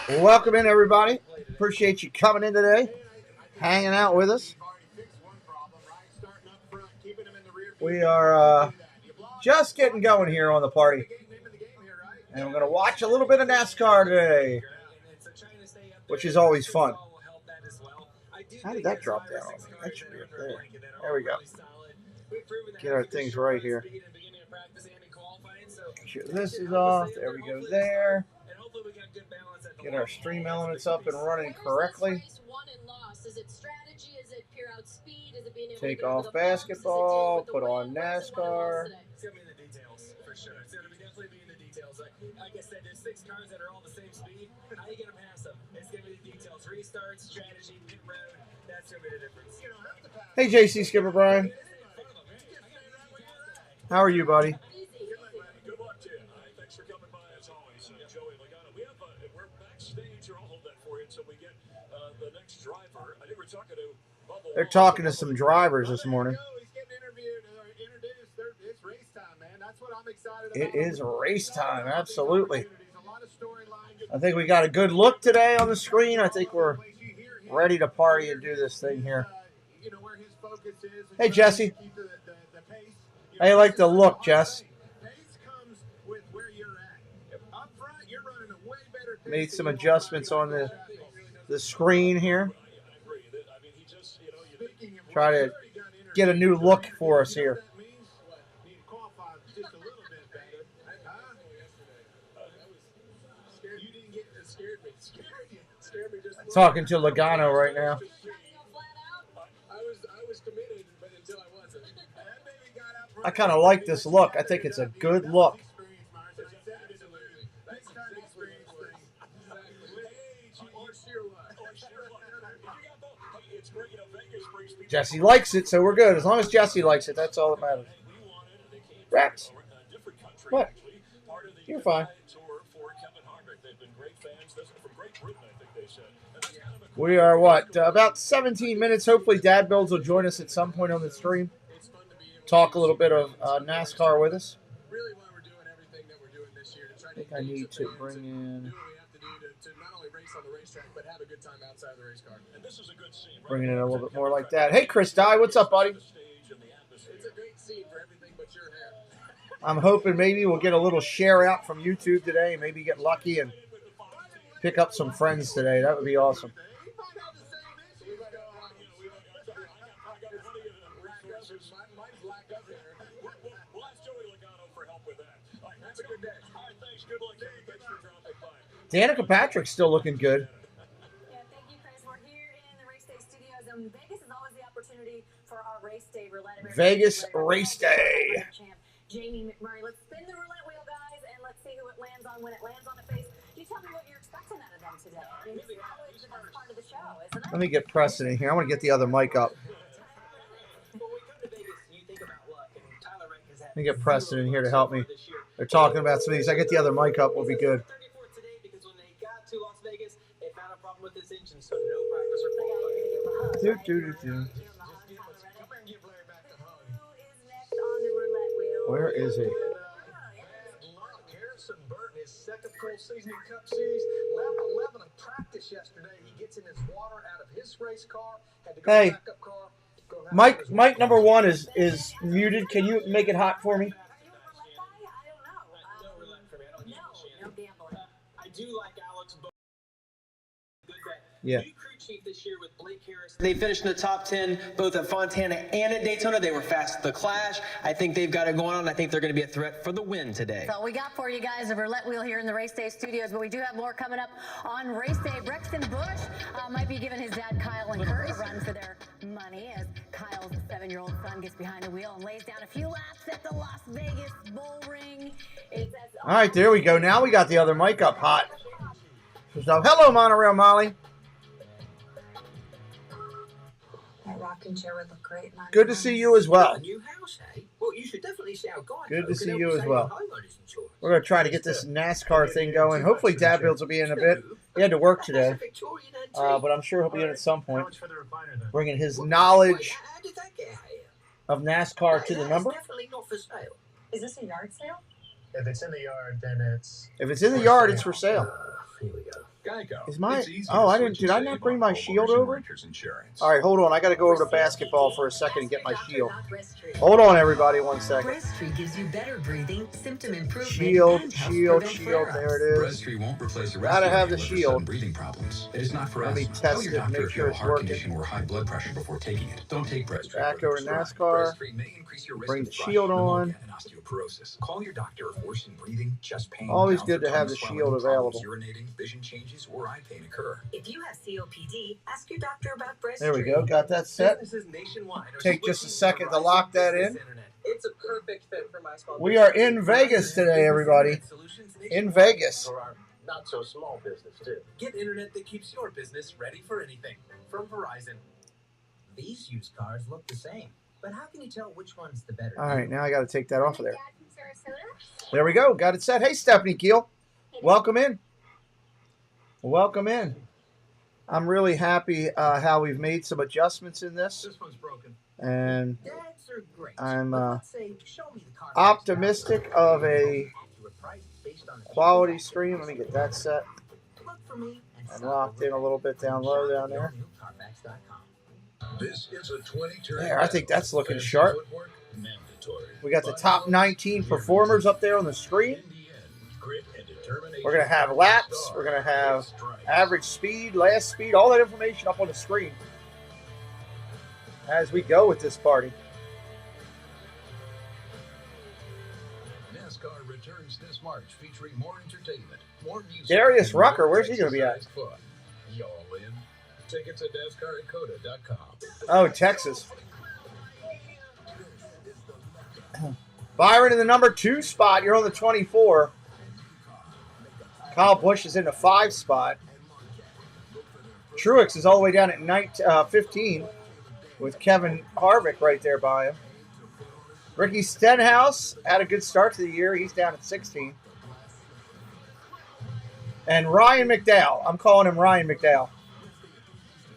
Welcome in, everybody. Appreciate you coming in today, hanging out with us. We are just getting going here on the party. And we're going to watch a little bit of NASCAR today, which is always fun. How did that drop down on me? That should be up there. There we go. Get our things right here. Sure, this is off. There we go there. Get our stream elements up and running correctly. Take off basketball, put on NASCAR. Like I said, there's 6 cars that are all the same speed. How are you going to pass them? It's going to be the details. Restart, strategy, pit road. That's going to be the difference. Hey, JC Skipper Brian. How are you, buddy? Good luck to you. Thanks for coming by as always, Joey Logano. We're backstage. I'll hold that for you until we get the next driver. I think we're talking to Bubba. They're talking to some drivers this morning. He's getting interviewed, introduced. It's race time, man. That's what I'm excited about. It is race time, absolutely. I think we got a good look today on the screen. I think we're ready to party and do this thing here. Hey, Jesse. I like the look, Jess. Made some adjustments on the screen here. Try to get a new look for us here. Talking to Logano right now. I kind of like this look. I think it's a good look. Jesse likes it, so we're good. As long as Jesse likes it, that's all that matters. Rex, what? You're fine. We are, what, about 17 minutes. Hopefully Dad Builds will join us at some point on the stream. Talk a little bit of NASCAR with us. I think I need to bring in... Bring it in a little bit more like that. Hey, Chris Dye, what's up, buddy? I'm hoping maybe we'll get a little share out from YouTube today. Maybe get lucky and pick up some friends today. That would be awesome. Danica Patrick's still looking good. Yeah, thank you, Chris. We're here in the Race Day Studios, and Vegas is always the opportunity for our Race Day roulette. Vegas Race Day. Jamie McMurray. Let's spin the roulette wheel, guys, and let's see who it lands on. When it lands on the face, you tell me what you're expecting out of them today. I mean, this is always the best part of the show, isn't it? Let me get Preston in here. I want to get the other mic up. Let me get Preston in here to help me. They're talking about some of these. I get the other mic up. We'll be good. With this engine, so no practice or Where is he? Harrison Burton, his second full season in Cup Series, lap 11 of practice yesterday. He gets in his water out of his race car, had to go hey, back up car. Mike number 1 is muted. Can you make it hot for me? I do like Alex. Yeah. New crew chief this year with Blake Harris. They finished in the top 10 both at Fontana and at Daytona. They were fast at the Clash. I think they've got it going on. I think they're going to be a threat for the win today. So we got for you guys a roulette wheel here in the Race Day Studios, but we do have more coming up on Race Day. Braxton Bush might be giving his dad Kyle and Kurt a run for their money as Kyle's 7-year-old son gets behind the wheel and lays down a few laps at the Las Vegas Bull Ring. All right, there we go. Now we got the other mic up hot. So, hello, Monorail Molly. That rocking chair would look great. Good to see you as well. New house, eh? Well, you should definitely see our guy. Good to see you as well. We're going to try to get this NASCAR thing going. Hopefully, Dad Builds will be in a bit. He had to work today, but I'm sure he'll be in at some point, bringing his knowledge of NASCAR to the number. Definitely not for sale. Is this a yard sale? If it's in the yard, then it's... If it's in the yard, it's for sale. Here we go. Geico. Is my... It's easy Oh, to I switch didn't... Did and I save not bring on my homeowners shield and over? renters insurance. All right, hold on. I got to go over to basketball for a second and get my shield. Hold on, everybody, one second. Breasttree gives you better breathing, symptom improvement, Shield, and helps shield, prevent shield. flare-ups. There it is. Breasttree won't replace a Gotta rescue have the inhaler for shield. sudden breathing problems. It is not for Let me asthma. test Tell your it, doctor make if sure you have a it's heart working. condition or high blood pressure before taking it. Don't take Breasttree. Back over to Prescribed. NASCAR. Breasttree may increase your risk Bring of the thrush, shield on. pneumonia, and osteoporosis. Call your doctor if worsening breathing, chest pain, Always mouth good or to have tongue the swelling, shield problems available. urinating, vision changes, or eye pain occur. If you have COPD, ask your doctor about Breasttree. There we go. Got that set. Businesses nationwide are Take just a switching second to lock that in. Internet. It's a perfect fit for my small We are in Vegas today, everybody. In Vegas. For our not so small business too. Get internet that keeps your business ready for anything from Verizon. These used cars look the same, but how can you tell which one's the better? All right, now I got to take that off of there. There we go. Got it set. Hey, Stephanie Keel. Welcome in. Welcome in. I'm really happy how we've made some adjustments in this. This one's broken. And Dads are great. I'm but let's say, show me the car optimistic of a to a price based on quality stream. Let me get that set. Look for me And locked in a little bit down low down there. This is a 20-turn. There, I think that's looking sharp. We got the top 19 performers up there on the screen. We're going to have laps. We're going to have average speed, last speed, all that information up on the screen as we go with this party. NASCAR returns this March featuring more entertainment, more music. Darius and more Rucker, where's he gonna be at? Texas-sized fun. Y'all in? Tickets at NASCARDakota.com. Oh, Texas. Byron in the number 2 spot. You're on the 24. Kyle Busch is in the 5 spot. Truex is all the way down at 15 with Kevin Harvick right there by him. Ricky Stenhouse had a good start to the year. He's down at 16. And Ryan McDowell. I'm calling him Ryan McDowell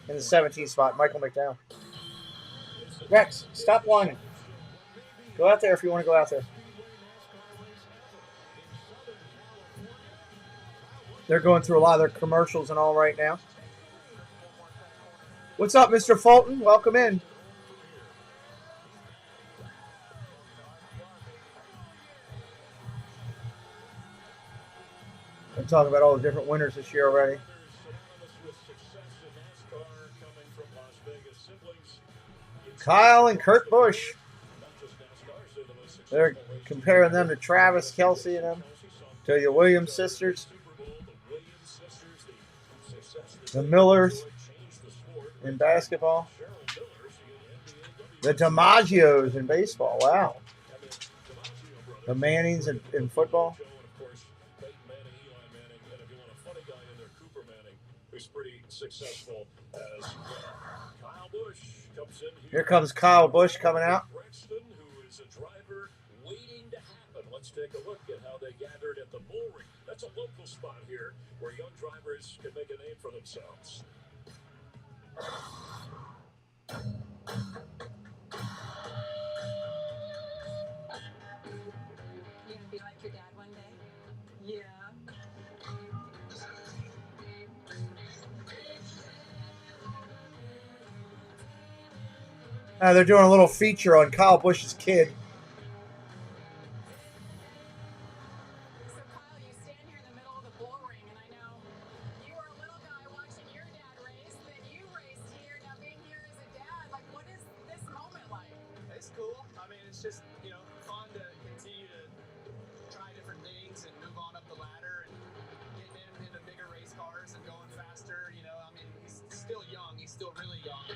in the 17th spot. Michael McDowell. Rex, stop whining. Go out there if you want to go out there. They're going through a lot of their commercials and all right now. What's up, Mr. Fulton? Welcome in. I'm talking about all the different winners this year already. Kyle and Kurt Busch. They're comparing them to Travis Kelce and them, to the Williams sisters, the Millers in basketball, the DiMaggios in baseball. Wow. The Mannings in football. Here comes Kyle Busch coming out. Let's take a look at how they gathered at the Bull Ring. That's a local spot here where young drivers can make a name for themselves. You gonna be like your dad one day? Yeah. They're doing a little feature on Kyle Busch's kid. So Kyle, you stand here in the middle of the bull ring, and I know you were a little guy watching your dad race, then you raced here. Now being here as a dad, like, what is this moment like? It's cool. I mean, it's just, fun to continue to try different things and move on up the ladder and getting into bigger race cars and going faster. I mean, he's still young. He's still really young.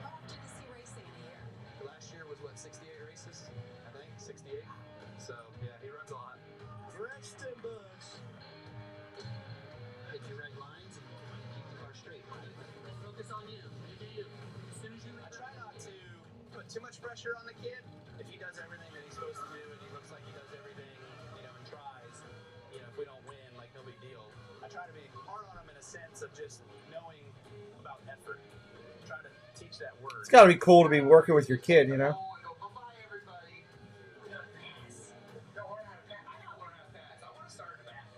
How often is he racing in a year? Last year was, 68 races? I think, 68. So, yeah, he runs a lot. Preston Bush. Hit your red lines and keep the car straight. Focus on you. You do you. As soon as you I try not to put too much pressure on the kid. If he does everything that he's supposed to do and he looks like he does everything, and tries, if we don't win, like, no big deal. I try to be hard on him in a sense of just knowing about effort. Try to teach that word. It's got to be cool to be working with your kid, you know? Bye-bye, everybody. I gotta learn how to pass. I want to start at the back.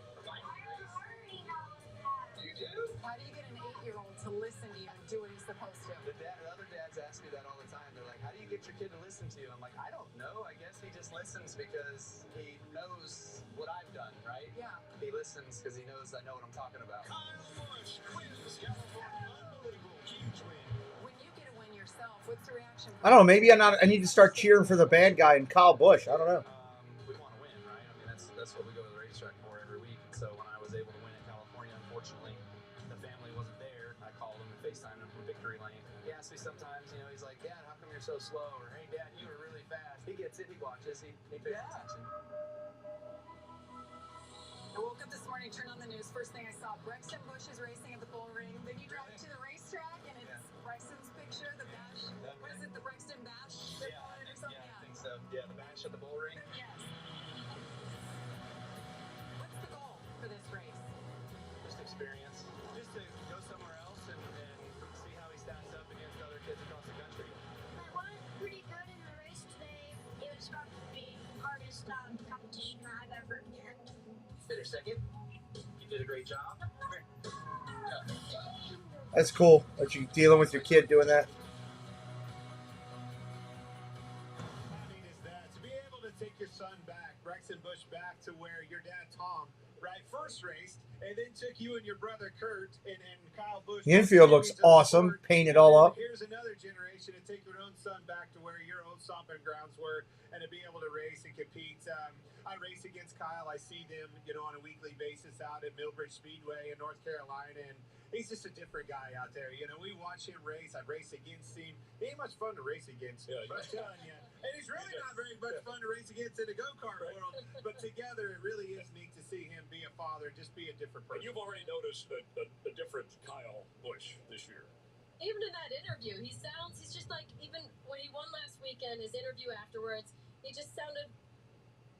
listen to you? I'm like, I don't know. I guess he just listens because he knows what I've done, right? Yeah. He listens because he knows I know what I'm talking about. Kyle Busch wins California. Unbelievable. Huge win. When you get a win yourself, what's the reaction? I don't know. Maybe I need to start cheering for the bad guy and Kyle Busch. I don't know. We want to win, right? I mean, that's what we go to the racetrack for every week. And so when I was able to win in California, unfortunately, the family wasn't there. I called him and FaceTimed him from victory lane. He asks me sometimes, you know, he's like, Dad, how come you're so slow? Or, hey, Dad, you were really fast. He gets it. He watches. He pays attention. I woke up this morning, turned on the news. First thing I saw, Brexton Busch is racing at the bull ring. Then you drive to the racetrack, and it's Bryson's picture, the bash. What is it, the Brexton Bash? They're calling it or something? Yeah, I think so. Yeah, the bash at the bull ring. Yes. What's the goal for this race? Just experience. Just to go somewhere else and see how he stacks up against other kids across the country. I won pretty good in the race today. It was probably the hardest competition I've ever had. Finished second. You did a great job. That's cool that you dealing with your kid doing that. How neat is that? To be able to take your son back, Brexton Busch, back to where your dad, Tom, right, first raced, and then took you and your brother, Kurt, and Kyle Busch. The infield looks awesome. Painted all up. Here's another generation to take your own son back to where your old stomping grounds were and to be able to race and compete. I race against Kyle. I see them, you know, on a weekly basis out at Millbridge Speedway in North Carolina, and he's just a different guy out there. You know, we watch him race. I race against him. He ain't much fun to race against. Yeah, I'm telling you. And he's really not very much fun to race against in the go-kart world. But together, it really is neat to see him be a father, just be a different And person. you've already noticed a different Kyle Busch this year. Even in that interview, he's just like, even when he won last weekend, his interview afterwards, he just sounded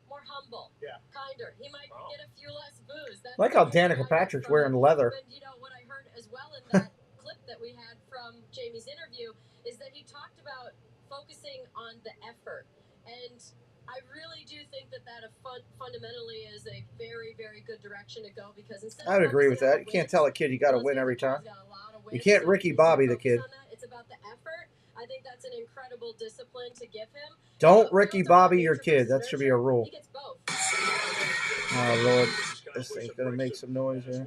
more humble, kinder. He might get a few less booze. That's I like how Danica Patrick's wearing leather. And you know what I heard as well in that clip that we had from Jamie's interview is that he talked about focusing on the effort, and I really do think that fundamentally is a very, very good direction to go, because instead I would agree with that. You can't tell a kid you got to win every time. You can't Ricky Bobby the kid. It's about the effort. I think that's an incredible discipline to give him. Don't Ricky Bobby your kid. That should be a rule. He gets both. Oh, Lord. This thing's going to make some noise here.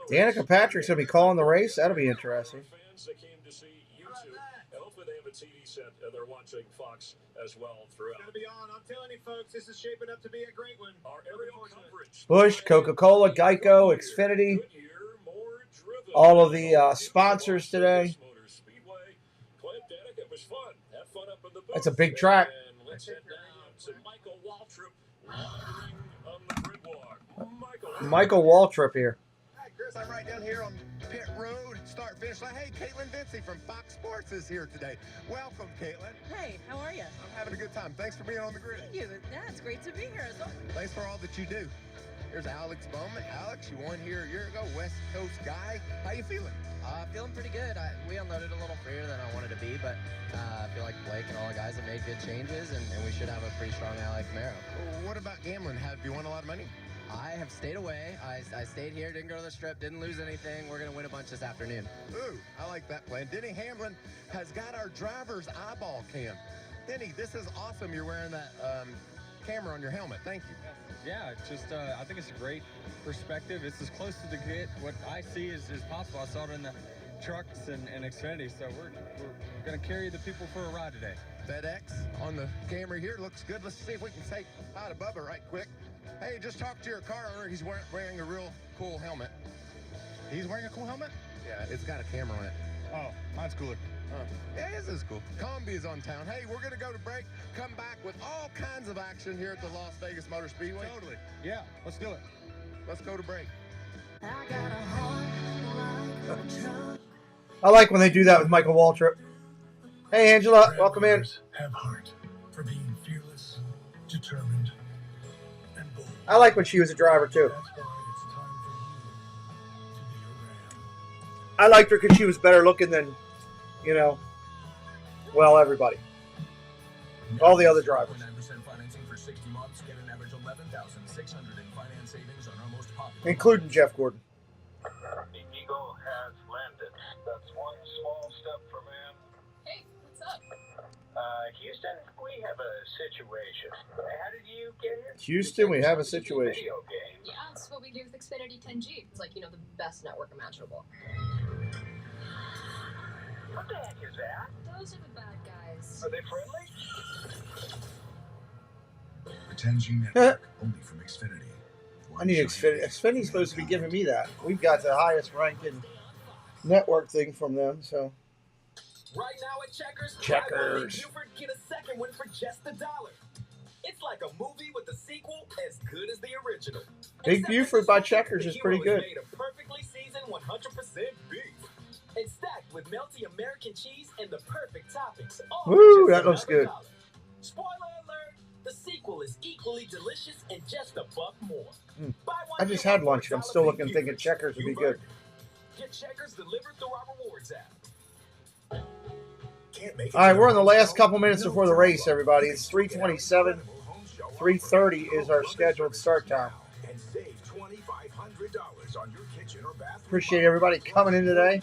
Danica Patrick's going to be calling the race. That'll be interesting. Hopefully they have a TV set and they're watching Fox as well throughout. It's going to be on. I'm telling you, folks, this is shaping up to be a great one. Our aerial coverage. Busch, Coca-Cola, Geico, Xfinity. All of the sponsors today. That's a big track. Let's head down to Michael Waltrip on the grid walk. Michael Waltrip here. Hi, Chris. I'm right down here on pit road, start finish line. Hey, Caitlin Vincey from Fox Sports is here today. Welcome, Caitlin. Hey, how are you? I'm having a good time. Thanks for being on the grid. Thank you. Yeah, it's great to be here as well. Thanks for all that you do. Here's Alex Bowman. Alex, you won here a year ago, West Coast guy. How you feeling? Feeling pretty good. We unloaded a little freer than I wanted to be, but I feel like Blake and all the guys have made good changes, and we should have a pretty strong Alex Camaro. What about gambling? Have you won a lot of money? I have stayed away. I stayed here, didn't go to the strip, didn't lose anything. We're going to win a bunch this afternoon. Ooh, I like that plan. Denny Hamlin has got our driver's eyeball cam. Denny, this is awesome. You're wearing that camera on your helmet. Thank you. Yeah, just I think it's a great perspective. It's as close to get what I see as possible. I saw it in the trucks and Xfinity, so we're going to carry the people for a ride today. FedEx on the camera here looks good. Let's see if we can say hi to Bubba right quick. Hey, just talk to your car owner. He's wearing a real cool helmet. He's wearing a cool helmet? Yeah, it's got a camera on it. Oh, mine's cooler. Yeah, this is cool. Combi is on town. Hey, we're going to go to break, come back with all kinds of action here at the Las Vegas Motor Speedway. Totally. Yeah, let's do it. Let's go to break. I like when they do that with Michael Waltrip. Hey, Angela, welcome in. Have heart for being fearless, determined, and bold. I like when she was a driver, too. That's why it's time for you to be a Ram. I liked her because she was better looking than, you know, well, everybody. All the other drivers. 9% financing for 60 months. Get an average $11,600 in finance savings on our most popular. Including Jeff Gordon. The Eagle has landed. That's one small step for man. Hey, Houston, we have a situation. How did you get here? Houston, we have a situation. Video games. Yeah, that's what we do with Xfinity 10G. It's like, the best network imaginable. What the heck is that? Those are the bad guys. Are they friendly? The 10G network, only from Xfinity. I need Xfinity. Xfinity's supposed to be giving me that. We've got the highest ranking network thing from them, so. Right now at Checkers, Checkers. Buford get a second win for just $1. It's like a movie with a sequel as good as the original. Big Buford by Checkers is pretty good. Made of perfectly seasoned 100% beef. And stacked with melty American cheese and the perfect toppings. Woo, that looks good. Spoiler alert, the sequel is equally delicious and just $1 more. I just had lunch. I'm still thinking Checkers would be good. Get Checkers delivered through our rewards app. All right, we're in the last couple minutes before the race, everybody. It's 3:27. 3:30 is our scheduled start time. Appreciate everybody coming in today.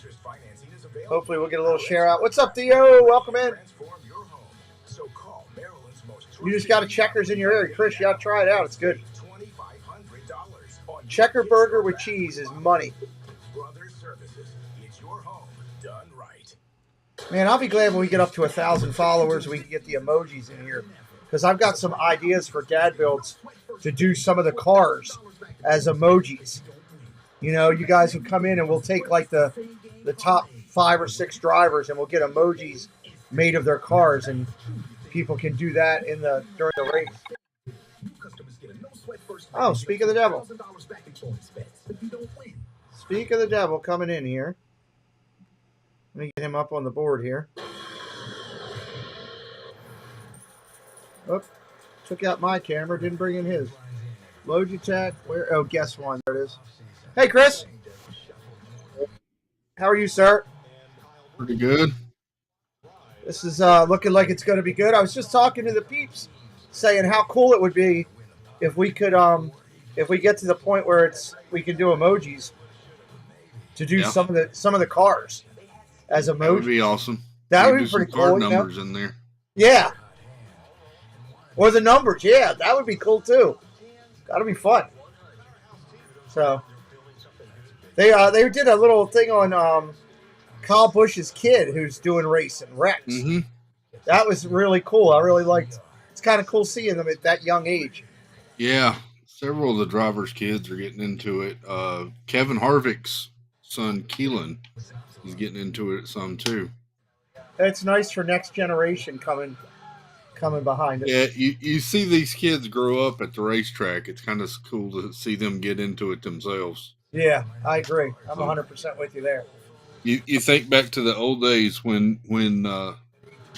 Hopefully we'll get a little share out. What's up, Theo? Welcome in. You just got a Checkers in your area. Chris, you got to try it out. It's good. Checker burger with cheese is money. Man, I'll be glad when we get up to 1,000 followers, we can get the emojis in here. Because I've got some ideas for dad builds to do some of the cars as emojis. You guys will come in and we'll take like the top 5 or 6 drivers and we'll get emojis made of their cars, and people can do that during the race. Oh, speak of the devil. Speak of the devil coming in here. Let me get him up on the board here. Oop, took out my camera, didn't bring in his. Logitech, where? Oh, guess one. There it is. Hey, Chris. How are you, sir? Pretty good. This is looking like it's going to be good. I was just talking to the peeps, saying how cool it would be if we could, if we get to the point where we can do emojis to do some of the cars as emojis. That would be awesome. That would be pretty cool. Card numbers in there. Yeah. Or the numbers. Yeah, that would be cool too. That'll be fun. So they did a little thing on Kyle Busch's kid who's doing racing, Rex. Mm-hmm. That was really cool. I really liked. It's kind of cool seeing them at that young age. Yeah, several of the drivers' kids are getting into it. Kevin Harvick's son, Keelan, is getting into it some too. It's nice for next generation coming behind it. Yeah, you see these kids grow up at the racetrack. It's kind of cool to see them get into it themselves. Yeah, I agree. I'm 100% with you there. You think back to the old days when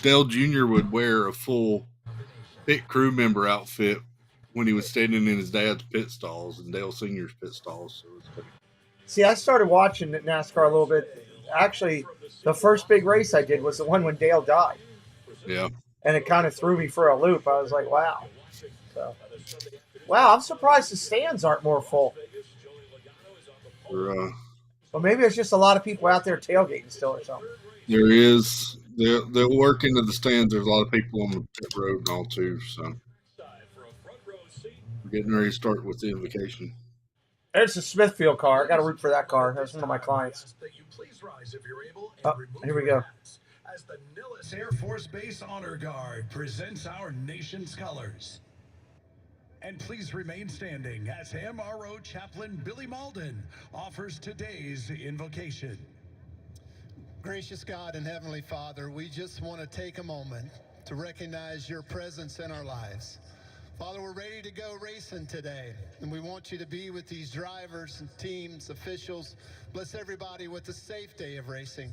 Dale Jr. would wear a full pit crew member outfit when he was standing in his dad's pit stalls and Dale Sr.'s pit stalls. So see, I started watching NASCAR a little bit. Actually, the first big race I did was the one when Dale died. Yeah. And it kind of threw me for a loop. I was like, wow. So, wow, I'm surprised the stands aren't more full. Well, maybe there's just a lot of people out there tailgating still or something. There is. They'll work into the stands. There's a lot of people on the pit road and all too. So we're getting ready to start with the invocation. There's a Smithfield car. I got to root for that car. That's one of my clients. Oh, here we go. As the Nillis Air Force Base Honor Guard presents our nation's colors. And please remain standing as MRO Chaplain Billy Malden offers today's invocation. Gracious God and Heavenly Father, we just want to take a moment to recognize your presence in our lives. Father, we're ready to go racing today, and we want you to be with these drivers and teams, officials. Bless everybody with a safe day of racing.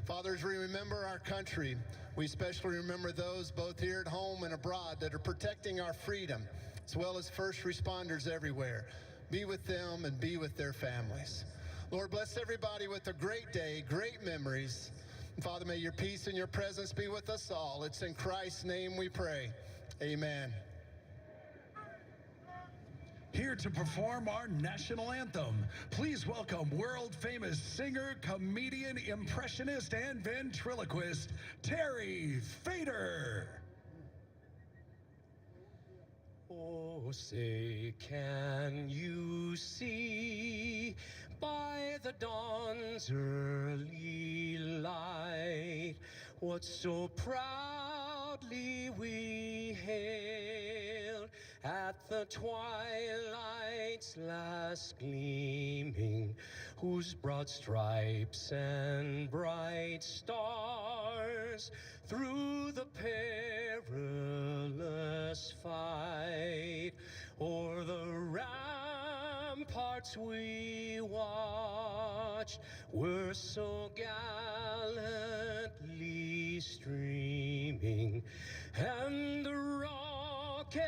Father, as we remember our country, we especially remember those both here at home and abroad that are protecting our freedom, as well as first responders everywhere. Be with them and be with their families. Lord, bless everybody with a great day, great memories. And Father, may your peace and your presence be with us all. It's in Christ's name we pray. Amen. Here's here to perform our national anthem. Please welcome world-famous singer, comedian, impressionist, and ventriloquist, Terry Fader. Oh, say, can you see by the dawn's early light what so proudly we hailed at the twilight's last gleaming, whose broad stripes and bright stars through the perilous fight o'er the ramparts we watched were so gallantly streaming, and the rocket's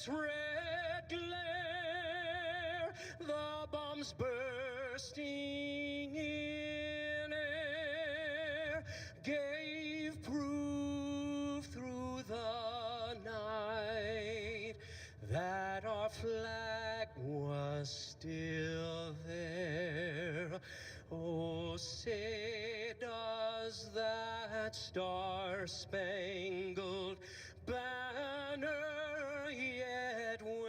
red glare, the bombs bursting in air, gave proof through the night that our flag was still there. Oh, say does that star-spangled banner yet wave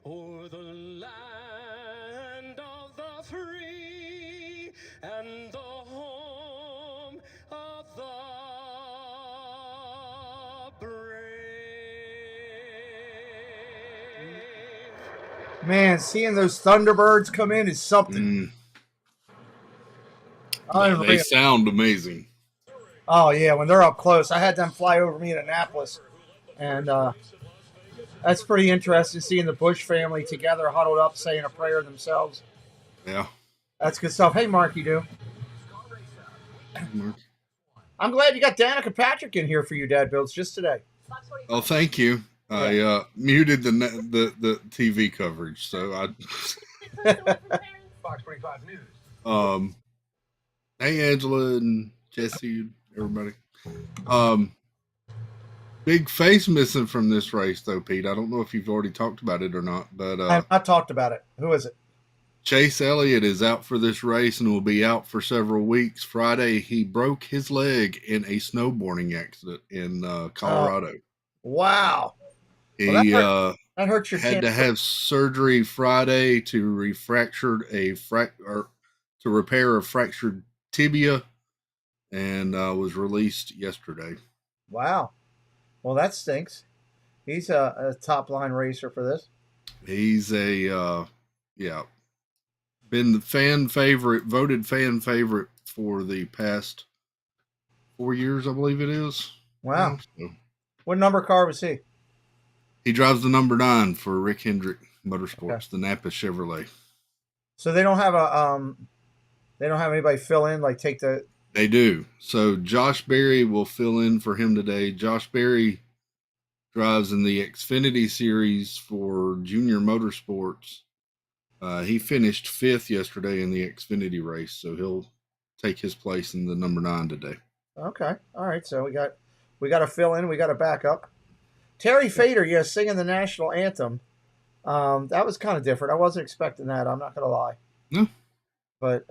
o'er the land of the free and the home of the brave? Man, seeing those Thunderbirds come in is something. They sound amazing. Oh, yeah, when they're up close. I had them fly over me in Annapolis, and that's pretty interesting seeing the Bush family together, huddled up, saying a prayer themselves. Yeah. That's good stuff. Hey, Mark, you do. I'm glad you got Danica Patrick in here for your dad builds just today. Oh, thank you. I muted the TV coverage, so I. Fox 45 News. Hey, Angela and Jesse, everybody. Big face missing from this race, though, Pete. I don't know if you've already talked about it or not, but I talked about it. Who is it? Chase Elliott is out for this race and will be out for several weeks. Friday, he broke his leg in a snowboarding accident in Colorado. Wow. He that hurts your had to have surgery Friday to repair a fractured tibia, and was released yesterday. Wow. Well, that stinks. He's a top line racer for this. He's been the voted fan favorite for the past 4 years, I believe it is. Wow. So, what number car was he? he drives the number 9 for Rick Hendrick Motorsports, the Napa Chevrolet. So they don't have anybody fill in, like take the. They do. So Josh Berry will fill in for him today. Josh Berry drives in the Xfinity Series for Junior Motorsports. He finished 5th yesterday in the Xfinity race, so he'll take his place in the number 9 today. Okay. All right. So we got to fill in. We got to back up. Terry Fader, singing the national anthem. That was kind of different. I wasn't expecting that. I'm not going to lie. No. But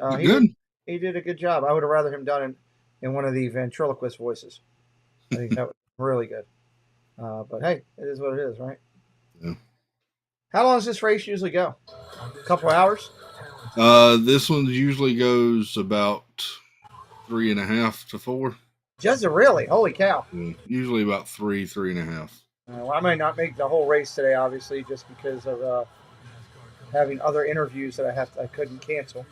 he did a good job. I would have rather him done in one of the ventriloquist voices. I think that was really good. But hey, it is what it is, right? Yeah. How long does this race usually go? A couple hours? This one usually goes about 3.5 to 4. Does it really? Holy cow. Usually about 3.5. Well, I might not make the whole race today, obviously, just because of having other interviews that I couldn't cancel.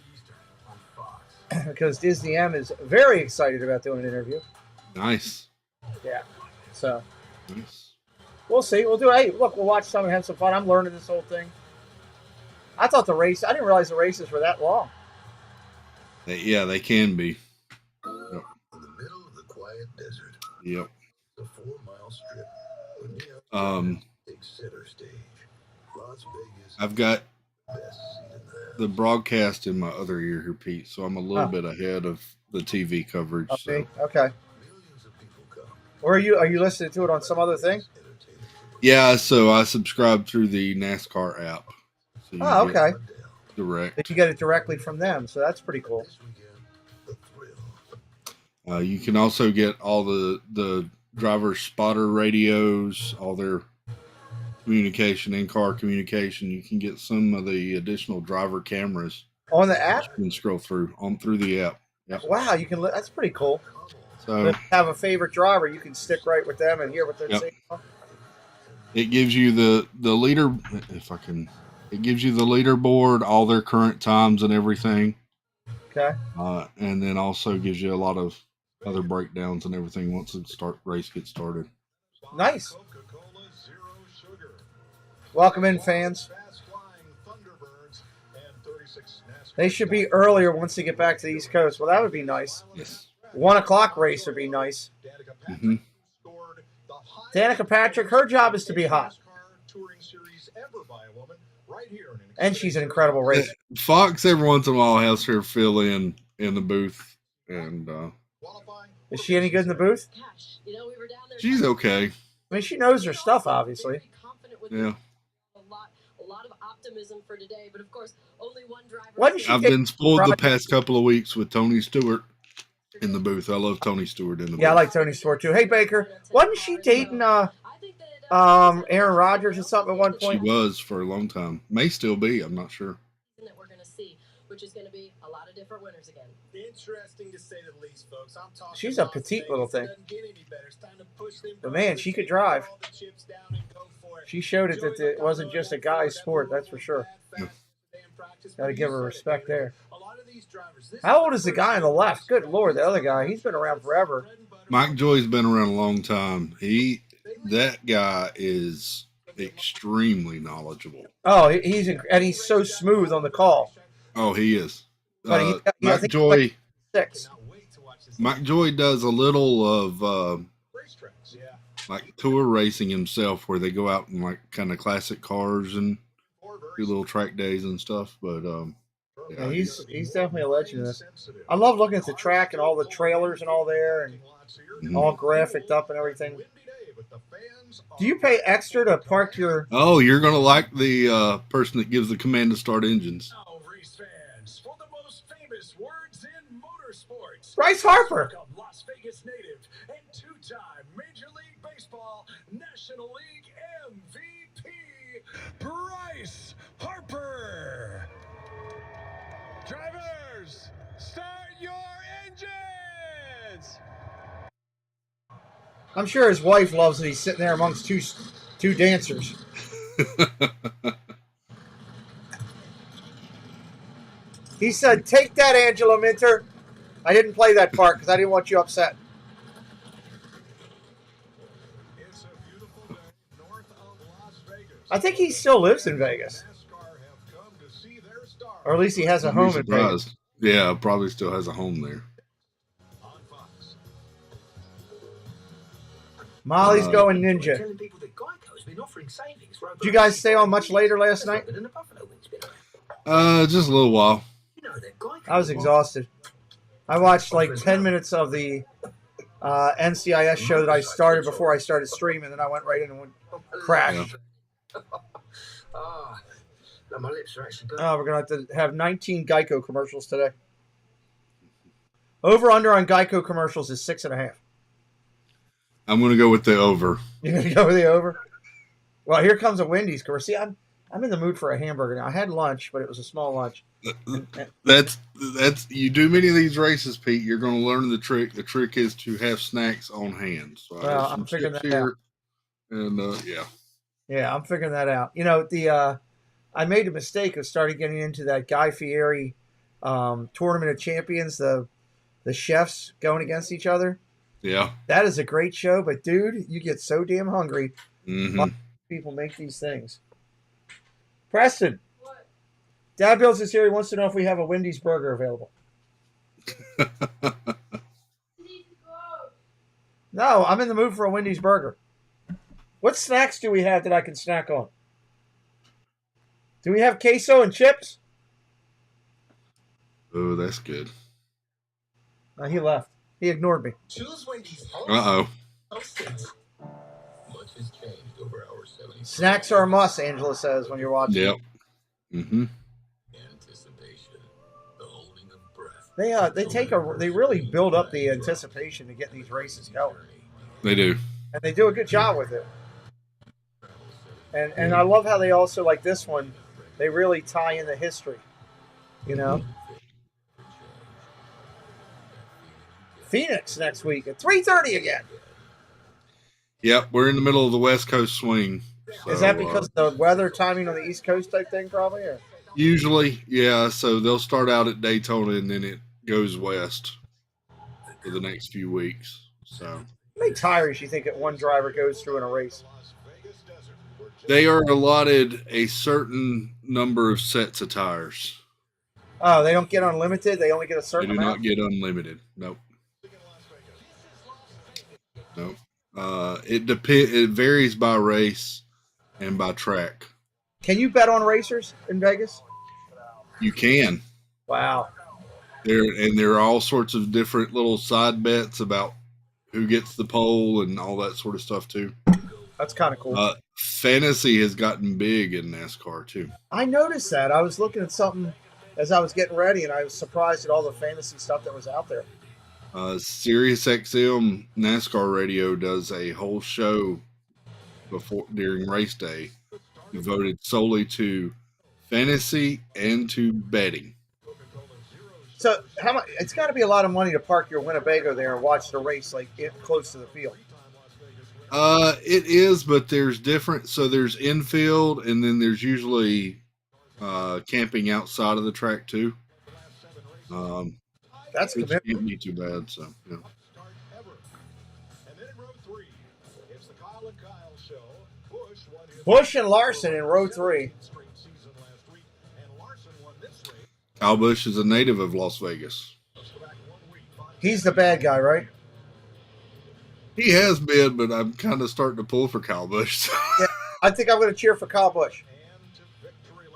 Because Disney M is very excited about doing an interview. Nice. Yeah. So nice. We'll see. We'll do. Hey, look, we'll watch some and have some fun. I'm learning this whole thing. I didn't realize the races were that long. Yeah, they can be. Yep. In the middle of the quiet desert. Yep. The 4-mile strip. Big center stage. Las Vegas. I've got the broadcast in my other ear here, Pete, so I'm a little bit ahead of the TV coverage. Okay. Or are you listening to it on some other thing? Yeah, so I subscribe through the NASCAR app. So you Oh, get okay. direct. But you get it directly from them, so that's pretty cool. You can also get all the driver spotter radios, all their communication, in-car communication. You can get some of the additional driver cameras on the app. You can scroll through through the app. Yep. Wow, you can. That's pretty cool. So if you have a favorite driver, you can stick right with them and hear what they're Yep. saying. it gives you the leader. If I can, it gives you the leaderboard, all their current times and everything. Okay. And then also gives you a lot of other breakdowns and everything once the race gets started. Nice. Welcome in, fans. They should be earlier once they get back to the East Coast. Well, that would be nice. Yes. 1 o'clock race would be nice. Mm-hmm. Danica Patrick, her job is to be hot. And she's an incredible racer. Fox every once in a while has her fill in the booth, and is she any good in the booth? She's okay. I mean, she knows her stuff, obviously. Yeah. A lot of optimism for today, but of course, only one driver. I've been spoiled the past couple of weeks with Tony Stewart in the booth. I love Tony Stewart in the booth. Yeah, I like Tony Stewart too. Hey, Baker, wasn't she dating Aaron Rodgers or something at one point? She was for a long time. May still be. I'm not sure. That we're going to see, which is going to be a lot of different winners again. Interesting to say the least, folks. I'm talking. She's a petite little thing. But man, she could drive. She showed it that it wasn't just a guy's sport, that's for sure. Got to give her respect there. How old is the guy on the left? Good Lord, the other guy. He's been around forever. Mike Joy's been around a long time. That guy is extremely knowledgeable. Oh, he's so smooth on the call. Oh, he is. But Mike Joy. Like Mike Joy does a little of like tour racing himself, where they go out in like kind of classic cars and do little track days and stuff. But yeah, he's definitely a legend in this. I love looking at the track and all the trailers and all there, and all graphicked up and everything. Do you pay extra to park your? Oh, you're gonna like the person that gives the command to start engines. Bryce Harper. Las Vegas native and two-time Major League Baseball National League MVP, Bryce Harper. Drivers, start your engines. I'm sure his wife loves that he's sitting there amongst two dancers. He said, "Take that, Angela Minter." I didn't play that part because I didn't want you upset. I think he still lives in Vegas. Or at least he has a home in Vegas. Yeah, probably still has a home there. Molly's going ninja. Did you guys stay on much later last night? Just a little while. I was exhausted. I watched like 10 minutes of the NCIS show that I started before I started streaming, and then I went right in and crashed. My lips are actually Oh, we're going to have to have 19 Geico commercials today. Over-under on Geico commercials is 6.5. I'm going to go with the over. You're going to go with the over? Well, here comes a Wendy's commercial. See, I'm in the mood for a hamburger now. I had lunch, but it was a small lunch. That's you do many of these races, Pete, you're going to learn the trick. The trick is to have snacks on hand. So well, I'm figuring that out. And yeah, I'm figuring that out. You know, I made a mistake of starting getting into that Guy Fieri Tournament of Champions, the chefs going against each other. Yeah, that is a great show. But dude, you get so damn hungry. Mm-hmm. People make these things. Preston. Dad Bills is here. He wants to know if we have a Wendy's burger available. No, I'm in the mood for a Wendy's burger. What snacks do we have that I can snack on? Do we have queso and chips? Oh, that's good. He left. He ignored me. Uh-oh. Snacks are a must, Angela says when you're watching. Yep. Mm-hmm. They really build up the anticipation to get these races going. They do. And they do a good job with it. And I love how they also, like this one, they really tie in the history. You know? Phoenix next week at 3:30 again. Yep, we're in the middle of the West Coast swing. So, is that because of the weather timing on the East Coast type thing, probably? Or? Usually, yeah. So they'll start out at Daytona and then it goes west for the next few weeks. So how many tires you think that one driver goes through in a race? they are allotted a certain number of sets of tires. Oh, they don't get unlimited? They only get a certain They do amount? not get unlimited. Nope. Nope. It varies by race and by track. Can you bet on racers in Vegas? You can. Wow. There are all sorts of different little side bets about who gets the pole and all that sort of stuff too. That's kind of cool. Fantasy has gotten big in NASCAR too. I noticed that. I was looking at something as I was getting ready, and I was surprised at all the fantasy stuff that was out there. Sirius XM NASCAR Radio does a whole show during race day devoted solely to fantasy and to betting. So how much? It's got to be a lot of money to park your Winnebago there and watch the race like close to the field. It is, but there's different. So there's infield, and then there's usually camping outside of the track too. That's which can't be too bad. So yeah. Busch and Larson in row 3. Kyle Busch is a native of Las Vegas. He's the bad guy, right? He has been, but I'm kind of starting to pull for Kyle Busch. Yeah, I think I'm going to cheer for Kyle Busch.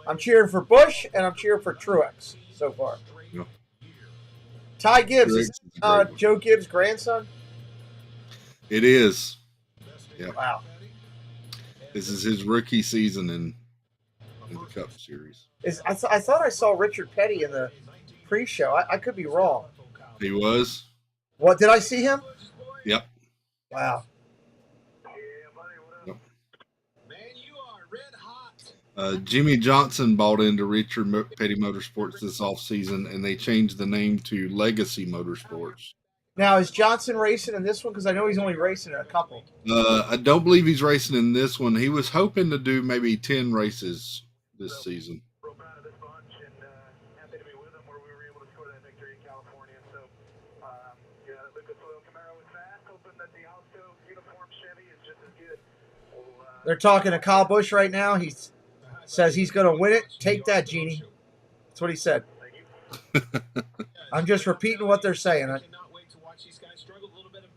I'm cheering for Busch, and I'm cheering for Truex so far. Yeah. Ty Gibbs, is Joe Gibbs' grandson? It is. Yeah. Wow. This is his rookie season in the Cup Series. I thought I saw Richard Petty in the pre-show. I could be wrong. He was. What, did I see him? Yep. Wow. Yep. Jimmy Johnson bought into Richard Petty Motorsports this offseason, and they changed the name to Legacy Motorsports. Now, is Johnson racing in this one? Because I know he's only racing in a couple. I don't believe he's racing in this one. He was hoping to do maybe 10 races this season. They're talking to Kyle Busch right now. He says he's going to win it. Take that, Genie. That's what he said. I'm just repeating what they're saying.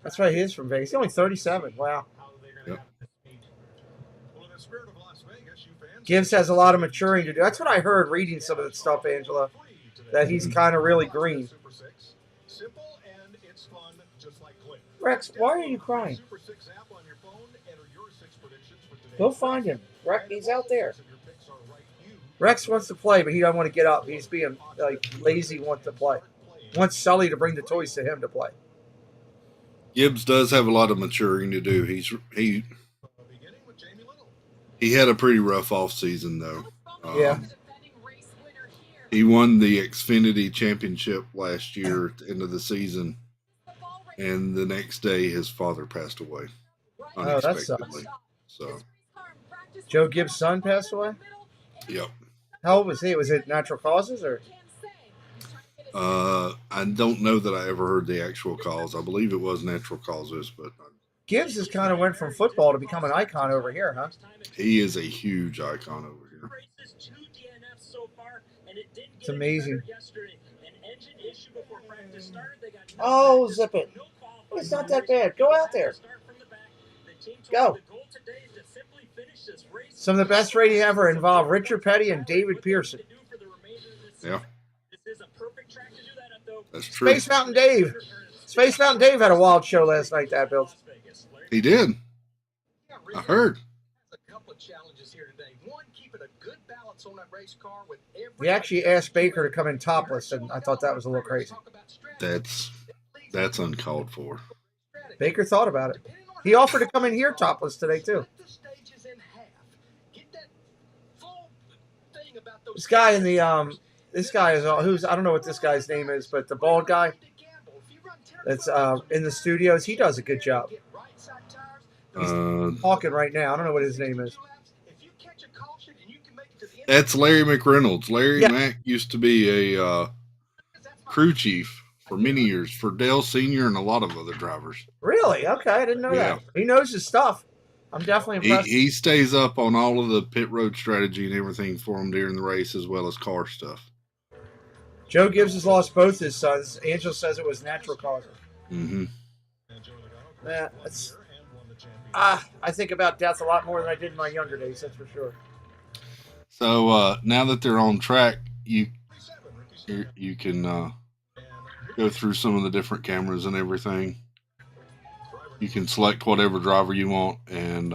That's right. He is from Vegas. He's only 37. Wow. Yep. Gibbs has a lot of maturing to do. That's what I heard reading some of that stuff, Angela, that he's kind of really green. Rex, why are you crying? Go find him. Rex, he's out there. Rex wants to play, but he doesn't want to get up. He's being like lazy, wants to play. Wants Sully to bring the toys to him to play. Gibbs does have a lot of maturing to do. He had a pretty rough off season though. Yeah. He won the Xfinity Championship last year at the end of the season, and the next day his father passed away unexpectedly. So Joe Gibbs' son passed away? Yep. How old was he? Was it natural causes or? I don't know that I ever heard the actual cause. I believe it was natural causes, but Gibbs has kind of went from football to become an icon over here, huh? he is a huge icon over here. It's amazing. Oh, zip it. It's not that bad. Go out there. Go. Some of the best radio ever involved Richard Petty and David Pearson. Yeah. That's true. Space Mountain Dave. Space Mountain Dave had a wild show last night, that Bill. He did. I heard. A couple of challenges here today. One, keeping a good balance on that race car with every. We actually asked Baker to come in topless, and I thought that was a little crazy. That's uncalled for. Baker thought about it. He offered to come in here topless today too. This guy in the this guy is who's I don't know what this guy's name is, but the bald guy that's in the studios, he does a good job. He's talking right now. I don't know what his name is. That's Larry McReynolds. Larry Mack used to be a crew chief for many years for Dale Sr. and a lot of other drivers. Really? Okay, I didn't know that. He knows his stuff. I'm definitely impressed. He stays up on all of the pit road strategy and everything for him during the race, as well as car stuff. Joe Gibbs has lost both his sons. Angel says it was natural causes. Mm-hmm. Yeah, I think about death a lot more than I did in my younger days, that's for sure. So now that they're on track, you can go through some of the different cameras and everything. You can select whatever driver you want and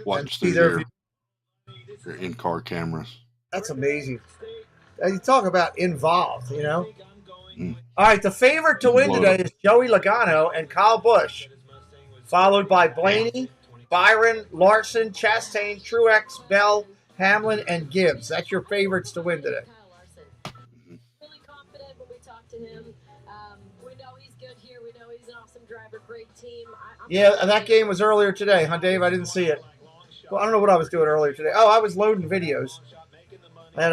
watch through their in-car cameras. That's amazing. You talk about involved, you know. All right, the favorite to win today is Joey Logano and Kyle Busch, followed by Blaney, Byron, Larson, Chastain, Truex, Bell, Hamlin, and Gibbs. That's your favorites to win today. Really confident when we talk to him. We know he's good here. We know he's an awesome driver, great team. Yeah, that game was earlier today, huh, Dave? I didn't see it. Well, I don't know what I was doing earlier today. Oh, I was loading videos. I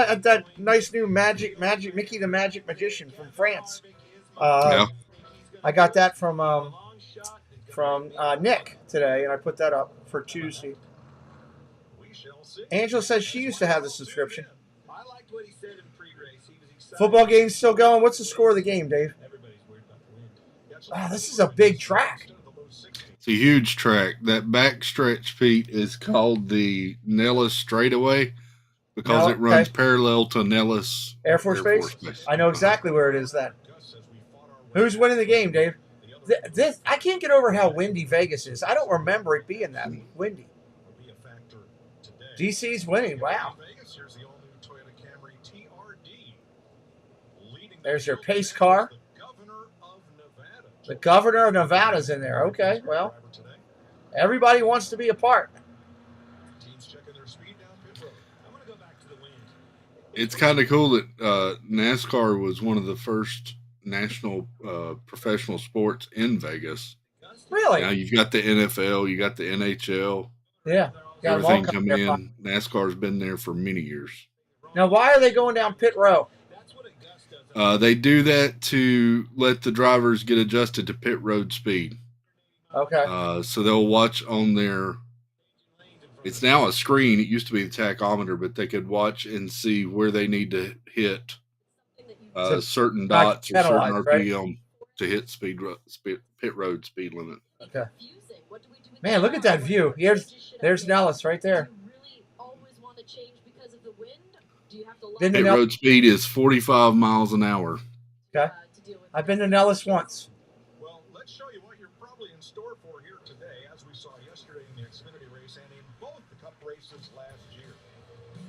had that nice new Mickey the Magic Magician from France. I got that from Nick today, and I put that up for Tuesday. Angela says she used to have the subscription. Football game's still going. What's the score of the game, Dave? Wow, this is a big track. It's a huge track. That back stretch, Pete, is called the Nellis Straightaway because it runs parallel to Nellis Air Force Base. I know exactly where it is then. Who's winning the game, Dave? I can't get over how windy Vegas is. I don't remember it being that windy. DC's winning. Wow. There's your pace car. The governor of Nevada's in there. Okay, well, everybody wants to be a part. It's kind of cool that NASCAR was one of the first national professional sports in Vegas. Really? Now you've got the NFL, you got the NHL. Yeah. Everything coming in. NASCAR's been there for many years. Now, why are they going down pit row? They do that to let the drivers get adjusted to pit road speed. Okay. So they'll watch on their. It's now a screen. It used to be the tachometer, but they could watch and see where they need to hit certain dots or certain RPM to hit pit road speed limit. Okay. Man, look at that view. There's Nellis right there. Pit road speed is 45 miles an hour. Okay. I've been to Nellis once. Well, let's show you what you're probably in store for here today, as we saw yesterday in the Xfinity race and in both the Cup races last year.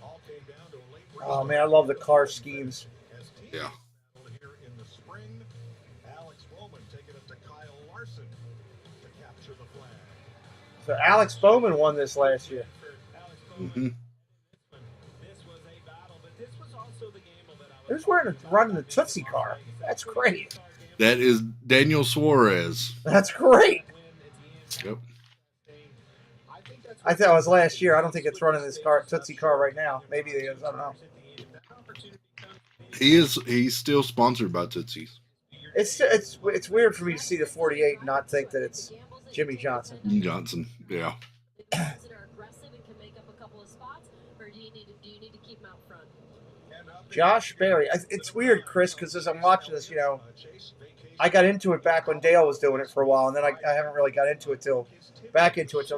All came down to a late race. Oh, man, I love the car schemes. Yeah. Here in the spring, Alex Bowman taking it to Kyle Larson to capture the flag. So Alex Bowman won this last year. Mm-hmm. Who's running the Tootsie car? That's great. That is Daniel Suarez. That's great. Yep. I thought it was last year. I don't think it's running this Tootsie car right now. Maybe it is. I don't know. He's still sponsored by Tootsie's. It's weird for me to see the 48 and not think that it's Jimmy Johnson. Johnson, yeah. Josh Berry. It's weird, Chris, because as I'm watching this, I got into it back when Dale was doing it for a while, and then I haven't really got into it till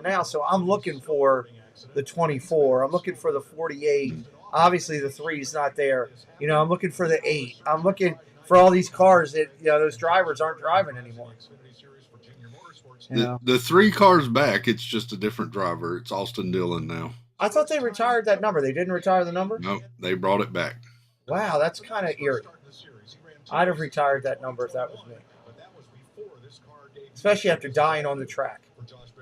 now. So I'm looking for the 24. I'm looking for the 48. Obviously, the 3 is not there. I'm looking for the 8. I'm looking for all these cars that those drivers aren't driving anymore. Yeah. The 3 cars back, it's just a different driver. It's Austin Dillon now. I thought they retired that number. They didn't retire the number? Nope, they brought it back. Wow, that's kind of eerie. I'd have retired that number if that was me. Especially after dying on the track.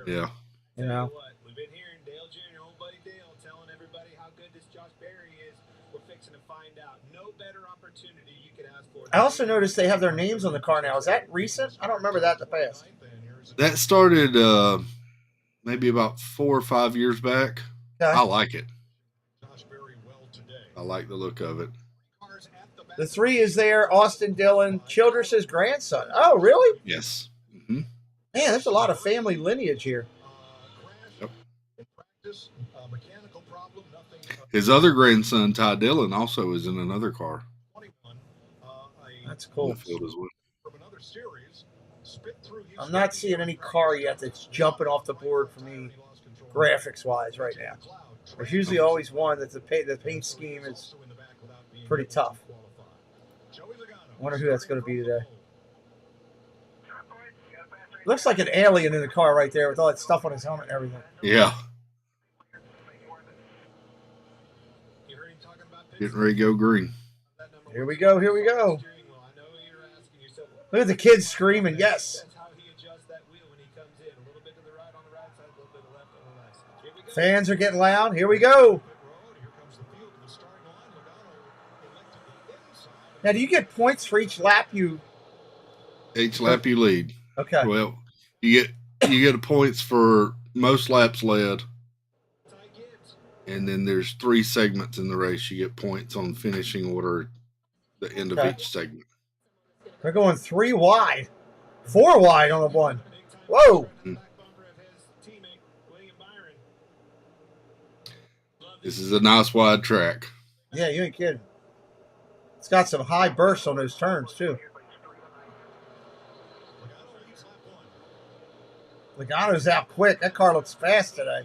Yeah. You know? We've been hearing Dale Jr., old buddy Dale, telling everybody how good this Josh Berry is. We're fixing to find out. No better opportunity you could ask for. I also noticed they have their names on the car now. Is that recent? I don't remember that in the past. That started maybe about 4 or 5 years back. Okay. I like it. I like the look of it. The 3 is there. Austin Dillon, Childress's grandson. Oh, really? Yes. Mm-hmm. Man, there's a lot of family lineage here. Yep. His other grandson, Ty Dillon, also is in another car. That's cool. In the field as well. I'm not seeing any car yet that's jumping off the board for me, graphics-wise, right now. There's usually always one that the paint scheme is pretty tough. I wonder who that's going to be today. Looks like an alien in the car right there with all that stuff on his helmet and everything. Yeah. Getting ready to go green. Here we go. Here we go. Look at the kids screaming, yes. Fans are getting loud. Here we go. Now, do you get points for each lap you... Each lap you lead. Okay. Well, you get points for most laps led. And then there's 3 segments in the race. You get points on finishing order at the end of each segment. They're going 3 wide. 4 wide on the one. Whoa. Mm-hmm. This is a nice wide track. Yeah, you ain't kidding. It's got some high bursts on those turns, too. Logano's out quick. That car looks fast today.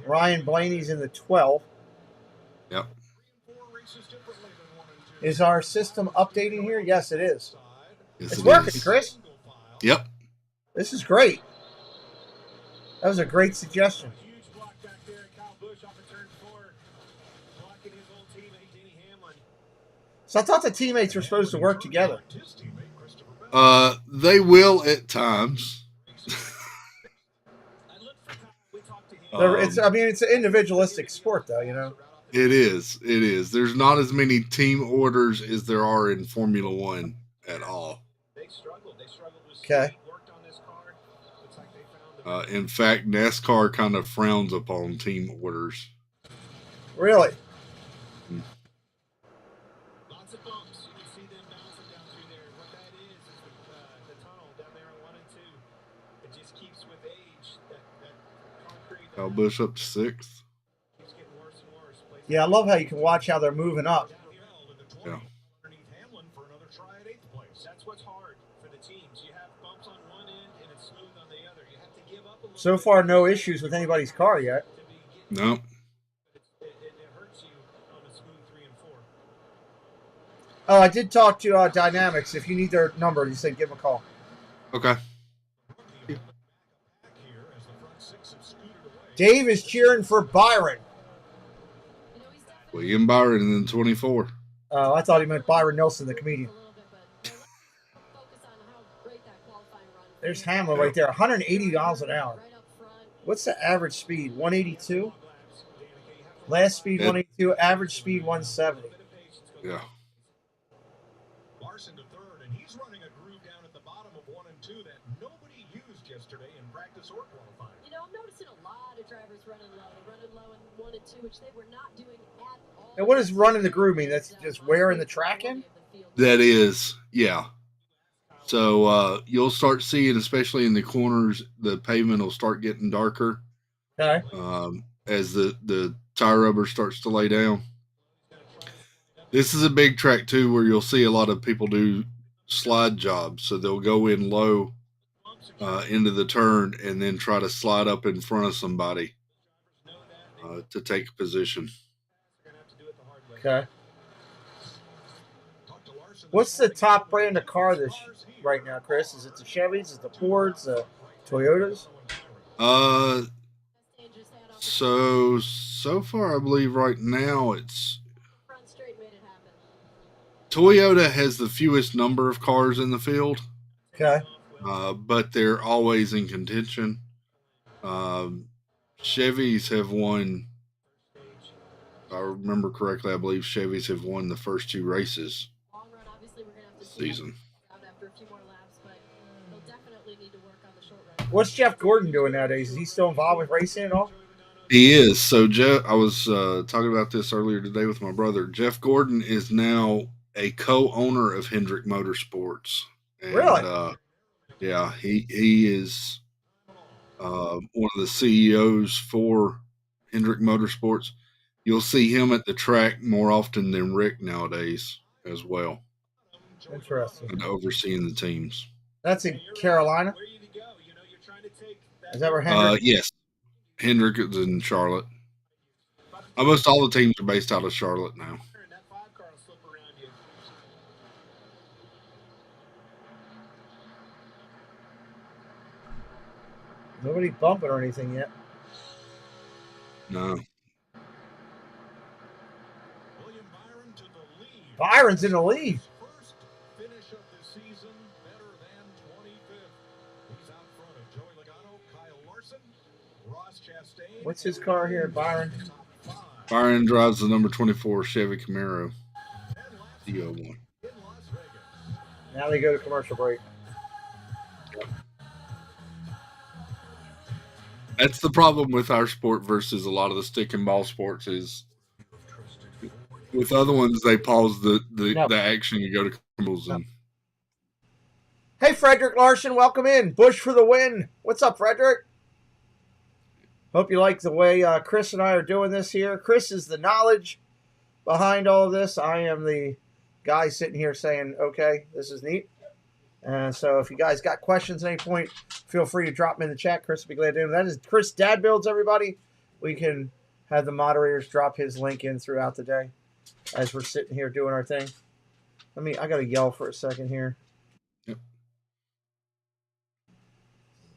Ryan Blaney's in the 12. Yep. Is our system updating here? Yes, it is. Yes, it's it working, is. Chris. Yep. This is great. That was a great suggestion. So I thought the teammates were supposed to work together. They will at times. It's an individualistic sport, though, you know. It is. It is. There's not as many team orders as there are in Formula One at all. Okay. In fact, NASCAR kind of frowns upon team orders. Really? Lots of bumps. You can see them bouncing down through there. What that is the tunnel down there on 1 and 2. It just keeps with age. That concrete. Kyle Busch up to 6th. Keeps getting worse and worse. Yeah, I love how you can watch how they're moving up. Yeah. That's what's hard for the teams. You have bumps on one end and it's smooth on the other. You have to give up a little. So far, no issues with anybody's car yet. No. It hurts you on a smooth 3 and 4. Oh, I did talk to Dynamics. If you need their number, you said give them a call. Okay. Dave is cheering for Byron. William Byron in 24. Oh, I thought he meant Byron Nelson, the comedian. There's Hamlin right there, 180 miles an hour. What's the average speed? 182? Last speed 182, average speed 170. Yeah. Larson to third, and he's running a groove down at the bottom of 1 and 2 that nobody used yesterday in practice or qualifying. You know, I'm noticing a lot of drivers running low in 1 and 2, which they were not doing at all. And what does running the groove mean? That's just wearing the track in? That is, yeah. So you'll start seeing, especially in the corners, the pavement will start getting darker. Okay. As the tire rubber starts to lay down. This is a big track too, where you'll see a lot of people do slide jobs. So they'll go in low into the turn and then try to slide up in front of somebody to take a position. Okay. What's the top brand of car right now, Chris? Is it the Chevys? Is it the Fords? The Toyotas? So far, I believe right now it's Toyota has the fewest number of cars in the field. Okay. But they're always in contention. Chevys have won. If I remember correctly, I believe Chevys have won the first 2 races this season. What's Jeff Gordon doing nowadays? Is he still involved with racing at all? He is. So Jeff, I was talking about this earlier today with my brother. Jeff Gordon is now a co-owner of Hendrick Motorsports. And, really? Yeah, he is one of the CEOs for Hendrick Motorsports. You'll see him at the track more often than Rick nowadays as well. Interesting. And overseeing the teams. That's in Carolina? Is that where Hendrick? Yes. Hendrick is in Charlotte. Almost all the teams are based out of Charlotte now. Nobody bumping or anything yet. No. Byron's in the lead. First finish of the season, better than 25th. He's out front of Joey Logano, Kyle Larson, Ross Chastain. What's his car here, Byron? Byron drives the number 24 Chevy Camaro. DO1. Now they go to commercial break. That's the problem with our sport versus a lot of the stick and ball sports is with other ones they pause the action and go to commercials. And Hey, Frederick Larson, welcome in. Bush for the win. What's up, Frederick? Hope you like the way Chris and I are doing this here. Chris is the knowledge behind all of this. I am the guy sitting here saying, okay, this is neat. And so if you guys got questions at any point, feel free to drop them in the chat. Chris will be glad to do that. That is Chris Dad Builds, everybody. We can have the moderators drop his link in throughout the day as we're sitting here doing our thing. I got to yell for a second here. Yep.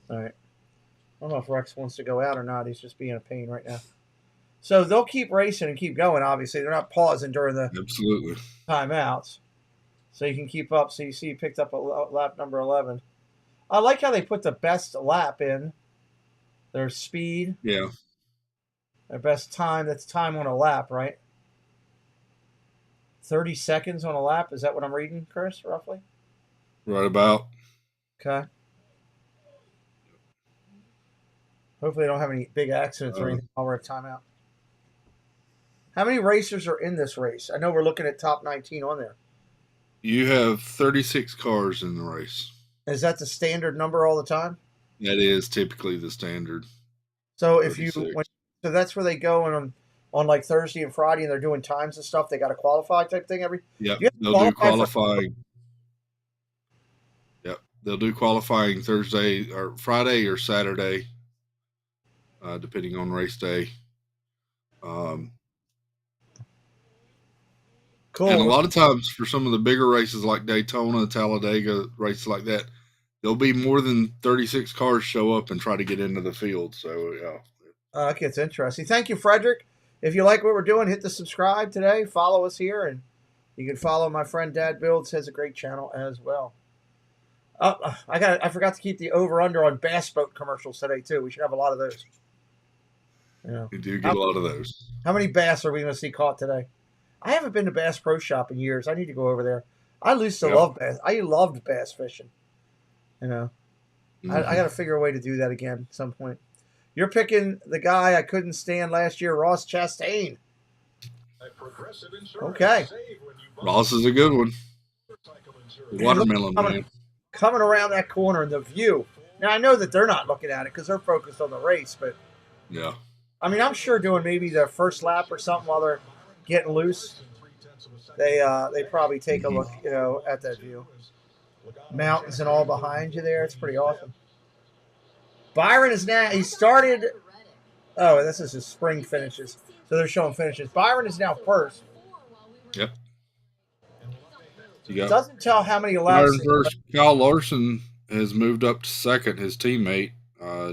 All right. I don't know if Rex wants to go out or not. He's just being a pain right now. So they'll keep racing and keep going, obviously. They're not pausing during the absolutely timeouts. So you can keep up. So you see he picked up a lap number 11. I like how they put the best lap in. Their speed. Yeah. Their best time. That's time on a lap, right? 30 seconds on a lap. Is that what I'm reading, Chris, roughly? Right about. Okay. Hopefully they don't have any big accidents or anything while we're at timeout. How many racers are in this race? I know we're looking at top 19 on there. You have 36 cars in the race. Is that the standard number all the time? That is typically the standard. So if so that's where they go on like Thursday and Friday and they're doing times and stuff. They got to qualify type thing Yep, they'll do qualifying. Yep, they'll do qualifying Thursday or Friday or Saturday, depending on race day. Cool. And a lot of times for some of the bigger races like Daytona, Talladega, races like that, there'll be more than 36 cars show up and try to get into the field. So, yeah. Okay, it's interesting. Thank you, Frederick. If you like what we're doing, hit the subscribe today. Follow us here, and you can follow my friend Dad Builds. Has a great channel as well. I forgot to keep the over/under on bass boat commercials today too. We should have a lot of those. Yeah. We do get a lot of those. How many bass are we going to see caught today? I haven't been to Bass Pro Shop in years. I need to go over there. I used to love bass. I loved bass fishing. You know, I got to figure a way to do that again at some point. You're picking the guy I couldn't stand last year, Ross Chastain. Okay. Ross is a good one. Watermelon man. Coming around that corner and the view. Now, I know that they're not looking at it because they're focused on the race, but yeah. I mean, I'm sure doing maybe the first lap or something while they're getting loose, they probably take a look, at that view. Mountains and all behind you there. It's pretty awesome. Byron is now, he started Oh, this is his spring finishes. So they're showing finishes. Byron is now first. Yep. You got Doesn't tell how many Byron laps. first. Kyle Larson has moved up to second. His teammate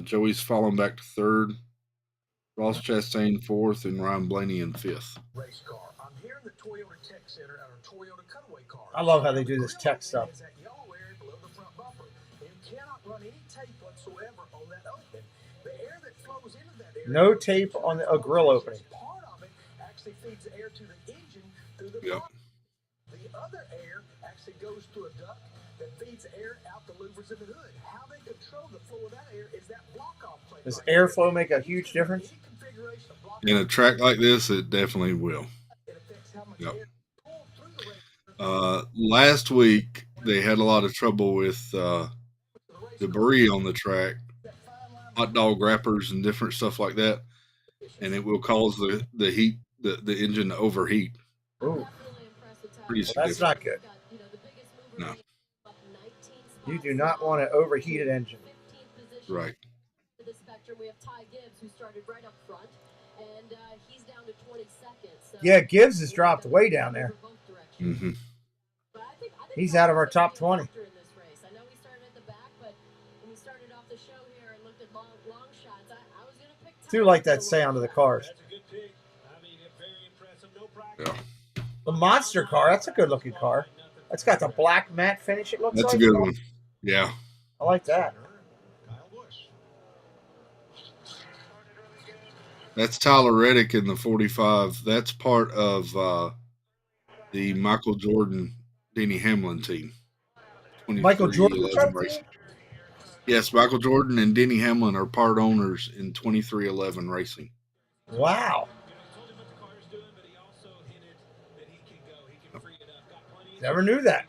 Joey's fallen back to third. Ross Chastain fourth, and Ryan Blaney in fifth. Race car. I'm here in the Toyota Tech Center at our Toyota Cutaway car. I love how they do this tech stuff. Is that yellow area below the front bumper. You cannot run any tape whatsoever on that opening. The air that flows into that area. No tape on a grill opening. Part of it actually feeds air to the engine through the Yep. The other air actually goes through a duct that feeds air out the louvers in the hood. How they control the flow of that air is that block-off plate. Does airflow make a huge difference? In a track like this, it definitely will. Yep. Last week, they had a lot of trouble with debris on the track, hot dog wrappers and different stuff like that, and it will cause the heat, the engine to overheat. Ooh. Pretty Well, that's not good. No. You do not want an overheated engine. Right. The spectrum, we have Ty Gibbs, who started right up front, and he's down to 22nd. So Yeah, Gibbs has dropped way down there. Mm-hmm. He's out of our top 20. I know we started at the back, but when we started off the show here and looked at long shots, I was going to pick Ty. Do like that sound of the cars. Yeah. The monster car, that's a good looking car. It's got the black matte finish, it looks That's like. a good one. Yeah. I like that. That's Tyler Reddick in the 45. That's part of the Michael Jordan, Denny Hamlin team. Michael Jordan 2311 Racing. Yes, Michael Jordan and Denny Hamlin are part owners in 2311 Racing. Wow. Never knew that.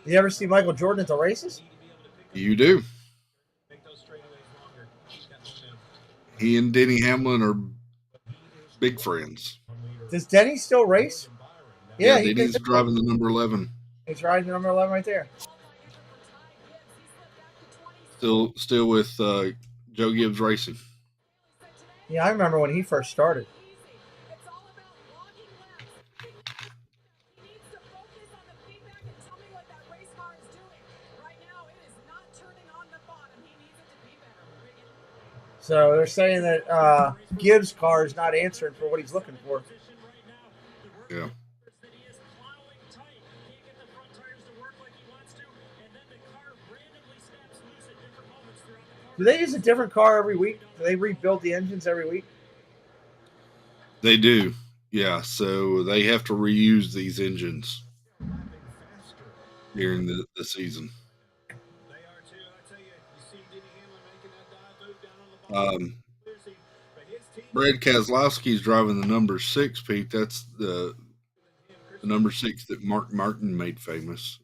You ever see Michael Jordan at the races? You do. He and Denny Hamlin are big friends. Does Denny still race? Yeah, Denny's driving the number 11. He's riding the number 11 right there. Still with Joe Gibbs Racing. Yeah, I remember when he first started. So they're saying that Gibbs' car is not answering for what he's looking for. Yeah. Do they use a different car every week? Do they rebuild the engines every week? They do. Yeah, so they have to reuse these engines during the season. Brad Keselowski's driving the number 6, Pete. That's the number 6 that Mark Martin made famous.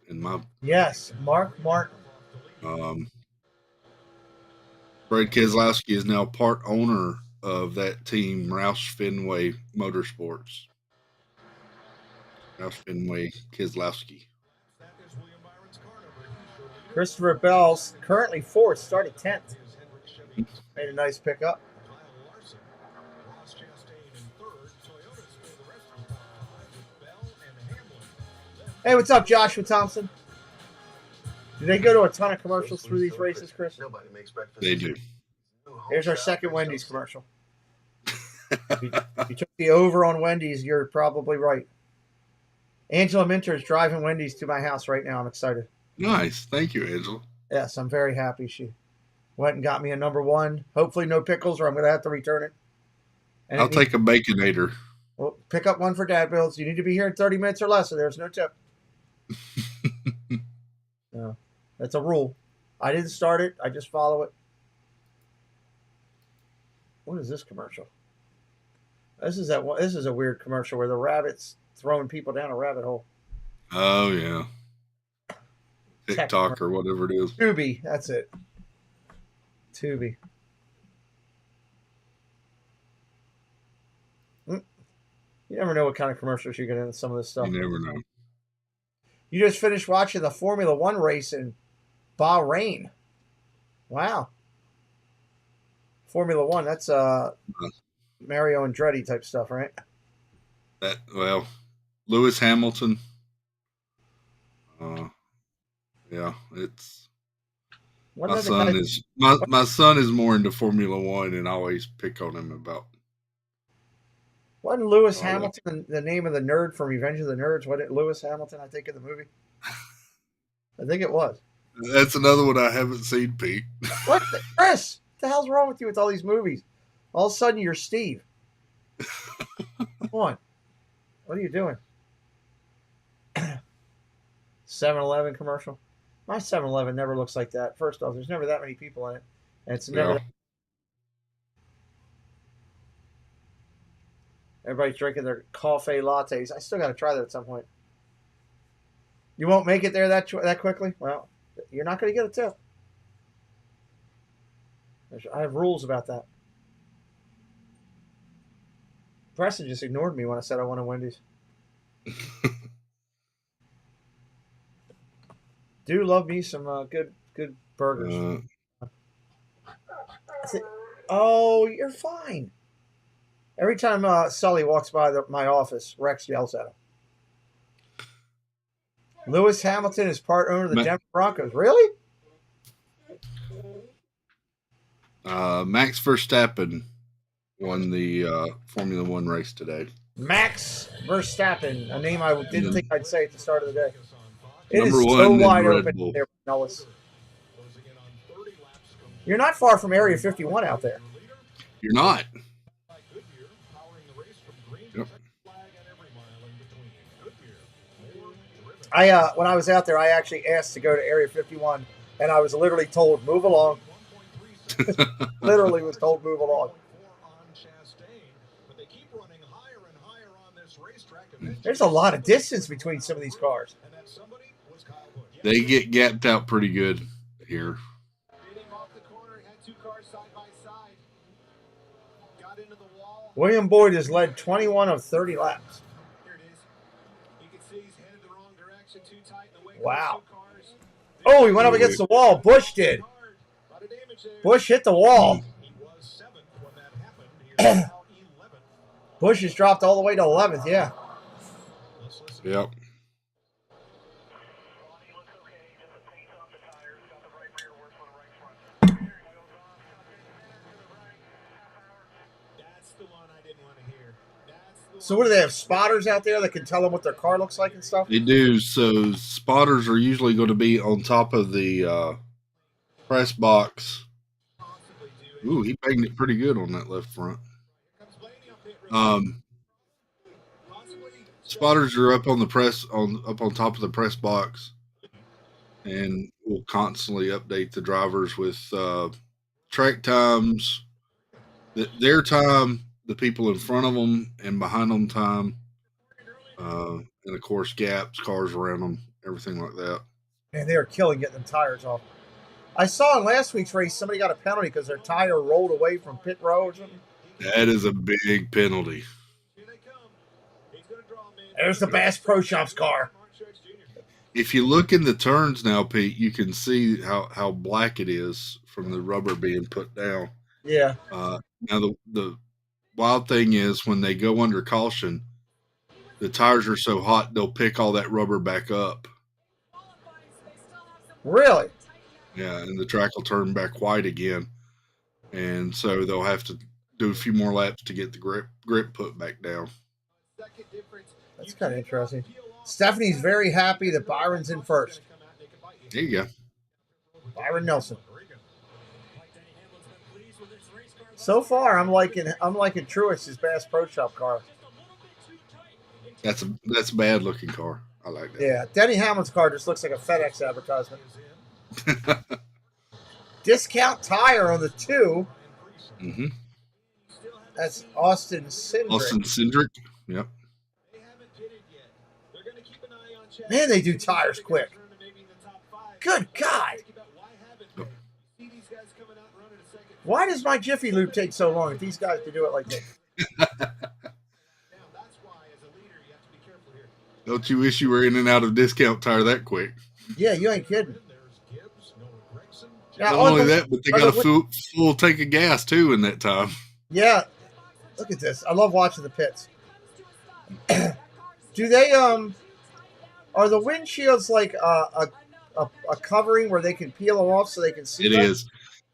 Yes, Mark Martin. Brad Keselowski is now part owner of that team, Roush Fenway Motorsports. Roush Fenway Keselowski. Christopher Bell's currently 4th, started 10th. Made a nice pickup. Hey, what's up, Joshua Thompson? Do they go to a ton of commercials through these races, Chris? They do. Here's our second Wendy's commercial. If you took the over on Wendy's, you're probably right. Angela Minter is driving Wendy's to my house right now. I'm excited. Nice. Thank you, Angela. Yes, I'm very happy. She went and got me a number 1. Hopefully no pickles or I'm going to have to return it. And I'll take a Baconator. Well, pick up one for Dad Bills. You need to be here in 30 minutes or less, so there's no tip. No, that's a rule. I didn't start it. I just follow it. What is this commercial? This is a weird commercial where the rabbit's throwing people down a rabbit hole. Oh, yeah. TikTok or whatever it is. Tubi, that's it. Tubi. You never know what kind of commercials you get in some of this stuff. You never know. You just finished watching the Formula One race in Bahrain. Wow. Formula One. That's Mario Andretti type stuff, right? Lewis Hamilton. Yeah, it's my son is more into Formula One, and I always pick on him about. Wasn't Lewis Hamilton the name of the nerd from Revenge of the Nerds? Wasn't it Lewis Hamilton, I think, in the movie? I think it was. That's another one I haven't seen, Pete. Chris? What the hell's wrong with you with all these movies? All of a sudden, you're Steve. Come on. What are you doing? 7-Eleven commercial? My 7-Eleven never looks like that. First off, there's never that many people in it. And it's never... Everybody's drinking their coffee lattes. I still got to try that at some point. You won't make it there that quickly? Well, you're not going to get a tip. I have rules about that. Preston just ignored me when I said I wanted Wendy's. Do love me some good burgers. Oh, you're fine. Every time Sully walks by my office, Rex yells at him. Lewis Hamilton is part owner of the Denver Broncos. Really? Max Verstappen won the Formula One race today. Max Verstappen, a name I didn't think I'd say at the start of the day. It Number is one so in wide Red open Bull. there, Nellis. You're not far from Area 51 out there. You're not. Yep. When I was out there, I actually asked to go to Area 51, and I was literally told, move along. Literally was told, move along. There's a lot of distance between some of these cars. They get gapped out pretty good here. William Boyd has led 21 of 30 laps. Wow. Oh, he went up against the wall. Bush did. Bush hit the wall. Bush has dropped all the way to 11th, yeah. Yep. So what do they have, spotters out there that can tell them what their car looks like and stuff? They do. So spotters are usually going to be on top of the press box. Ooh, he banged it pretty good on that left front. Spotters are up on the up on top of the press box, and will constantly update the drivers with track times, their time, the people in front of them and behind them time, and of course gaps, cars around them, everything like that. Man, they are killing getting them tires off. I saw in last week's race somebody got a penalty because their tire rolled away from pit row or something. That is a big penalty. There's the Bass Pro Shops car. If you look in the turns now, Pete, you can see how black it is from the rubber being put down. Yeah. Now the wild thing is when they go under caution, the tires are so hot they'll pick all that rubber back up. Really? Yeah, and the track will turn back white again, and so they'll have to do a few more laps to get the grip put back down. That's kind of interesting. Stephanie's very happy that Byron's in first. There you go. Byron Nelson. So far, I'm liking Truex's Bass Pro Shop car. That's a bad looking car. I like that. Yeah, Denny Hamlin's car just looks like a FedEx advertisement. Discount tire on the 2. Mm-hmm. That's Austin Cindric. Austin Cindric. Yep. Man, they do tires quick. Good God. Yep. Why does my Jiffy Lube take so long if these guys can do it like this? Don't you wish you were in and out of discount tire that quick? Yeah, you ain't kidding. Now, Not on only the- that, but they on got the a full tank of gas too in that time. Yeah, look at this. I love watching the pits. Do they are the windshields like a covering where they can peel them off so they can see? It is.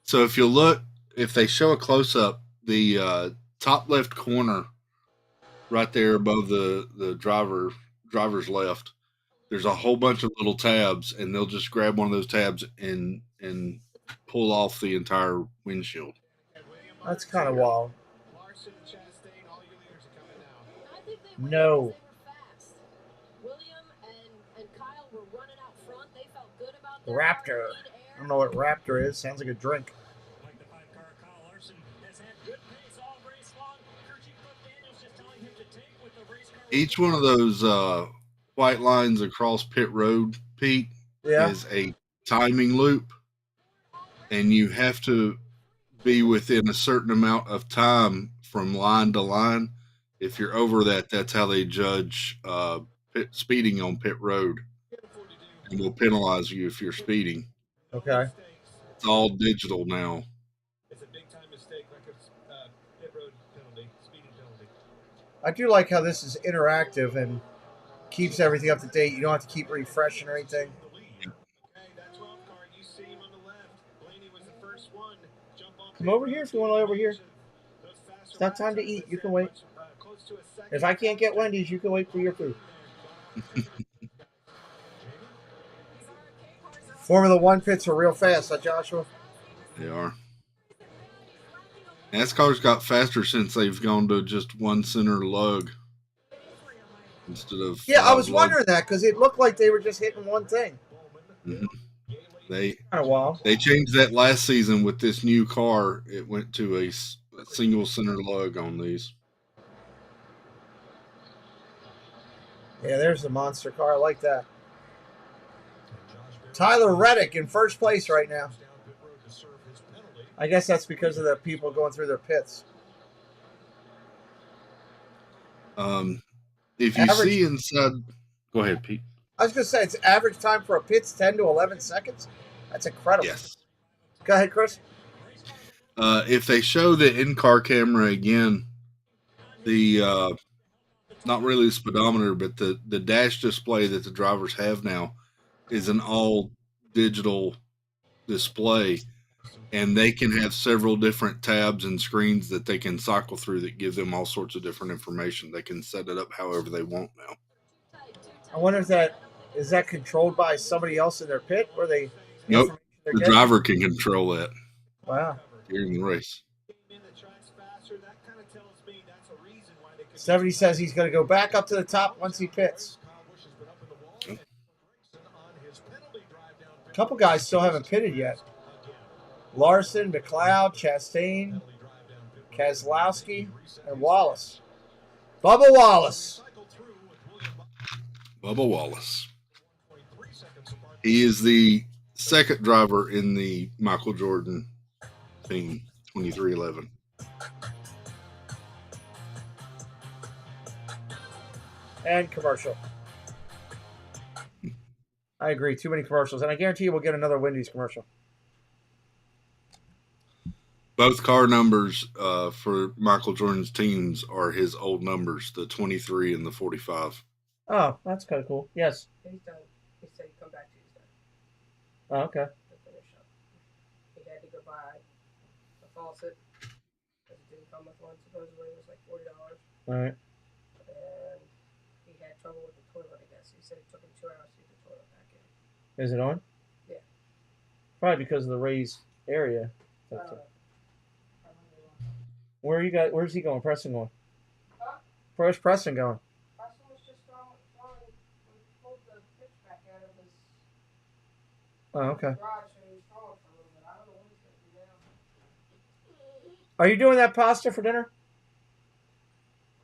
So if you look, if they show a close up, the top left corner, right there above the driver's left, there's a whole bunch of little tabs, and they'll just grab one of those tabs and pull off the entire windshield. That's kind of wild. No. William and Kyle were running out front. They felt good about Raptor. I don't know what Raptor is. Sounds like a drink. Each one of those white lines across pit road, Pete, is a timing loop, and you have to be within a certain amount of time from line to line. If you're over that, that's how they judge speeding on pit road, and will penalize you if you're speeding. Okay. It's all digital now. It's a big time mistake, like a pit road penalty, speeding penalty. I do like how this is interactive and keeps everything up to date. You don't have to keep refreshing or anything. Come over here if you want to over here. It's not time to eat. You can wait. If I can't get Wendy's, you can wait for your food. Formula One pits are real fast, huh, Joshua? They are. NASCAR's got faster since they've gone to just one center lug instead of I was lugs. wondering that because it looked like they were just hitting one thing. Mm-hmm. They changed that last season with this new car. It went to a single center lug on these. Yeah, there's the monster car. I like that. Tyler Reddick in first place right now. I guess that's because of the people going through their pits. If you see inside, go ahead, Pete. I was going to say, it's average time for a pit's 10 to 11 seconds. That's incredible. Yes. Go ahead, Chris. If they show the in-car camera again, the not really the speedometer, but the dash display that the drivers have now is an all digital display, and they can have several different tabs and screens that they can cycle through that give them all sorts of different information. They can set it up however they want now. I wonder if that is controlled by somebody else in their pit, or they? Nope, the driver can control that. Wow. During the race. 70 says he's going to go back up to the top once he pits. A couple guys still haven't pitted yet. Larson, McLeod, Chastain, Keselowski, and Wallace. Bubba Wallace. Bubba Wallace. He is the second driver in the Michael Jordan team, 2311. And commercial. I agree. Too many commercials. And I guarantee you we'll get another Wendy's commercial. Both car numbers for Michael Jordan's teams are his old numbers, the 23 and the 45. Oh, that's kind of cool. Yes. He's done. He said he'd come back Tuesday Oh, okay. to finish up. He had to go buy a faucet because it didn't come with one. Supposedly it was like $40. All right. And he had trouble with the toilet, I guess. He said it took him 2 hours to get the toilet back in. Is it on? Yeah. Probably because of the raised area. Where you got? Where's he going? Preston going? Huh? Where's Preston going? Preston was just throwing pulled the pitch back out of his Oh, okay. garage and he was throwing for a little bit. I don't know what he's going to do now. Are you doing that pasta for dinner?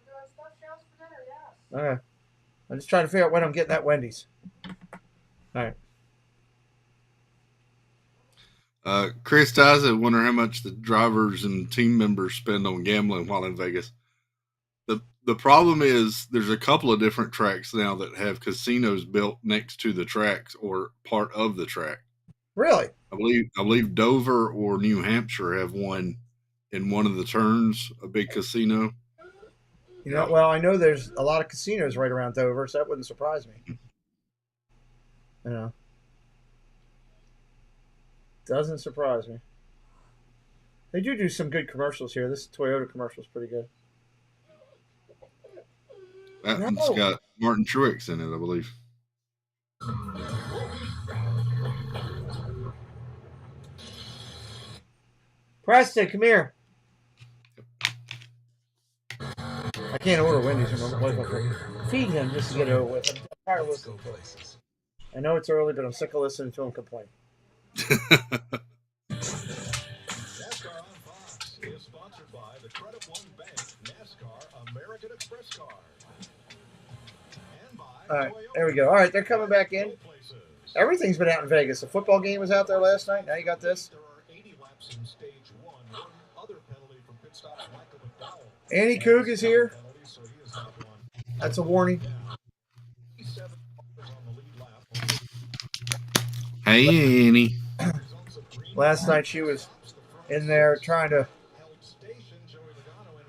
We're doing stuffed shells for dinner, yes. Okay. I'm just trying to figure out when I'm getting that Wendy's. All right. Chris Ties, I wonder how much the drivers and team members spend on gambling while in Vegas. The problem is there's a couple of different tracks now that have casinos built next to the tracks or part of the track. Really? I believe Dover or New Hampshire have one in one of the turns, a big casino. You know, well, I know there's a lot of casinos right around Dover, so that wouldn't surprise me. You know, doesn't surprise me. They do some good commercials here. This Toyota commercial is pretty good. That one's got Martin Truex in it, I believe. Preston, come here. I can't order Wendy's. Feed him just to get it over with. I'm tired of listening to him. I know it's early, but I'm sick of listening to him complain. NASCAR on Fox is sponsored by the Credit One Bank NASCAR American Express card. And by All right, there we go. All right, they're coming back in. Everything's been out in Vegas. The football game was out there last night. Now you got this. there are 80 laps in stage one. One other penalty from pit stop Michael McDowell. Annie Coog is here. That's a warning. Hey, Annie. Last night she was in there trying to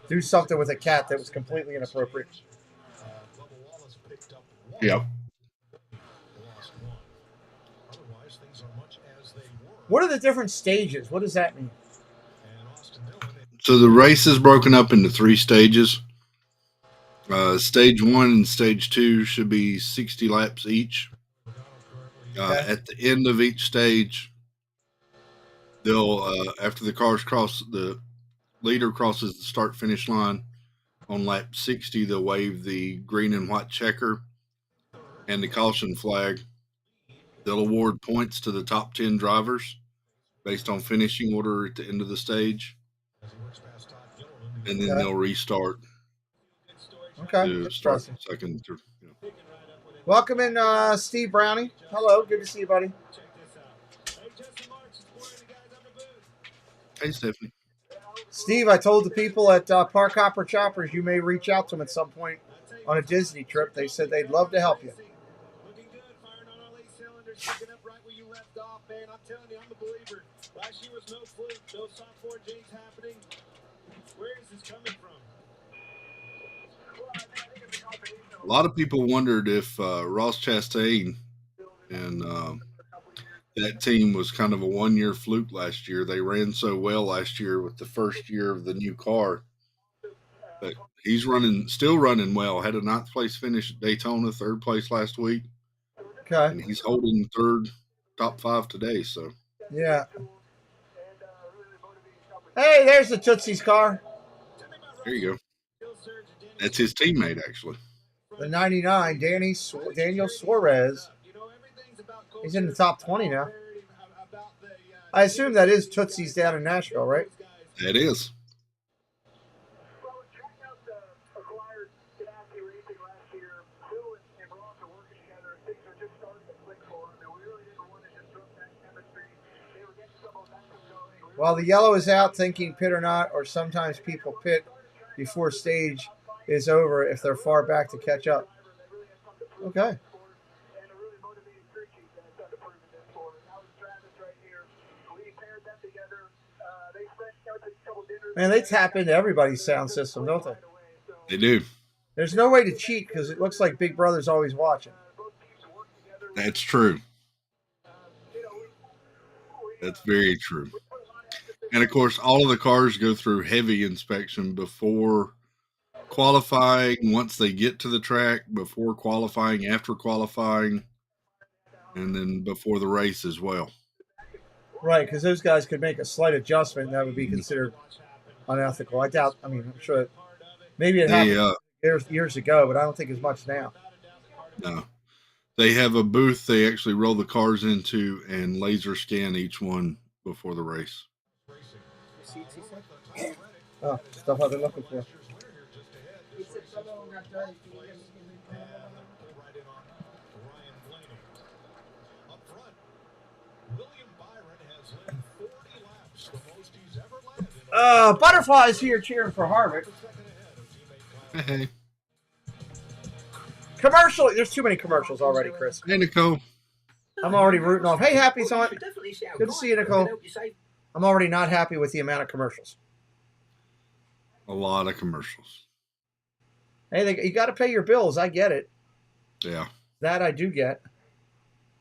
do something with a cat that was completely inappropriate. Yep. What are the different stages? What does that mean? So the race is broken up into 3 stages. Stage 1 and stage 2 should be 60 laps each. At the end of each stage, they'll after the leader crosses the start-finish line on lap 60, they'll wave the green and white checker and the caution flag. They'll award points to the top 10 drivers based on finishing order at the end of the stage, and then they'll restart. Okay. Start second. Welcome in, Steve Brownie. Hello, good to see you, buddy. Hey, Stephanie. Steve, I told the people at Park Hopper Choppers you may reach out to them at some point on a Disney trip. They said they'd love to help you. Picking up right where you left off, man. I'm telling you, I'm a believer. Last year was no fluke. No soft 4J's happening. Where is this coming from? A lot of people wondered if Ross Chastain and that team was kind of a one-year fluke last year. They ran so well last year with the first year of the new car. But he's still running well. Had a 9th place finish at Daytona, 3rd place last week. Okay. And he's holding 3rd, top 5 today. So yeah. Hey, there's the Tootsie's car. There you go. That's his teammate, actually. The 99, Daniel Suarez. He's in the top 20 now. I assume that is Tootsie's down in Nashville, right? That is. While the yellow is out, thinking pit or not, or sometimes people pit before stage is over if they're far back to catch up. Okay. Man, they tap into everybody's sound system, don't they? They do. There's no way to cheat because it looks like Big Brother's always watching. That's true. That's very true. And, of course, all of the cars go through heavy inspection before qualifying, once they get to the track, before qualifying, after qualifying, and then before the race as well. Right, because those guys could make a slight adjustment that would be considered unethical. I doubt, I'm sure that maybe it happened years ago, but I don't think as much now. No. They have a booth they actually roll the cars into and laser scan each one before the race. Oh, stuff I've been looking for. Butterflies here cheering for Harvick. Hey. Commercial. There's too many commercials already, Chris. Hey, Nicole. I'm already rooting off. Hey, Happy's on. Good to see you, Nicole. I'm already not happy with the amount of commercials. A lot of commercials. Hey, you got to pay your bills. I get it. Yeah. That I do get.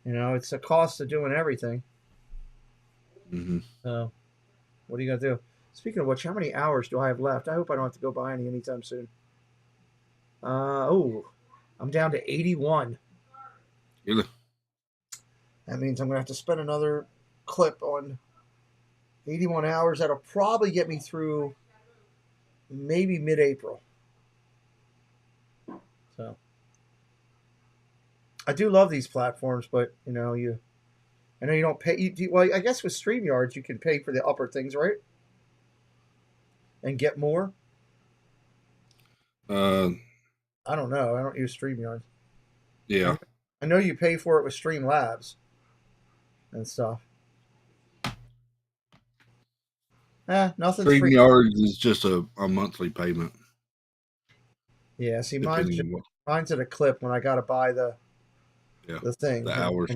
You know, it's a cost of doing everything. Mm-hmm. So, what are you going to do? Speaking of which, how many hours do I have left? I hope I don't have to go buy any anytime soon. I'm down to 81. Really? That means I'm going to have to spend another clip on 81 hours. That'll probably get me through maybe mid-April. So I do love these platforms, but I know you don't pay. Well, I guess with StreamYards you can pay for the upper things, right? And get more. I don't know. I don't use StreamYards. Yeah. I know you pay for it with Streamlabs and stuff. Nothing's free. StreamYards is just a monthly payment. Yeah, see, mine's at a clip when I got to buy the thing. The hours.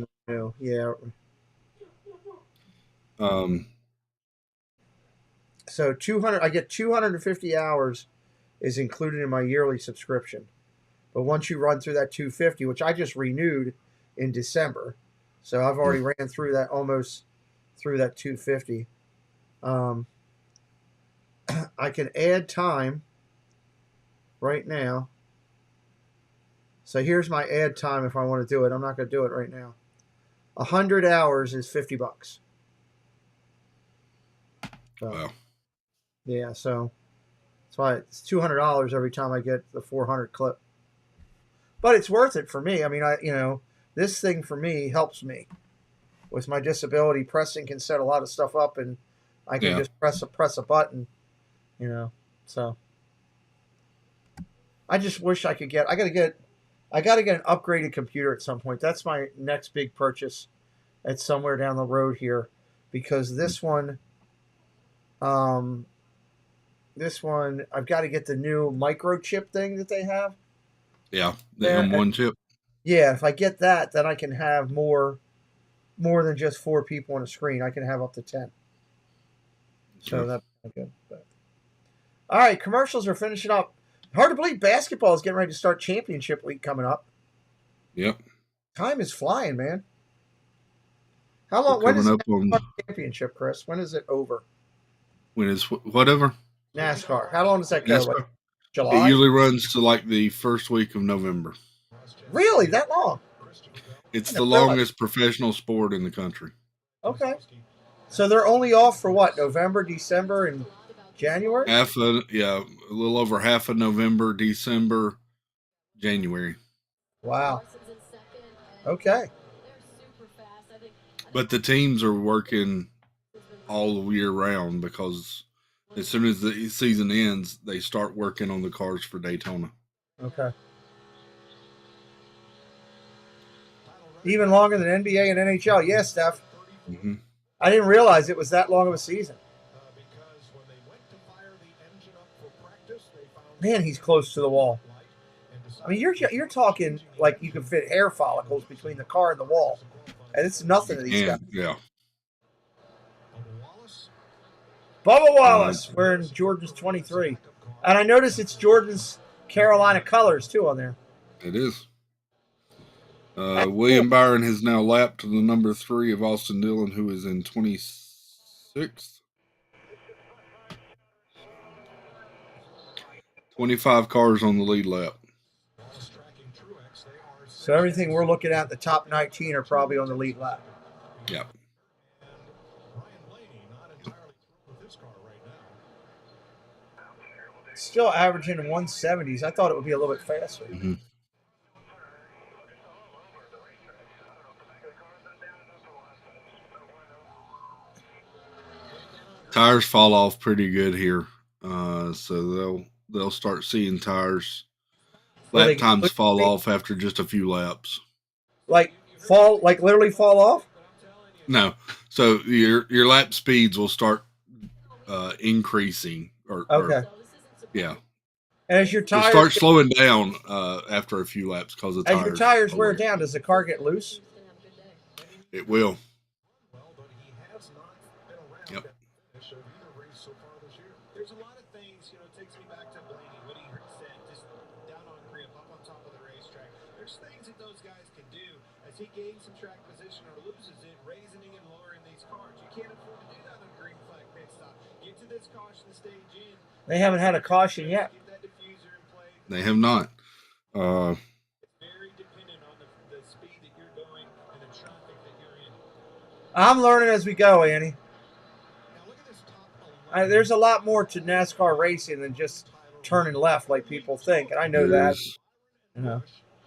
Yeah. So 200. I get 250 hours is included in my yearly subscription, but once you run through that 250, which I just renewed in December, so I've already ran through that almost through that 250. I can add time right now. So here's my ad time if I want to do it. I'm not going to do it right now. 100 hours is $50. So, wow. Yeah, so that's why it's $200 every time I get the 400 clip. But it's worth it for me. I mean, this thing for me helps me with my disability. Pressing can set a lot of stuff up, and I can just press a button. So I just wish I could get. I got to get an upgraded computer at some point. That's my next big purchase. It's somewhere down the road here, because this one, I've got to get the new microchip thing that they have. Yeah, the M1 chip. Yeah, if I get that, then I can have more than just 4 people on a screen. I can have up to 10. So that's good. But. All right, commercials are finishing up. Hard to believe basketball is getting ready to start championship week coming up. Yep. Time is flying, man. How long? When is the championship, Chris? When is it over? When is whatever? NASCAR. How long does that go? NASCAR? July? It usually runs to like the first week of November. Really? That long? It's the longest professional sport in the country. Okay. So they're only off for what? November, December, and January? A little over half of November, December, January. Wow. Okay. But the teams are working all year round, because as soon as the season ends, they start working on the cars for Daytona. Okay. Even longer than NBA and NHL. Yes, Steph. Mm-hmm. I didn't realize it was that long of a season. Man, he's close to the wall. I mean, you're talking like you can fit hair follicles between the car and the wall, and it's nothing to these guys. Yeah. Bubba Wallace wearing Jordan's 23, and I noticed it's Jordan's Carolina colors too on there. It is. William Byron has now lapped the number 3 of Austin Dillon, who is in 26th. 25 cars on the lead lap. So everything we're looking at, the top 19 are probably on the lead lap. Yeah. Still averaging in 170s. I thought it would be a little bit faster. Mm-hmm. Tires fall off pretty good here, so they'll start seeing tires. Lap times fall off after just a few laps. Like literally fall off? No, so your lap speeds will start increasing. Okay. Yeah. As your tires start slowing down after a few laps because the tires. As your tires wear down, does the car get loose? It will. Well, but he has not been around Yep. at the finish of either race so far this year. There's a lot of things, it takes me back to Blaney, what he said, just down on grip, up on top of the racetrack. There's things that those guys can do as he gains some track position or loses it, raising and lowering these cars. You can't afford to do that on green flag pit stop. Get to this caution stage in. They haven't had a caution yet. Get that diffuser in play. They have not. It's very dependent on the speed that you're going and the traffic that you're in. I'm learning as we go, Annie. Now look at this top 11. There's a lot more to NASCAR racing than just turning left like people think, and I know that. You know.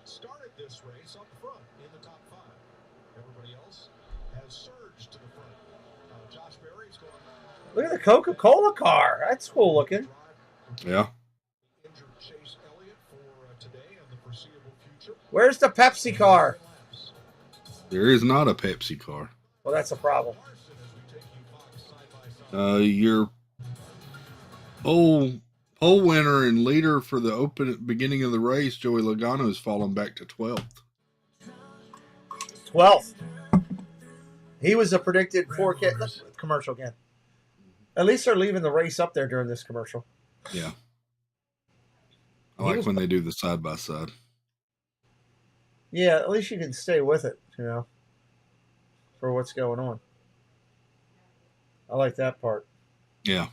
Started this race up front in the top 5. Everybody else has surged to the front. Josh Berry's going. Look at the Coca-Cola car. That's cool looking. Yeah. Injured Chase Elliott for today and the foreseeable future. Where's the Pepsi car? There is not a Pepsi car. Well, that's a problem. Your pole winner and leader for the beginning of the race, Joey Logano, has fallen back to 12th. 12th. He was a predicted 4K commercial again. At least they're leaving the race up there during this commercial. Yeah. I like when they do the side by side. Yeah, at least you can stay with it, for what's going on. I like that part. Yeah.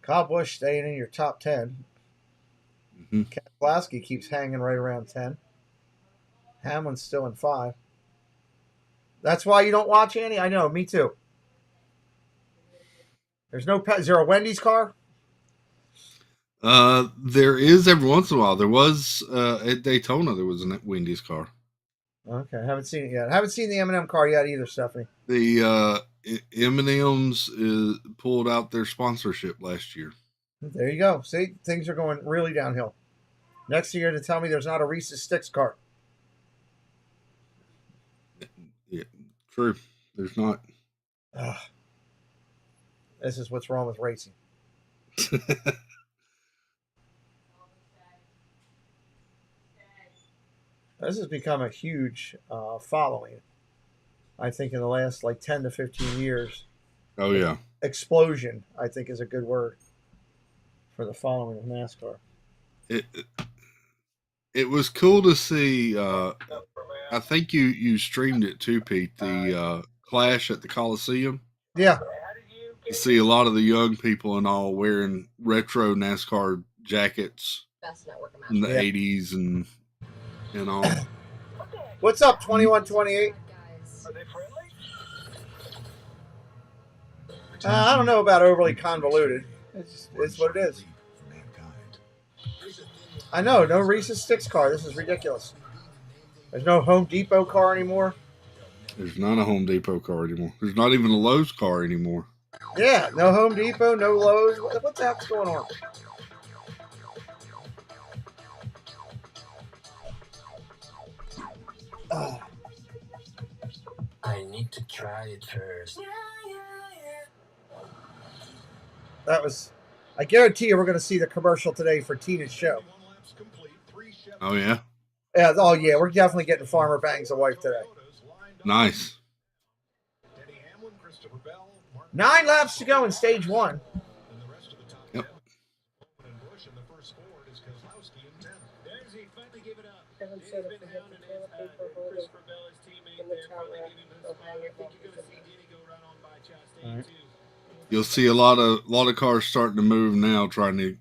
Kyle Busch staying in your top 10. Mm-hmm. Keselowski keeps hanging right around 10. Hamlin's still in 5. That's why you don't watch Annie? I know, me too. Is there a Wendy's car? There is every once in a while. There was at Daytona. There was a Wendy's car. Okay, haven't seen it yet. Haven't seen the M&M car yet either, Stephanie. The M&M's pulled out their sponsorship last year. There you go. See, things are going really downhill. Next year to tell me there's not a Reese's Sticks car. Yeah, true. There's not. This is what's wrong with racing. This has become a huge following. I think in the last 10 to 15 years. Oh, yeah. Explosion, I think, is a good word for the following of NASCAR. It was cool to see. I think you streamed it too, Pete. The Clash at the Coliseum. Yeah. To see a lot of the young people and all wearing retro NASCAR jackets in the 80s and all. What's up, 2128? I don't know about overly convoluted. It's what it is. I know, no Reese's Sticks car. This is ridiculous. There's no Home Depot car anymore. There's not a Home Depot car anymore. There's not even a Lowe's car anymore. Yeah, no Home Depot, no Lowe's. What the heck's going on? I need to try it first. That was... I guarantee you we're going to see the commercial today for Tina's show. Oh, yeah? Yeah, oh, yeah. We're definitely getting Farmer Bang's a wife today. Nice. 9 laps to go in stage 1. Yep. All right. You'll see a lot of cars starting to move now, trying to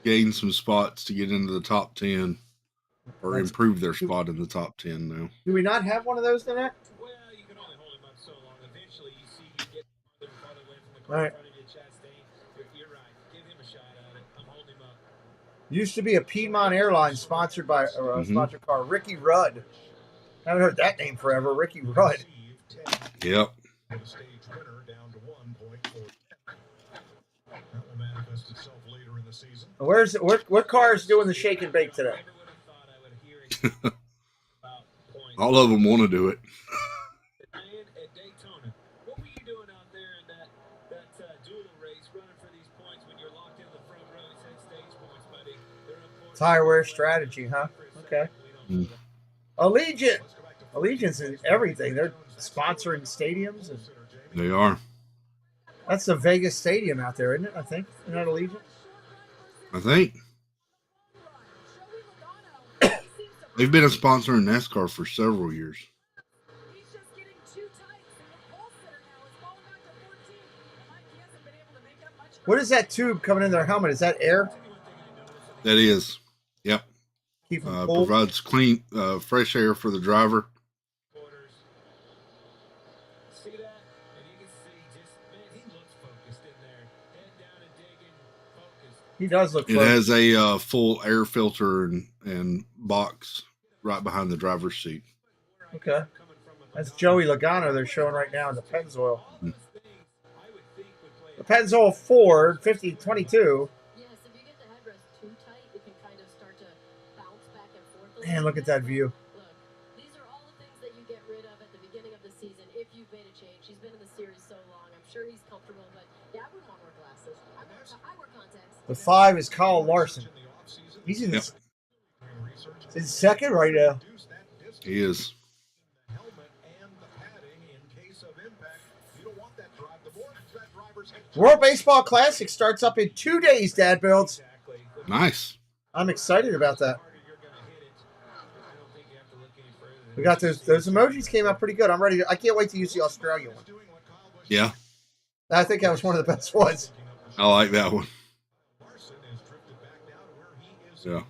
gain some spots to get into the top 10 or improve their spot in the top 10 now. Do we not have one of those in there? Well, you can only hold him up so long. Eventually, you see you get farther away from the All right. front of your Chastain. You're right. Give him a shot at it. I'm holding him up. Used to be a Piedmont Airlines sponsored by sponsored car. Ricky Rudd. Haven't heard that name forever. Ricky Rudd. Yep. What car is doing the shake and bake today? All of them want to do it. Man, at Daytona, what were you doing out there in that duel race, running for these points when you're locked in the front row? It said stage points, buddy. Tire wear strategy, huh? Okay. Allegiant. Allegiant's in everything. They're sponsoring stadiums. And They are. that's the Vegas Stadium out there, isn't it? I think. Isn't that Allegiant? I think. They've been a sponsor in NASCAR for several years. What is that tube coming in their helmet? Is that air? That is. Yep. Keep them cool. Provides clean, fresh air for the driver. He does look It has a full air filter and box right behind the driver's seat. Okay. That's Joey Logano they're showing right now in the Pennzoil. Mm-hmm. The Pennzoil Ford 5022. Man, look at that view. These are all the things that you get rid of at the beginning of the season if you've made a change. He's been in the series so long. I'm sure he's comfortable, but yeah, I wouldn't want to wear glasses. I wear contacts. The 5 is Kyle Larson. He's in his second right now. He is. World Baseball Classic starts up in 2 days, Dad Builds. Nice. I'm excited about that. We got those emojis came out pretty good. I'm ready. I can't wait to use the Australia one. Yeah. I think that was one of the best ones. I like that one. Yeah.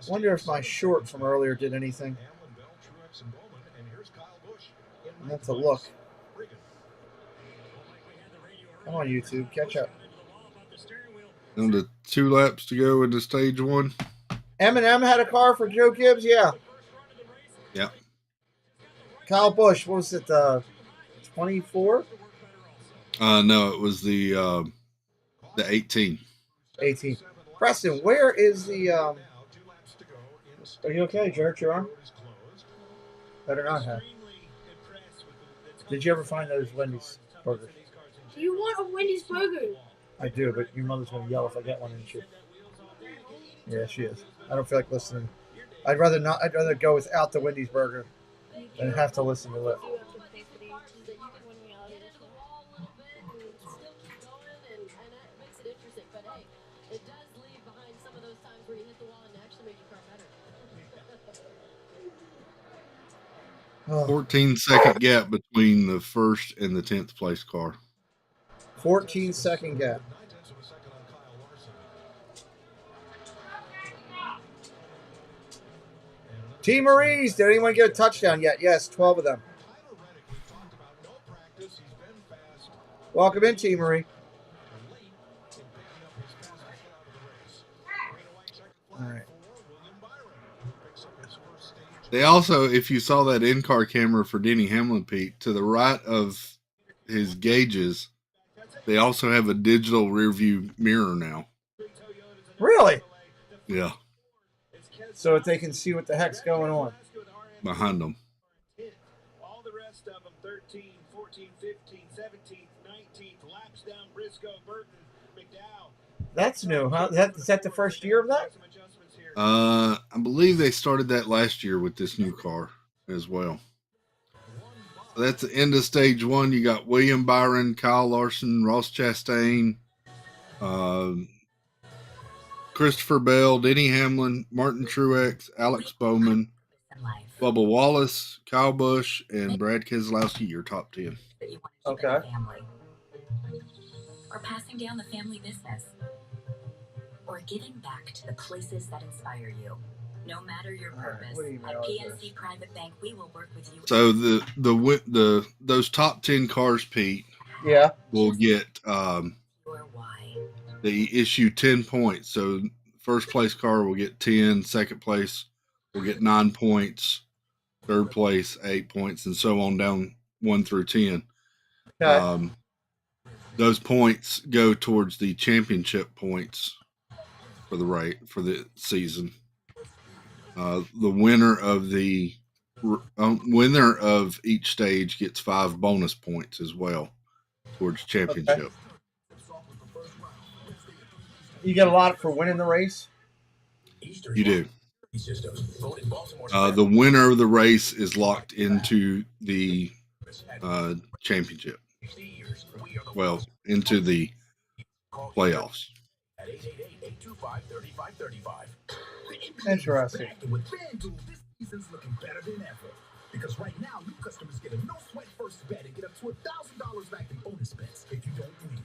Wonder if my short from earlier did anything. I have to look. Come on, YouTube. Catch up. Down to 2 laps to go into stage 1. Eminem had a car for Joe Gibbs, yeah. Yeah. Kyle Busch, what was it, 24? No, it was the 18. 18. Preston, where is the are you okay? Did you hurt your arm? Better not have. Did you ever find those Wendy's burgers? Do you want a Wendy's burger? I do, but your mother's going to yell if I get one, isn't she? Yeah, she is. I don't feel like listening. I'd rather not. I'd rather go without the Wendy's burger than have to listen to it. Oh. 14-second gap between the first and the 10th place car. 14-second gap. Team Marines, did anyone get a touchdown yet? Yes, 12 of them. Welcome in, Team Marie. All right. They also, if you saw that in-car camera for Denny Hamlin, Pete, to the right of his gauges, they also have a digital rearview mirror now. Really? Yeah. So that they can see what the heck's going on. Behind them. All the rest of them, 13, 14, 15, 17, 19, laps down Briscoe, Burton, McDowell. That's new, huh? Is that the first year of that? I believe they started that last year with this new car as well. So that's the end of stage 1. You got William Byron, Kyle Larson, Ross Chastain, Christopher Bell, Denny Hamlin, Martin Truex, Alex Bowman, Bubba Wallace, Kyle Busch, and Brad Keselowski, your top 10. Okay. Or passing down the family business. Or giving back to the places that inspire you. No matter your purpose, at PNC Private Bank, we will work with you. So those top 10 cars, Pete, yeah, will get they issue 10 points. So first place car will get 10, second place will get 9 points, third place 8 points, and so on down 1 through 10. Okay. Those points go towards the championship points for the season. The winner of each stage gets 5 bonus points as well towards championship. Okay. You get a lot for winning the race? You do. The winner of the race is locked into the championship. Well, into the playoffs. Interesting. With FanDuel, this season's looking better than ever. Because right now, new customers get a no-sweat first bet and get up to $1,000 back in bonus bets if you don't win.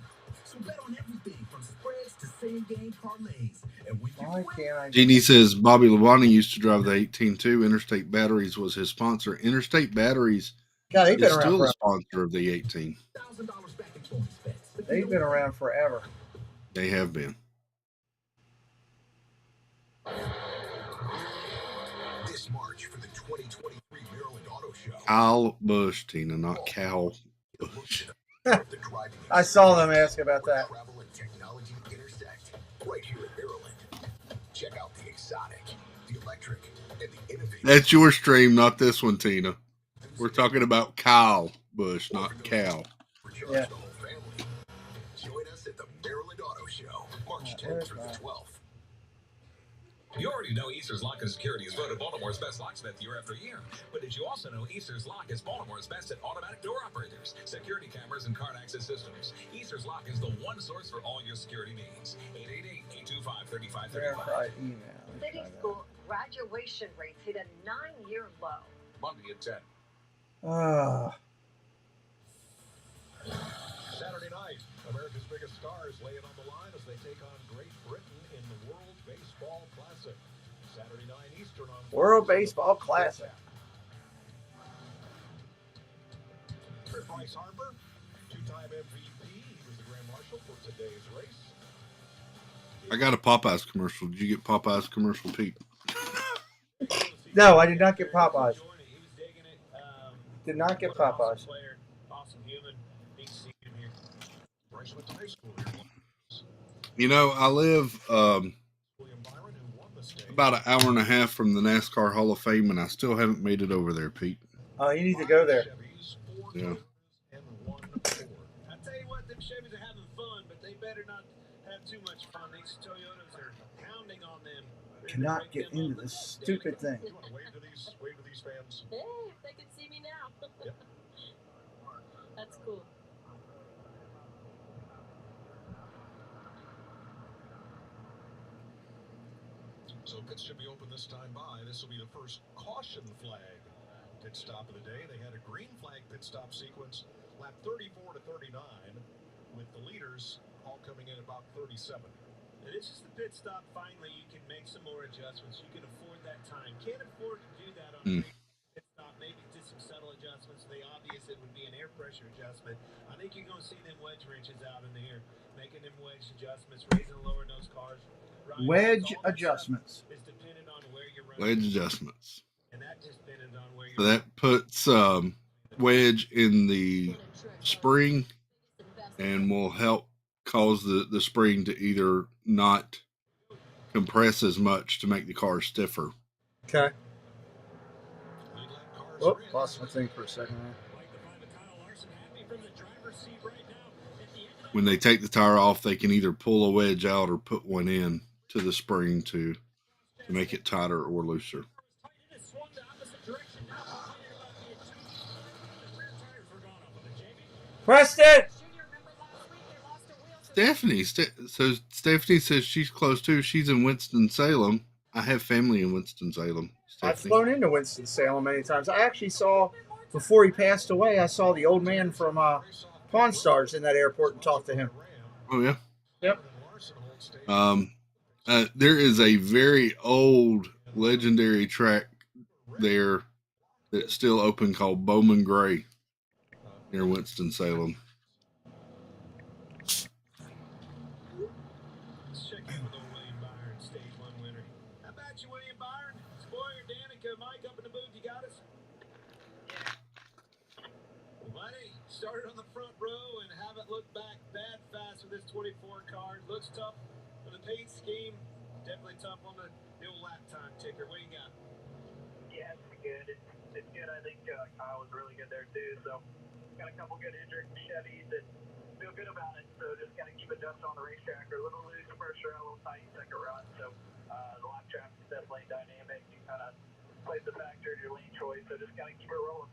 So bet on everything from spreads to same-game parlays. And when you win, Jeannie says Bobby Labonte used to drive the 18-2. Interstate Batteries was his sponsor. Interstate Batteries is still the sponsor of the 18. They've been around forever. They have been. This March for the 2023 Maryland Auto Show. Kyle Busch, Tina, not Cal Busch. I saw them ask about that. Travel and technology intersect right here in Maryland. Check out the exotic, the electric, and the innovative. That's your stream, not this one, Tina. We're talking about Kyle Busch, not Cal. Yeah. Join us at the Maryland Auto Show, March 10th through the 12th. You already know Easter's Lock and Security is voted Baltimore's best locksmith year after year. But did you also know Easter's Lock is Baltimore's best at automatic door operators, security cameras, and card access systems? Easter's Lock is the one source for all your security needs. 888-825-3535. City school graduation rates hit a 9-year low. Monday at 10. Saturday night, America's biggest stars lay it on the line as they take on Great Britain in the World Baseball Classic. Saturday 9 Eastern on World Baseball Classic. Bryce Harper, two-time MVP. He was the Grand Marshal for today's race. I got a Popeyes commercial. Did you get Popeyes commercial, Pete? No, I did not get Popeyes. Did not get Popeyes. Awesome human. Neat to see him here. Bryce went to high school here. You know, I live about an hour and a half from the NASCAR Hall of Fame, and I still haven't made it over there, Pete. Oh, you need to go there. Yeah. I tell you what, them Chevys are having fun, but they better not have too much fun. These Toyotas are pounding on them. Cannot get into this stupid thing. You want to wave to these fans? Hey, if they can see me now. Yep. That's cool. So pits should be open this time by. This will be the first caution flag pit stop of the day. They had a green flag pit stop sequence, lap 34 to 39, with the leaders all coming in about 37. And this is the pit stop. Finally, you can make some more adjustments. You can afford that time. Can't afford to do that on a pit stop. Maybe just some subtle adjustments. The obvious, it would be an air pressure adjustment. I think you're going to see them wedge wrenches out in there, making them wedge adjustments, raising and lowering those cars. Wedge adjustments. Is dependent on where you're running. Wedge adjustments. And that just depended on where So that puts wedge in the spring and will help cause the spring to either not compress as much to make the car stiffer. Okay. Oh, lost my thing for a second. When they take the tire off, they can either pull a wedge out or put one in to the spring to make it tighter or looser. Preston! Stephanie says she's close too. She's in Winston-Salem. I have family in Winston-Salem. I've flown into Winston-Salem many times. I actually saw, before he passed away, I saw the old man from Pawn Stars in that airport and talked to him. Oh, yeah? Yep. There is a very old legendary track there that's still open called Bowman Gray near Winston-Salem. Let's check in with old William Byron, stage 1 winner. How about you, William Byron? Spoiler, Danica, Mike up in the booth, you got us? Well, buddy, started on the front row and haven't looked back that fast with this 24 car. Looks tough for the paint scheme. Definitely tough on the old lap time ticker. What do you got? Yeah, it's good. It's good. I think Kyle was really good there too. So got a couple good injured Chevys that feel good about it. So just got to keep adjusting on the racetrack. Or a little loose first round, a little tight second run. So the lap traffic considered your lane choice, so just gotta keep it rolling.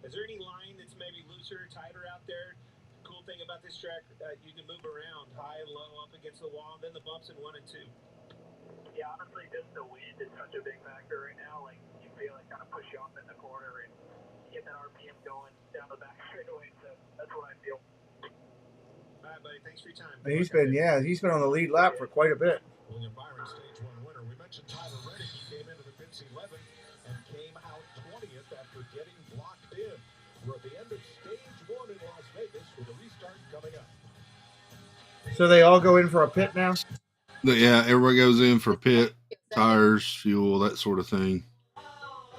Is there any line that's maybe looser, tighter out there? The cool thing about this track, you can move around high and low, up against the wall, and then the bumps in 1 and 2. Yeah, honestly, just the wind is such a big factor right now. Like, you feel it kind of push you off in the corner and get that RPM going down the back straightaway. So that's what I feel. All right, buddy. Thanks for your time. He's been on the lead lap for quite a bit. William Byron, stage 1 winner. We mentioned Tyler Reddick. He came into the pits 11 and came out 20th after getting blocked in. We're at the end of stage 1 in Las Vegas with a restart coming up. So they all go in for a pit now? Yeah, everybody goes in for pit, tires, fuel, that sort of thing.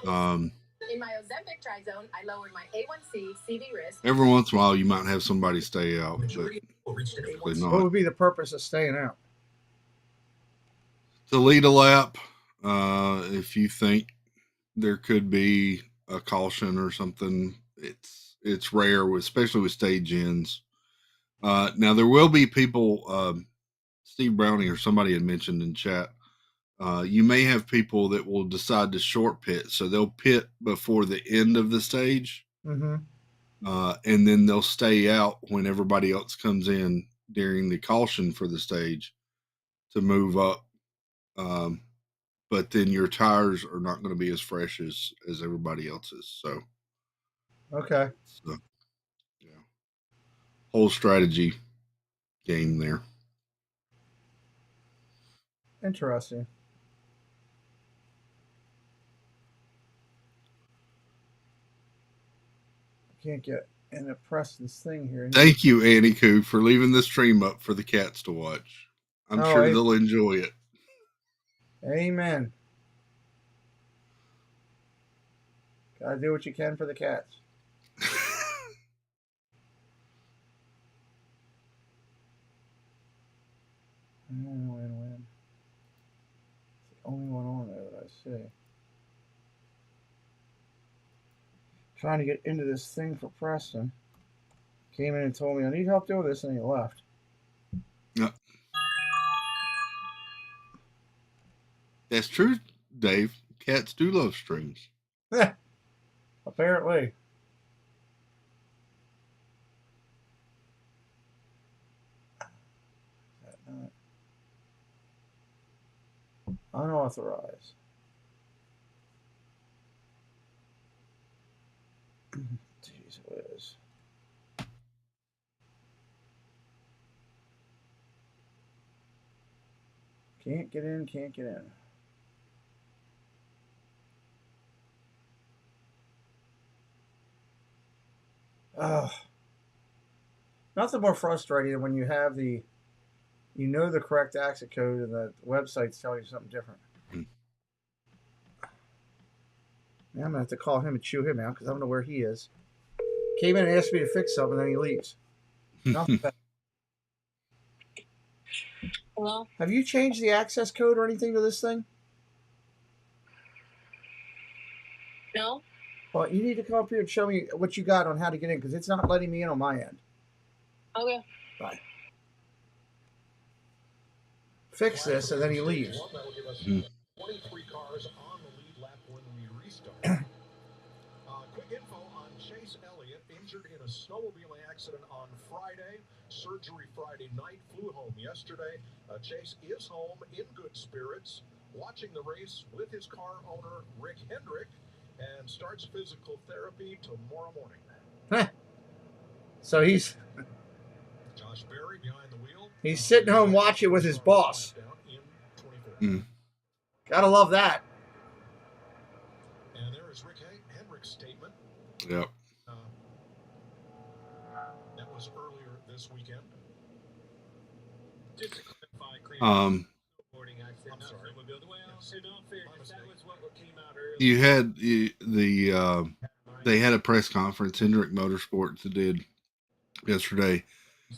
In my Ozempic Tri Zone, I lowered my A1C, CV risk. Every once in a while, you might have somebody stay out, but typically not. What would be the purpose of staying out? To lead a lap, if you think there could be a caution or something, it's rare, especially with stage ends. Now there will be people. Steve Browning or somebody had mentioned in chat. You may have people that will decide to short pit, so they'll pit before the end of the stage, Mm-hmm. And then they'll stay out when everybody else comes in during the caution for the stage to move up. But then your tires are not going to be as fresh as everybody else's. So, okay. So, yeah, whole strategy game there. Interesting. I can't get in to press this thing here. Thank you, Annie Koo, for leaving the stream up for the cats to watch. I'm sure they'll enjoy it. Amen. Gotta do what you can for the cats. Win. It's the only one on there that I see. Trying to get into this thing for Preston. Came in and told me I need help doing this, and he left. Yeah. That's true, Dave. Cats do love streams. Apparently. Unauthorized. Jeez whiz. Can't get in. Nothing more frustrating than when you have the correct exit code and the website's telling you something different. Now I'm going to have to call him and chew him out because I don't know where he is. Came in and asked me to fix something, and then he leaves. Nothing bad. Hello? Have you changed the access code or anything to this thing? No. Well, you need to come up here and show me what you got on how to get in because it's not letting me in on my end. Okay. Bye. Fix this, and then he leaves. 23 cars on the lead lap when we restart. Quick info on Chase Elliott, injured in a snowmobiling accident on Friday. Surgery Friday night, flew home yesterday. Chase is home in good spirits, watching the race with his car owner, Rick Hendrick, and starts physical therapy tomorrow morning. So he's Josh Berry behind the wheel. He's sitting home watching with his boss. Gotta love that. And there is Rick Hendrick's statement. Yep. That was earlier this weekend. Just to clarify, Um, I'm sorry. That was what came out earlier. you had they had a press conference. Hendrick Motorsports did yesterday,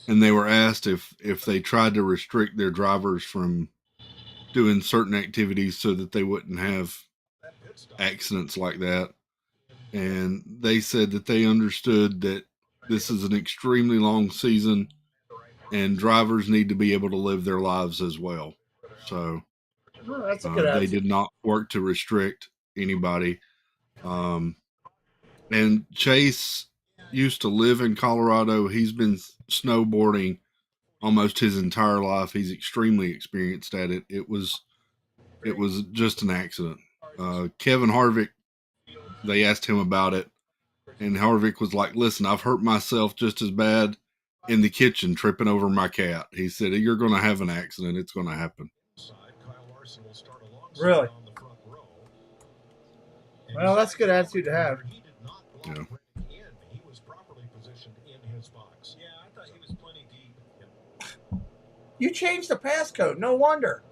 and they were asked if they tried to restrict their drivers from doing certain activities so that they wouldn't have accidents like that. And they said that they understood that this is an extremely long season and drivers need to be able to live their lives as well. So that's a good they attitude. did not work to restrict anybody. And Chase used to live in Colorado. He's been snowboarding almost his entire life. He's extremely experienced at it. It was just an accident. Kevin Harvick, they asked him about it, and Harvick was like, "Listen, I've hurt myself just as bad in the kitchen tripping over my cat." He said, "You're going to have an accident. It's going to happen." Really? Well, that's a good attitude to have. Yeah. He was properly positioned in his box. Yeah, I thought he was plenty deep. You changed the passcode. No wonder.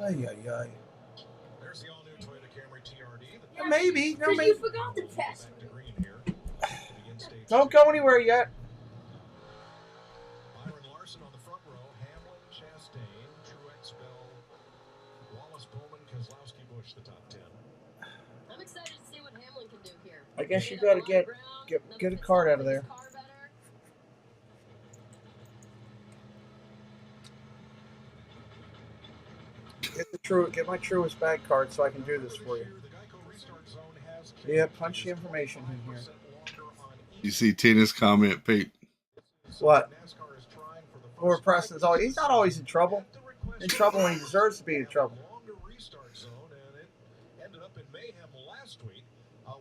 Ay. There's the all-new Toyota Camry TRD. Yeah, maybe. No, maybe. You forgot the test. Don't go anywhere yet. Byron Larson on the front row. Hamlin, Chastain, Truex, Bell, Wallace, Bowman, Keselowski, Busch, the top 10. I'm excited to see what Hamlin can do here. I guess you got to get a card out of there. Get my Truist bag card so I can do this for you. Yeah, punch the information in here. You see Tina's comment, Pete? What? Poor Preston's always, he's not always in trouble. In trouble when he deserves to be in trouble. Ended up in mayhem last week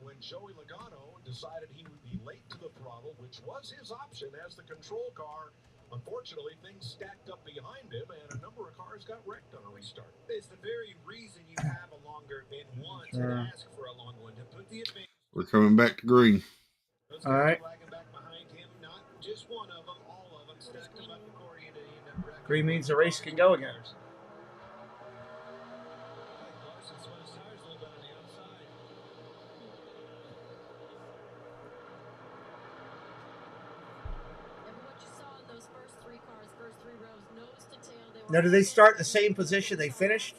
when Joey Logano decided he would be late to the throttle, which was his option as the control car. Unfortunately, things stacked up behind him, and a number of cars got wrecked on a restart. It's the very reason you have a longer and want to ask for a long one to put the advantage. We're coming back to green. All right. Just one of them, all of them, stacked them up accordion and end up wrecking. Green means the race can go again. Now, do they start in the same position they finished?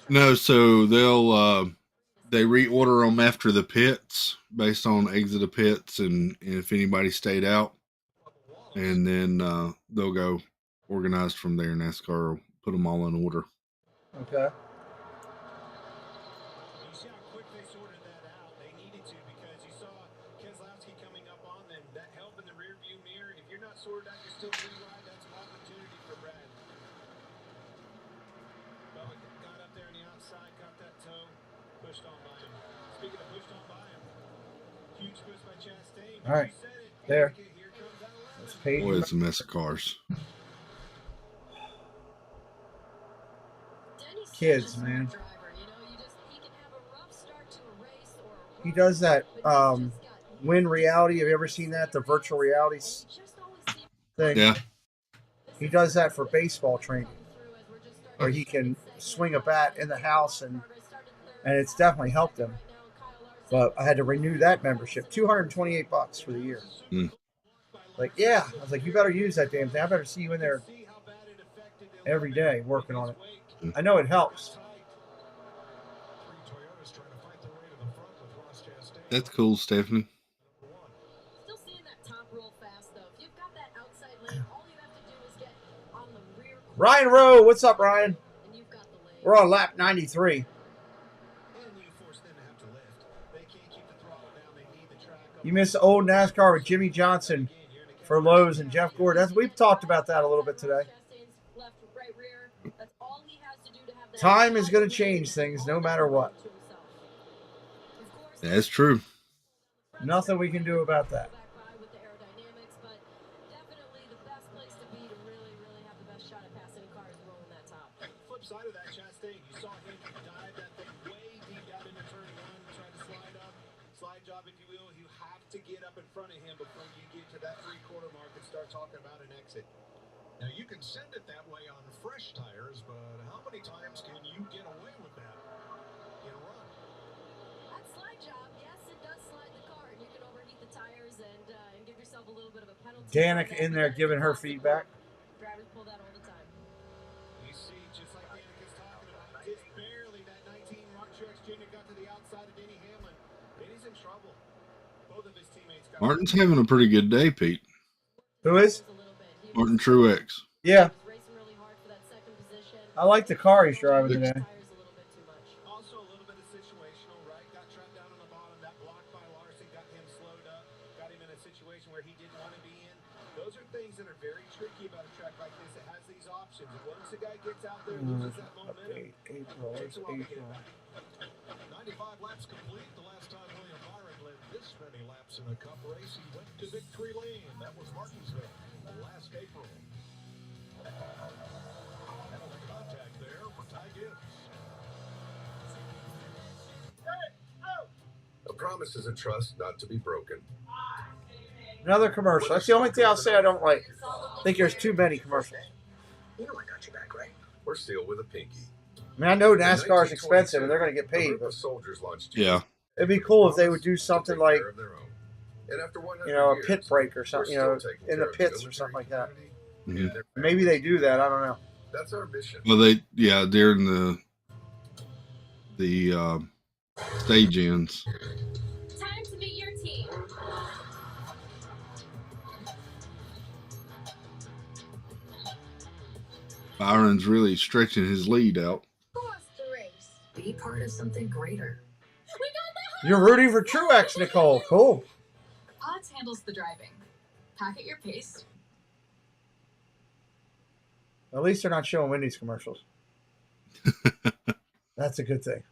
No, so they reorder them after the pits based on exit of pits and if anybody stayed out, and then they'll go organized from there. NASCAR will put them all in order. Okay. You see how quick they sorted that out? They needed to because you saw Keselowski coming up on them. That help in the rear view mirror. If you're not sorted out, you're still pretty wide. That's an opportunity for Brad. Well, got up there on the outside, got that toe, pushed on by him. Speaking of pushed on by him, huge push by Chastain. All right, there. Let's pay. Boy, it's a mess of cars. Kids, man. He does that Win Reality. Have you ever seen that? The virtual reality thing. Yeah. He does that for baseball training, where he can swing a bat in the house, and it's definitely helped him. But I had to renew that membership, $228 for the year. Like, yeah, I was like, you better use that damn thing. I better see you in there every day working on it. I know it helps. That's cool, Stephanie. Still seeing that top roll fast though. If you've got that outside lane, all you have to do is get on the rear. Ryan Rowe, what's up, Ryan? We're on lap 93. You miss the old NASCAR with Jimmy Johnson for Lowe's and Jeff Gordon. We've talked about that a little bit today. Time is going to change things no matter what. That's true. Nothing we can do about that. Flip side of that, Chastain, you saw him dive that thing way deep down into turn one, trying to slide up. Slide job, if you will. You have to get up in front of him before you get to that three-quarter mark and start talking about an exit. Now, you can send it that way on fresh tires, but how many times can you get away with that in a run? That slide job, yes, it does slide the car, and you can overheat the tires and give yourself a little bit of a penalty. Danica in there giving her feedback. Drivers pull that all the time. You see, just like Danica's talking about, just barely that 19 Mark Truex Jr. got to the outside of Denny Hamlin. Denny's in trouble. Both of his teammates got Martin's having a pretty good day, Pete. Who is? Martin Truex. Yeah. I like the car he's driving today. Once the guy gets out there and loses that momentum, April. takes a while to get it back. 95 laps complete. The last time William Byron led this many laps in a Cup race, he went to victory lane. That was Martinsville last April. Contact there for Ty Gibbs. A promise is a trust not to be broken. Another commercial. That's the only thing I'll say I don't like. I think there's too many commercials. You know I got your back, right? We're sealed with a pinky. I mean, I know NASCAR is expensive and they're going to get paid, but soldiers launched yeah, it'd be cool if they would do something like, and after 100 you know, a years, pit break or something, you know, taking in the care of pits the or something like that. Mhm. Maybe they do that. I don't know. That's our mission. Well, during the stage ends. Time to meet your team. Byron's really stretching his lead out. Who wants to race? Be part of something greater. You're rooting for Truex, Nicole. Cool. Potts handles the driving. Pack at your pace. At least they're not showing Wendy's commercials. That's a good thing.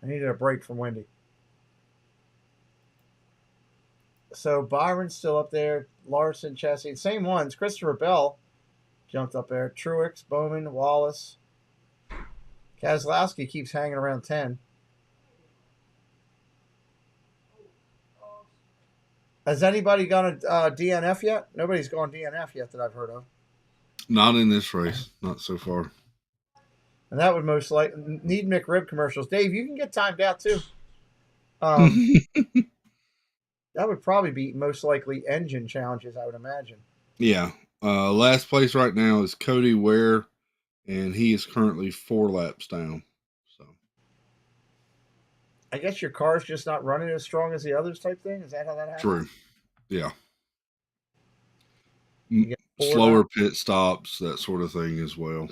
I needed a break from Wendy. So Byron's still up there. Larson, Chassie, same ones. Christopher Bell jumped up there. Truex, Bowman, Wallace. Keselowski keeps hanging around 10. Has anybody gone to DNF yet? Nobody's gone DNF yet that I've heard of. Not in this race. Not so far. And that would most likely need McRib commercials. Dave, you can get timed out too. That would probably be most likely engine challenges, I would imagine. Yeah. Last place right now is Cody Ware, and he is currently 4 laps down. So I guess your car's just not running as strong as the others type thing? Is that how that happens? true. Yeah. You get 4 Slower laps? pit stops, that sort of thing as well.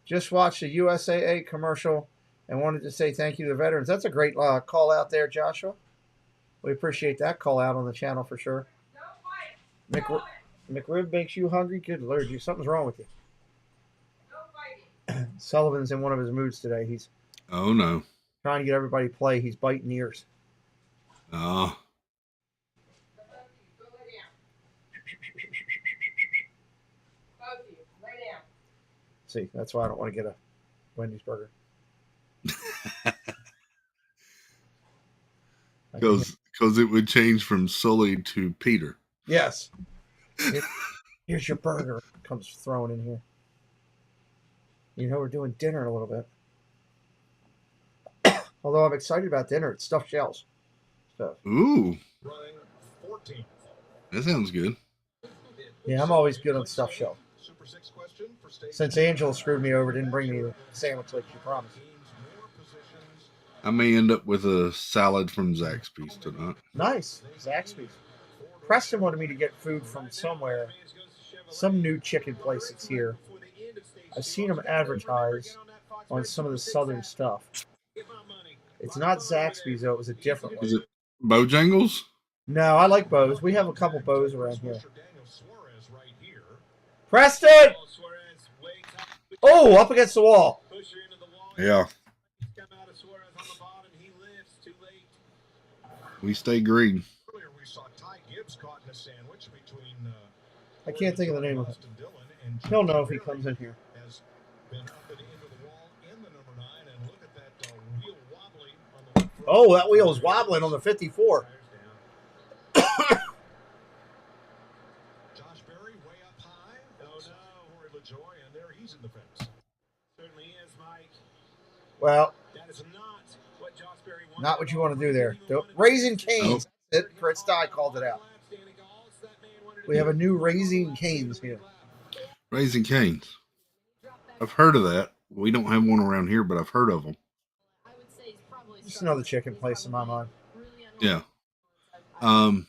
Just watched the USAA commercial and wanted to say thank you to the veterans. That's a great call out there, Joshua. We appreciate that call out on the channel for sure. McRib makes you hungry? Good Lord, something's wrong with you. Sullivan's in one of his moods today. He's Oh, no. trying to get everybody to play. He's biting ears. Oh. See, that's why I don't want to get a Wendy's burger. Because it would change from Sully to Peter. Yes. Here's your burger. Comes thrown in here. You know, we're doing dinner in a little bit. Although I'm excited about dinner. It's stuffed shells. So, Ooh. Running 14th. That sounds good. yeah, I'm always good on stuffed shell. Super 6 question for state. Since Angela screwed me over, didn't bring me the sandwich like she promised. I may end up with a salad from Zaxby's tonight. Nice. Zaxby's. Preston wanted me to get food from somewhere. Some new chicken place that's here. I've seen them advertise on some of the southern stuff. It's not Zaxby's, though. It was a different one. Is it Bojangles? No, I like bows. We have a couple bows around here. Preston! Oh, up against the wall. Yeah. We stay green. Earlier we saw Ty Gibbs caught in a sandwich between I can't think of the name of it. He'll know if he comes in here. has been up and into the wall in the number 9, and look at that wheel wobbling on the Oh, that wheel is wobbling on the 54. Josh Berry way up high. Oh no, Jorge LaJoy, and there he's in the fence. Certainly is, Mike. Well, That is not what Josh Berry wanted. not what you want to do there. Raising Canes. That's it. Fritz Dye called it out. We have a new Raising Canes here. Raising Canes. I've heard of that. We don't have one around here, but I've heard of them. Just another chicken place in my mind. Yeah. I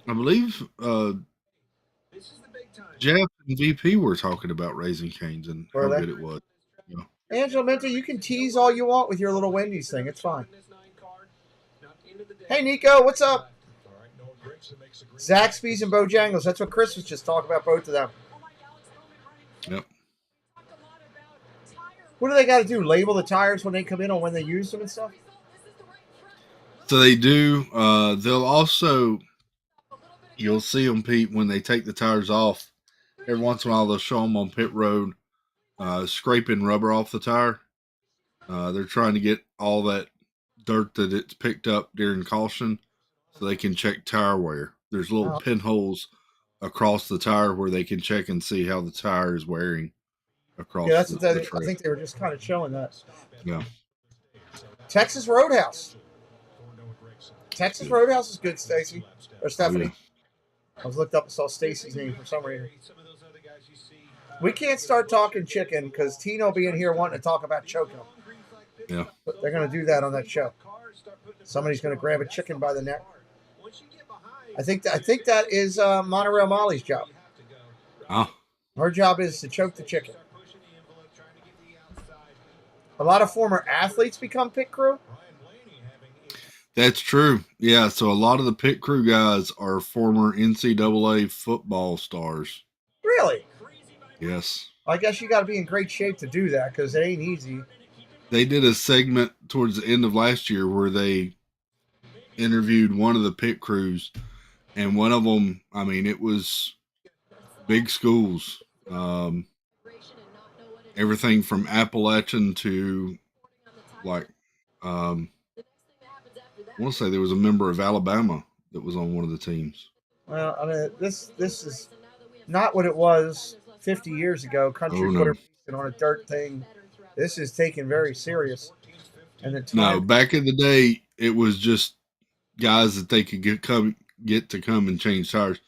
believe Jeff and VP were talking about Raising Canes and Were how they? good it was. Yeah. Angela Minter, you can tease all you want with your little Wendy's thing. It's fine. Hey, Nico, what's up? Zaxby's and Bojangles. That's what Chris was just talking about, both of them. Yep. What do they got to do? Label the tires when they come in or when they use them and stuff? So they do. They'll also, you'll see them, Pete, when they take the tires off. Every once in a while, they'll show them on pit road, scraping rubber off the tire. They're trying to get all that dirt that it's picked up during caution so they can check tire wear. There's little pinholes across the tire where they can check and see how the tire is wearing across that's the I think they were just kind of showing that. Yeah. Texas Roadhouse. Texas Roadhouse is good, Stacy. Or Stephanie. Oh, yeah. I was looked up and saw Stacy's name for some reason. We can't start talking chicken because Tino will be in here wanting to talk about Choco. Yeah. But they're going to do that on that show. Somebody's going to grab a chicken by the neck. I think that is Monorail Molly's job. Oh. Her job is to choke the chicken. A lot of former athletes become pit crew. That's true. Yeah, so a lot of the pit crew guys are former NCAA football stars. Really? Yes. I guess you got to be in great shape to do that because it ain't easy. They did a segment towards the end of last year where they interviewed one of the pit crews, and one of them, I mean, it was big schools. Everything from Appalachian to, like, I want to say there was a member of Alabama that was on one of the teams. Well, I mean, this is not what it was 50 years ago. Country Oh, no. footer on a dirt thing. This is taken very serious. And the time, No, back in the day, it was just guys that they could get to come and change tires.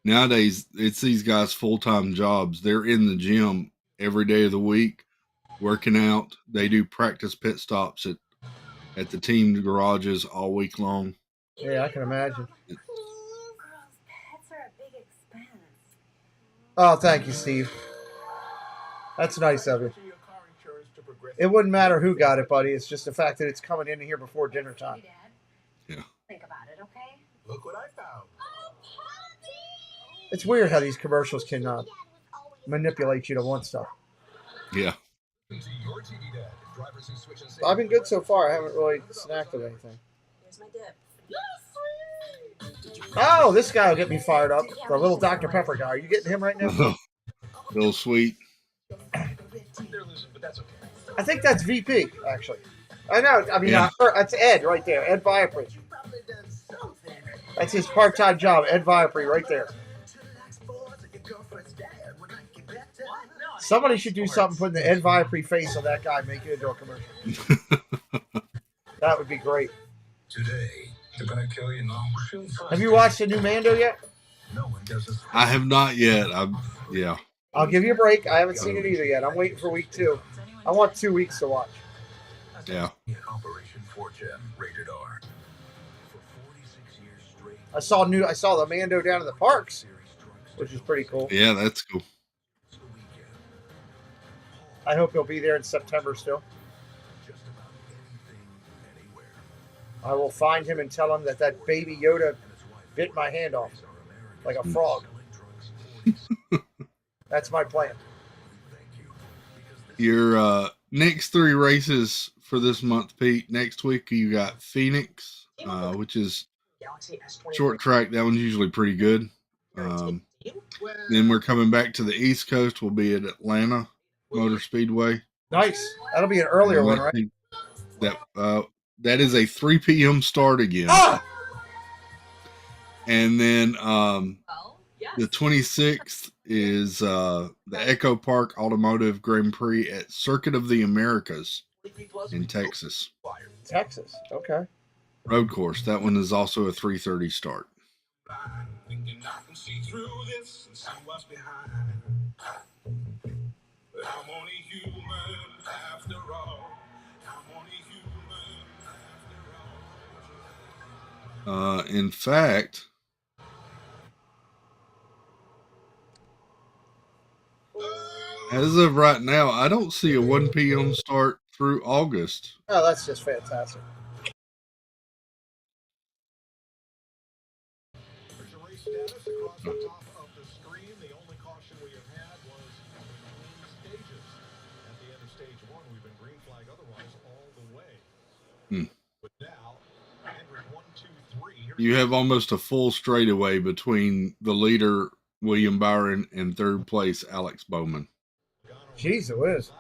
Nowadays, it's these guys' full-time jobs. They're in the gym every day of the week, working out. They do practice pit stops at the team garages all week long. Yeah, I can imagine. Pets are a big expense. Oh, thank you, Steve. That's nice of you. It wouldn't matter who got it, buddy. It's just the fact that it's coming in here before dinner time. Yeah. Think about it, okay? Look what I found. It's weird how these commercials can manipulate you to want stuff. Yeah. I've been good so far. I haven't really snacked on anything. Here's my dip. Oh, this guy will get me fired up. The little Dr. Pepper guy. Are you getting him right now? Real sweet. I think that's VP, actually. I know. I mean, that's Ed right there. Ed Viapre. That's his part-time job. Ed Viapre right there. Somebody should do something putting the Ed Viapre face on that guy, make it into a commercial. That would be great. Today, they're gonna kill you now. Have you watched the new Mando yet? I have not yet. Yeah. I'll give you a break. I haven't seen it either yet. I'm waiting for week 2. I want 2 weeks to watch. Yeah. Operation 4Gem, rated R. I saw the Mando down in the parks, which is pretty cool. Yeah, that's cool. I hope he'll be there in September still. I will find him and tell him that baby Yoda bit my hand off like a frog. That's my plan. Your next 3 races for this month, Pete. Next week you got Phoenix, which is short track. That one's usually pretty good. Then we're coming back to the East Coast. We'll be at Atlanta Motor Speedway. Nice. That'll be an earlier one, right? That is a 3 p.m. start again. Ah! And then the 26th is the Echo Park Automotive Grand Prix at Circuit of the Americas in Texas. Texas, okay. Road course. That one is also a 3:30 start. In fact, as of right now, I don't see a 1 p.m. start through August. Oh, that's just fantastic. race status across the top of the screen. The only caution we have had was between stages. At the end of stage 1, we've been green flag otherwise all the way. But now, Hendrick 1, 2, 3. You have almost a full straightaway between the leader, William Byron, and third place, Alex Bowman. Jeez, it was.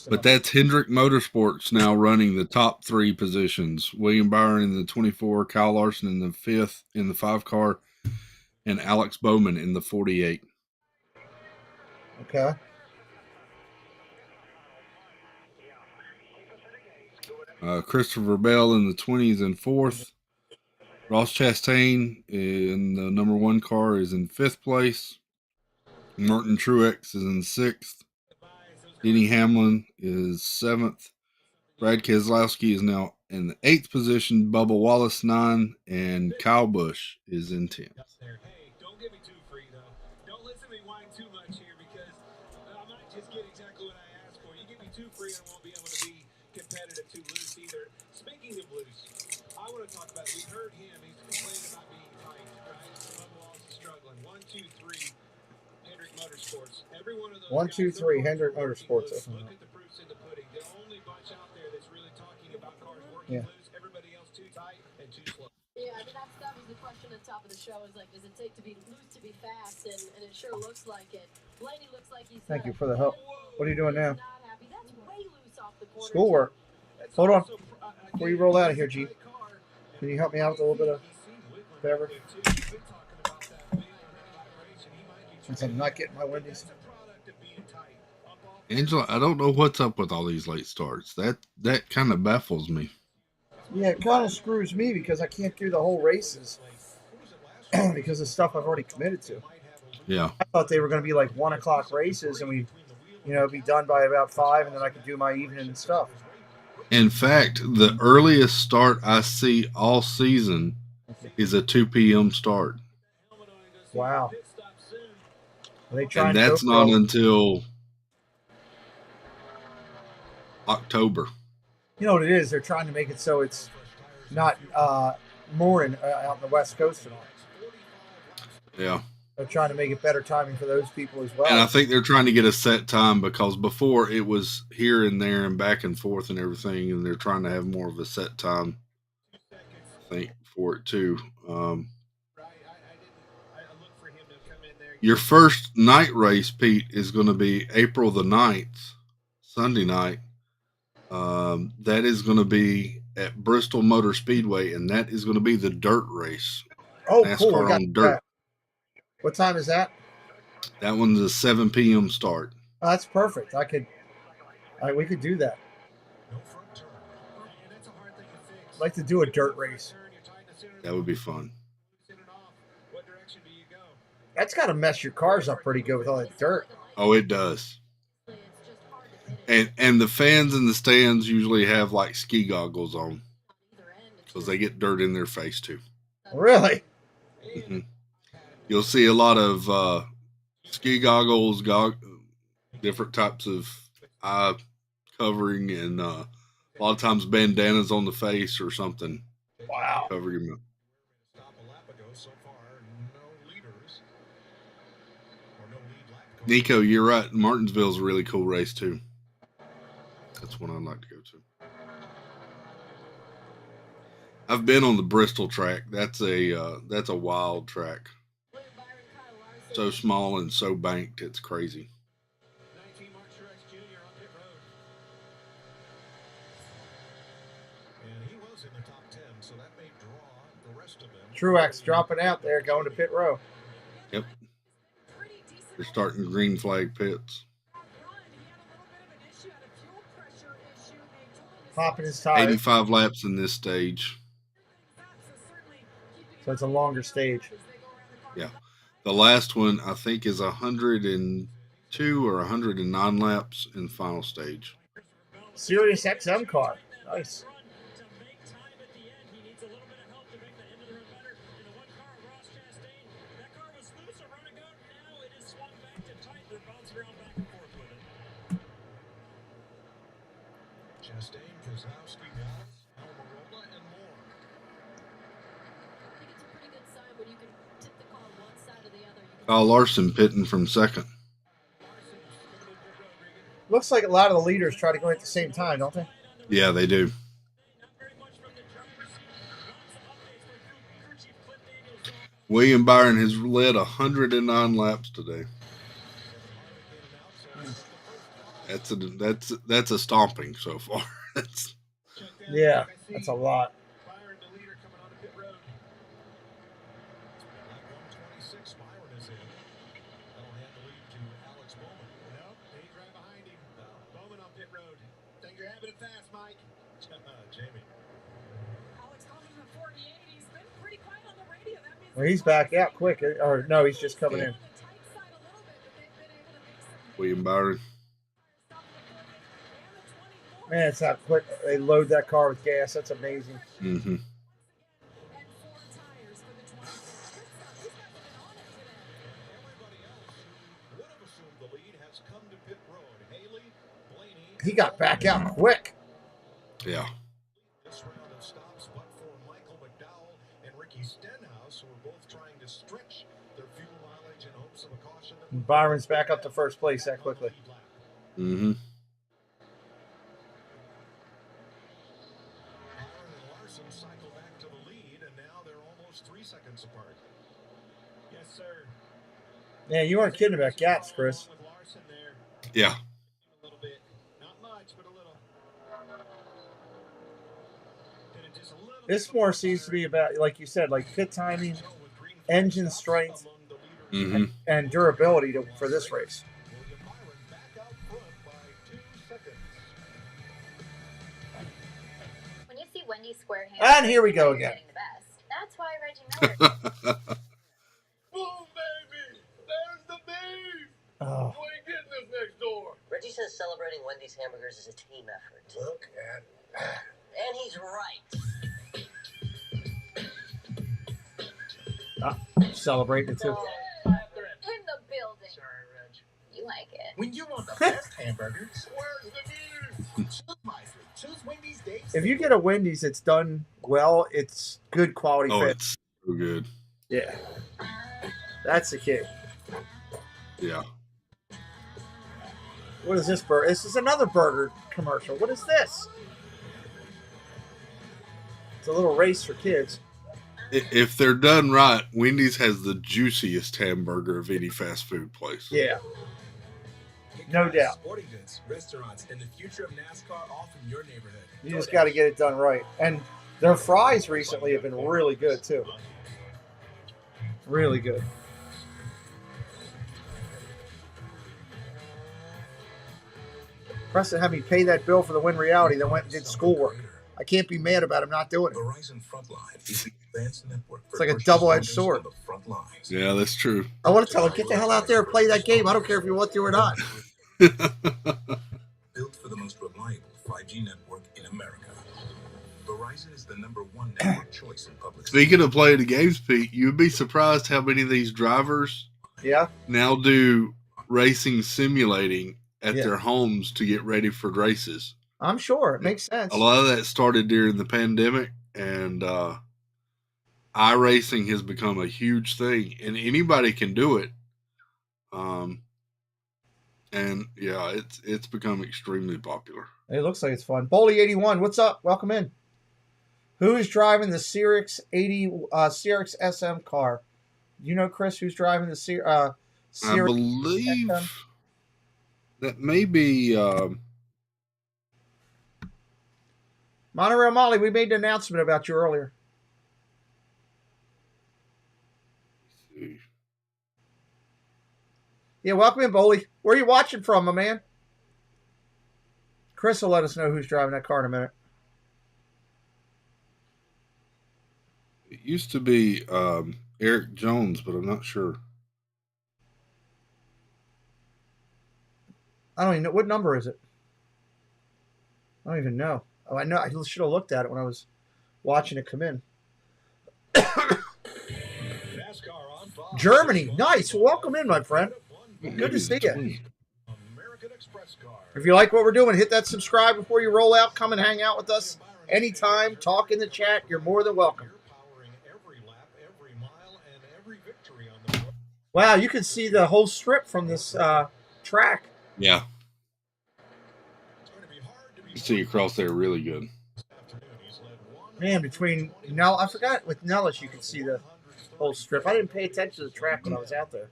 But that's Hendrick Motorsports now running the top 3 positions. William Byron in the 24, Kyle Larson in the 5th in the 5 car, and Alex Bowman in the 48. Okay. Christopher Bell in the 20s and 4th. Ross Chastain in the number 1 car is in 5th place. Martin Truex is in 6th. Denny Hamlin is 7th. Brad Keselowski is now in the 8th position. Bubba Wallace 9, and Kyle Busch is in 10th. Hey, don't get me too free though. Don't listen to me whine too much here because I might just get exactly what I asked for. You get me too free, I won't be able to be competitive too loose either. Speaking of loose, I want to talk about. We heard him. He's complaining about being tight, right? Bubba Wallace is struggling. 1, 2, 3. Hendrick Motorsports. Every one of those. 1, 2, 3. Hendrick Motorsports. Look at the proofs in the pudding. The only bunch out there that's really talking about cars working loose. Everybody else too tight and too slow. Yeah, I mean that was the question at the top of the show. Is like, does it take to be loose to be fast? And it sure looks like it. Blaney looks like he's. Thank you for the help. What are you doing now? Not happy. That's way loose off the corner. Schoolwork. Hold on. Before you roll out of here, G, can you help me out with a little bit of beverage? Since I'm not getting my Wendy's. Angela, I don't know what's up with all these late starts. That kind of baffles me. Yeah, it kind of screws me because I can't do the whole races because of stuff I've already committed to. Yeah. I thought they were going to be like 1 o'clock races and we, be done by about 5 and then I could do my evening and stuff. In fact, the earliest start I see all season is a 2 p.m. start. Wow. And that's not until October. You know what it is? They're trying to make it so it's not mooring out in the West Coast and all. Yeah. They're trying to make it better timing for those people as well. And I think they're trying to get a set time because before it was here and there and back and forth and everything, and they're trying to have more of a set time, I think, for it too. Your first night race, Pete, is going to be April the 9th, Sunday night. That is going to be at Bristol Motor Speedway, and that is going to be the dirt race. Oh, NASCAR cool. on dirt. That. What time is that? That one's a 7 p.m. start. Oh, that's perfect. We could do that. I'd like to do a dirt race. That would be fun. That's got to mess your cars up pretty good with all that dirt. Oh, it does. And the fans in the stands usually have like ski goggles on because they get dirt in their face too. Really? Mm-hmm. You'll see a lot of ski goggles, different types of eye covering, and a lot of times bandanas on the face or something. Wow. Cover your mouth. Nico, you're right. Martinsville's a really cool race too. That's one I'd like to go to. I've been on the Bristol track. That's a wild track. So small and so banked, it's crazy. Truex dropping out there, going to pit row. Yep. They're starting green flag pits. Popping his tires. 85 laps in this stage. So it's a longer stage. Yeah. The last one, I think, is 102 or 109 laps in the final stage. Sirius XM car. Nice. Chastain, Keselowski, Wallace, Almirola, and more. Larson pitting from second. Looks like a lot of the leaders try to go at the same time, don't they? Yeah, they do. William Byron has led 109 laps today. That's a stomping so far. Yeah, that's a lot. Well, he's back out quick, or no, he's just coming in. William Byron. Man, it's how quick they load that car with gas. That's amazing. Mm-hmm. He got back out quick. Yeah. This round of stops, but for Michael McDowell and Ricky Stenhouse, who are both trying to stretch their fuel mileage in hopes of a caution. Byron's back up to first place that quickly. Mm-hmm. Byron and Larson cycle back to the lead, and now they're almost 3 seconds apart. Yes, sir. Yeah, you weren't kidding about gaps, Chris. Yeah. A little bit. Not much, but a little. This more seems to be about, like you said, like pit timing, engine strength, mm-hmm. and durability for this race. When you see Wendy Square Hand, and here we go again. the best. That's why Reggie Miller. Boom, baby! There's the beef! Oh. What are you getting this next door? Reggie says celebrating Wendy's hamburgers is a team effort. Look at that. And he's right. Celebrating it too. In the building. Sorry, Reg. You like it. When you want the best hamburgers, where's the beef? Choose wisely. Choose Wendy's Days. If you get a Wendy's that's done well, it's good quality Oh, fit. it's so good. Yeah. That's the key. Yeah. What is this burger? This is another burger commercial. What is this? It's a little race for kids. If they're done right, Wendy's has the juiciest hamburger of any fast food place. Yeah. No doubt. Sporting goods, restaurants, and the future of NASCAR all from your neighborhood. You just got to get it done right. And their fries recently have been really good, too. Really good. Preston had me pay that bill for the Win Reality that went and did schoolwork. I can't be mad about him not doing it. Verizon Frontline is the advanced network It's like a double-edged sword. Yeah, that's true. I want to tell him, get the hell out there and play that game. I don't care if you want to or not. Built for the most reliable 5G network in America. Verizon is the #1 network choice in public. Speaking of playing the games, Pete, you'd be surprised how many of these drivers now do racing simulating at their homes to get ready for races. I'm sure. It makes sense. A lot of that started during the pandemic, and iRacing has become a huge thing, and anybody can do it. And yeah, it's become extremely popular. It looks like it's fun. Boley81, what's up? Welcome in. Who's driving the Syrix Syrix SM car? You know, Chris, who's driving the Syrix? I believe SM? that may be Monorail Molly, we made an announcement about you earlier. Yeah, welcome in, Boley. Where are you watching from, my man? Chris will let us know who's driving that car in a minute. It used to be Eric Jones, but I'm not sure. I don't even know. What number is it? I don't even know. Oh, I know. I should have looked at it when I was watching it come in. Germany. Nice. Welcome in, my friend. Good to see you. If you like what we're doing, hit that subscribe before you roll out. Come and hang out with us anytime. Talk in the chat. You're more than welcome. Wow, you can see the whole strip from this track. Yeah. You see across there really good. Man, between Nell, I forgot with Nellis you could see the whole strip. I didn't pay attention to the track when I was out there.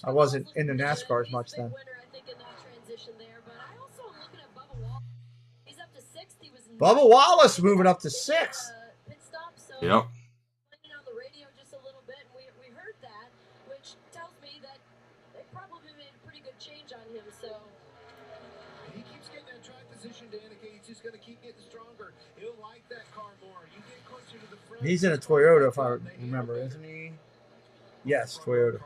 I wasn't into NASCAR as much then. Bubba Wallace moving up to 6. Yep. He keeps getting that drive position to indicate he's just going to keep getting stronger. He'll like that car more. You get closer to the front. He's in a Toyota, if I remember, isn't he? Yes, Toyota.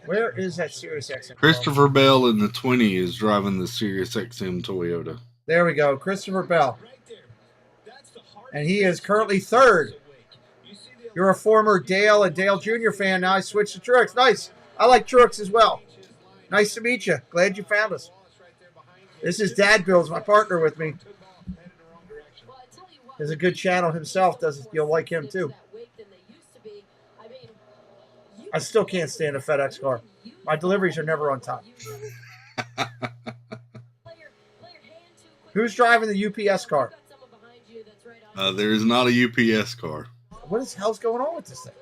Where is that Sirius XM? Christopher Bell in the 20 is driving the Sirius XM Toyota. There we go, Christopher Bell. And he is currently 3rd. You're a former Dale and Dale Jr. fan. Now I switched to Truex. Nice. I like Truex as well. Nice to meet you. Glad you found us. This is Dad Bill's my partner with me. There's a good channel himself. You'll like him too. I still can't stand a FedEx car. My deliveries are never on time. Who's driving the UPS car? There is not a UPS car. What the hell's going on with this thing?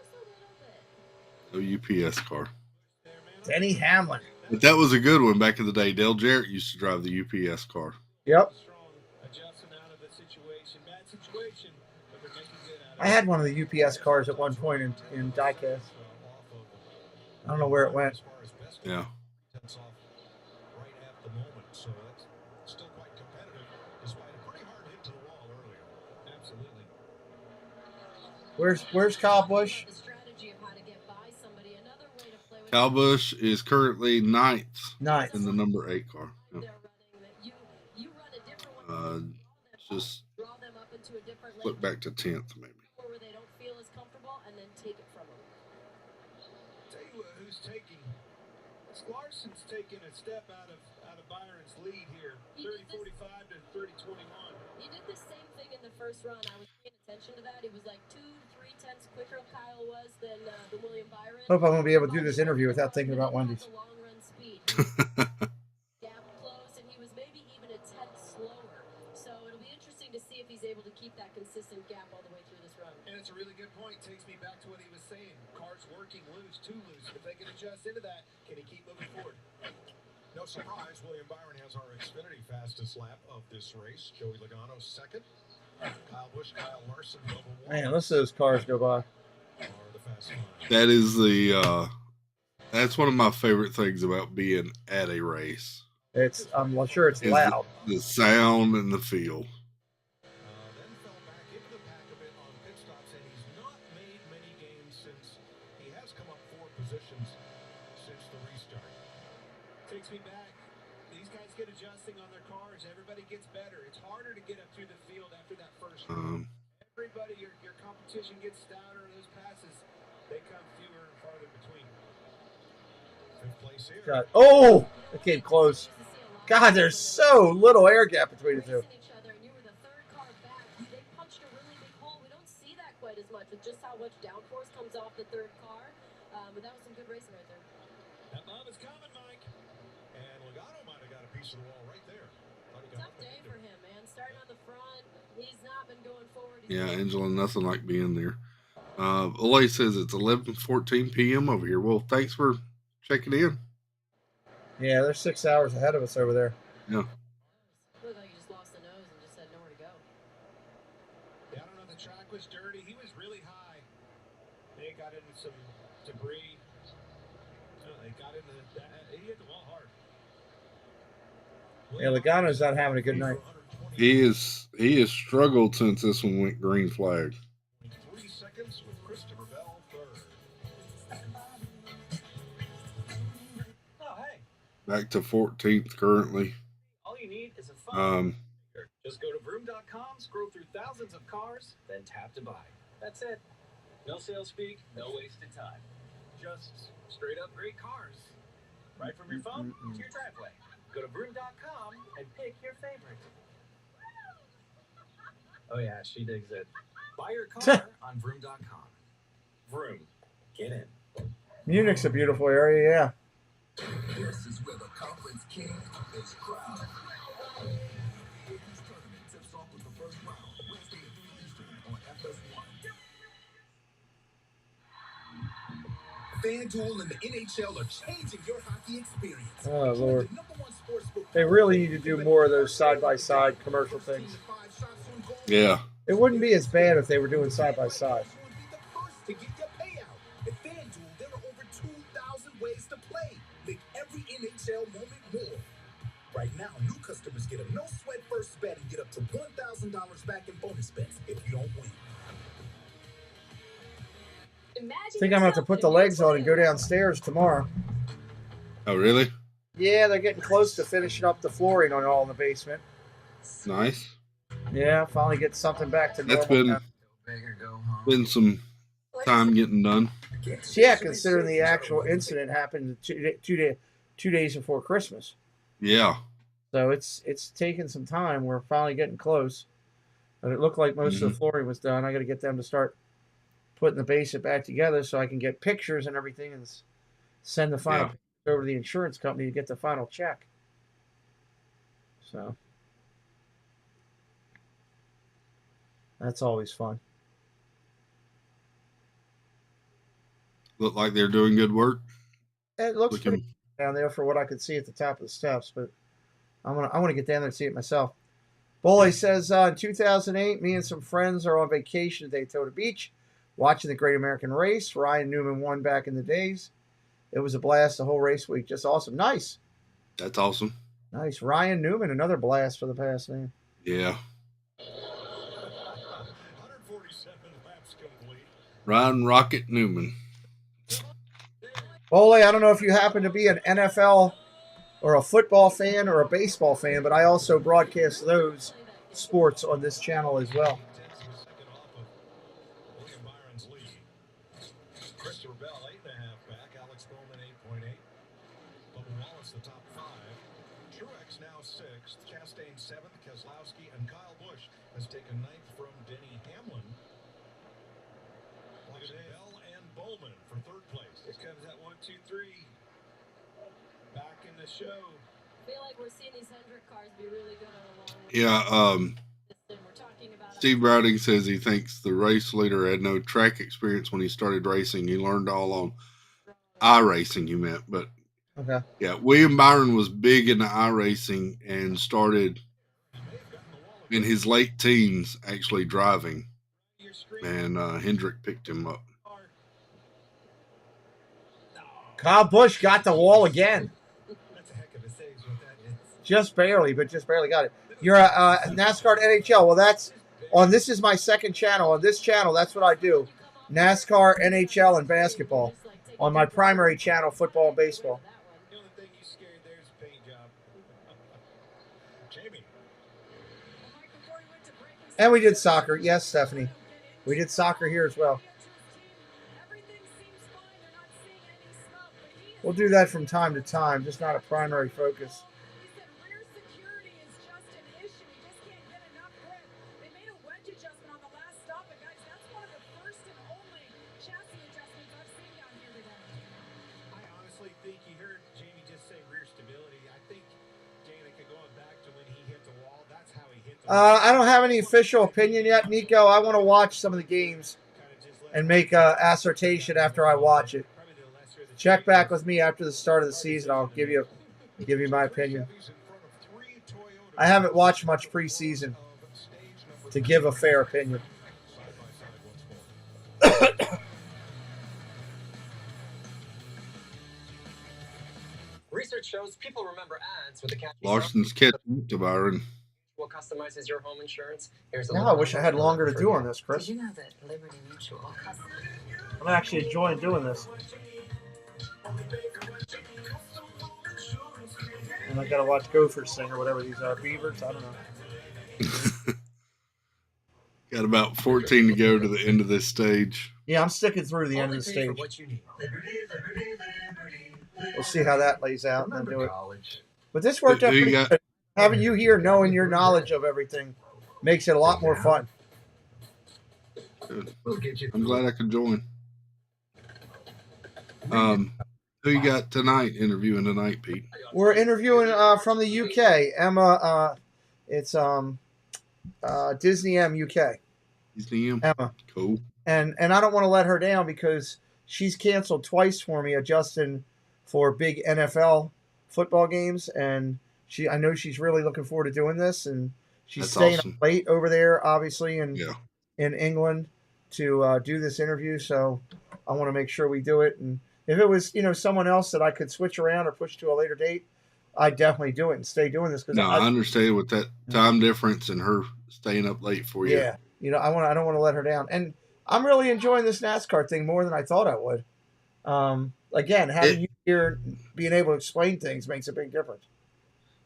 No UPS car. Denny Hamlin. But that was a good one back in the day. Dale Jarrett used to drive the UPS car. Yep. I had one of the UPS cars at one point in diecast. I don't know where it went. Yeah. Where's Kyle Busch? Kyle Busch is currently ninth in the number 8 car. Yeah. Just flip back to 10th, maybe. Larson's taking a step out of Byron's lead here, 30-45 to 30-21. He did the same thing in the first run. I was paying attention to that. He was like 2-3 tenths quicker Kyle was than William Byron. Hope I'm going to be able to do this interview without thinking about Wendy's. Gap closed, and he was maybe even a tenth slower. So it'll be interesting to see if he's able to keep that consistent gap all the way through this run. And it's a really good point. Takes me back to what he was saying. Cars working loose, too loose. If they can adjust into that, can he keep moving forward? No surprise, William Byron has our Xfinity fastest lap of this race. Joey Logano second. Kyle Busch, Kyle Larson, Bubba Wallace. Man, let's see those cars go by. That is that's one of my favorite things about being at a race. I'm sure it's loud. The sound and the feel. Then fell back into the pack a bit on pit stops, and he's not made many gains since he has come up 4 positions since the restart. Takes me back. These guys get adjusting on their cars. Everybody gets better. It's harder to get up through the field after that first run. Everybody, your competition gets stouter. Those passes, they come fewer and farther between. God. Oh, it came close. God, there's so little air gap between the two. Quite as much with just how much downforce comes off the third car, but that was some good racing right there. That bomb is coming, Mike. And Logano might have got a piece of the wall right there. Tough day for him, man. Starting on the front, he's not been going forward. Yeah, Angela, nothing like being there. Olay says it's 11:14 p.m. over here. Well, thanks for checking in. Yeah, they're 6 hours ahead of us over there. Yeah. Looked like he just lost the nose and just had nowhere to go. Yeah, I don't know. The track was dirty. He was really high. They got into some debris. They got into that. He hit the wall hard. Yeah, Logano's not having a good night. He has struggled since this one went green flag. 3 seconds with Christopher Bell third. Oh, hey. Back to 14th currently. All you need is a phone. Just go to vroom.com, scroll through thousands of cars, then tap to buy. That's it. No sales speak, no wasted time. Just straight up great cars. Right from your phone to your driveway. Go to vroom.com and pick your favorite. Oh yeah, she digs it. Buy your car on Vroom.com. Vroom. Get in. Munich's a beautiful area, yeah. This is where the conference king is crowned. This tournament tips off with the first round, Wednesday at 3 Eastern on FS1. FanDuel and the NHL are changing your hockey experience. Oh, Lord. They really need to do more of those side-by-side commercial things. Yeah. It wouldn't be as bad if they were doing side-by-side. To get your payout. At FanDuel, there are over 2,000 ways to play. Make every NHL moment more. Right now, new customers get a no-sweat first bet and get up to $1,000 back in bonus bets if you don't win. I think I'm going to have to put the legs on and go downstairs tomorrow. Oh, really? Yeah, they're getting close to finishing up the flooring on all in the basement. Nice. Yeah, finally get something back to normal. That's been some time getting done. Yeah, considering the actual incident happened 2 days before Christmas. Yeah. So it's taken some time. We're finally getting close. But it looked like most of the flooring was done. I got to get them to start putting the basement back together so I can get pictures and everything and send the final pictures over to the insurance company to get the final check. So that's always fun. Look like they're doing good work. It looks pretty down there for what I could see at the top of the steps, but I want to get down there and see it myself. Bully says, in 2008, me and some friends are on vacation at Daytona Beach, watching the Great American Race. Ryan Newman won back in the days. It was a blast the whole race week. Just awesome. Nice. That's awesome. Nice. Ryan Newman, another blast for the past name. Yeah. Ryan Rocket Newman. Ole, I don't know if you happen to be an NFL or a football fan or a baseball fan, but I also broadcast those sports on this channel as well. Christopher Bell, 8.5 back. Alex Bowman, 8.8. Bubba Wallace, the top 5. Truex now 6th. Chastain 7th. Keselowski and Kyle Busch has taken 9th from Denny Hamlin. Bell and Bowman for 3rd place. Here comes that 1, 2, 3. Back in the show. I feel like we're seeing these Hendrick cars be really good on a long way. Yeah, Steve Browning says he thinks the race leader had no track experience when he started racing. He learned all on iRacing, he meant. But yeah, William Byron was big into iRacing and started in his late teens actually driving. And Hendrick picked him up. Kyle Busch got the wall again. Just barely, but just barely got it. You're a NASCAR NHL. Well, that's on. This is my second channel. On this channel, that's what I do. NASCAR, NHL, and basketball. On my primary channel, football and baseball. The only thing you scared there is a paint job. Jamie. And we did soccer. Yes, Stephanie. We did soccer here as well. We'll do that from time to time, just not a primary focus. I honestly think you heard Jamie just say rear stability. I think Danica going back to when he hit the wall, that's how he hit the wall. I don't have any official opinion yet, Nico. I want to watch some of the games and make an assertion after I watch it. Check back with me after the start of the season. I'll give you my opinion. I haven't watched much preseason to give a fair opinion. Research shows people remember ads with the catchy Larson's catching up to Byron. What customizes your home insurance? Here's a Now I wish I had longer to do on this, Chris. Did you know that Liberty Mutual I'm actually enjoying doing this. And I gotta watch Gophers sing or whatever these are. Beavers? I don't know. Got about 14 to go to the end of this stage. Yeah, I'm sticking through the end of the stage. We'll see how that lays out and then do it. But this worked out pretty good. Having you here, knowing your knowledge of everything, makes it a lot more fun. Good. We'll get you. I'm glad I could join. Who you got tonight? Interviewing tonight, Pete? We're interviewing from the UK. Emma. It's Disney M UK. Disney M. Emma. Cool. And I don't want to let her down because she's canceled twice for me, adjusting for big NFL football games, and I know she's really looking forward to doing this, and she's staying up late over there, obviously, in England to do this interview. So I want to make sure we do it. And if it was someone else that I could switch around or push to a later date, I'd definitely do it and stay doing this. No, I understand with that time difference and her staying up late for you. Yeah, I don't want to let her down, and I'm really enjoying this NASCAR thing more than I thought I would. Again, having you here, being able to explain things makes a big difference.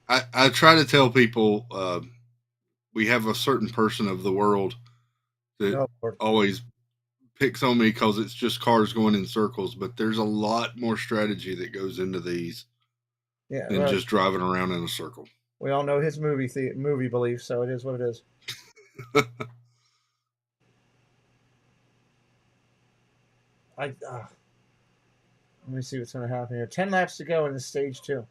I try to tell people we have a certain person of the world that always picks on me because it's just cars going in circles, but there's a lot more strategy that goes into these than just driving around in a circle. We all know his movie beliefs, so it is what it is. Let me see what's going to happen here. 10 laps to go in the stage 2.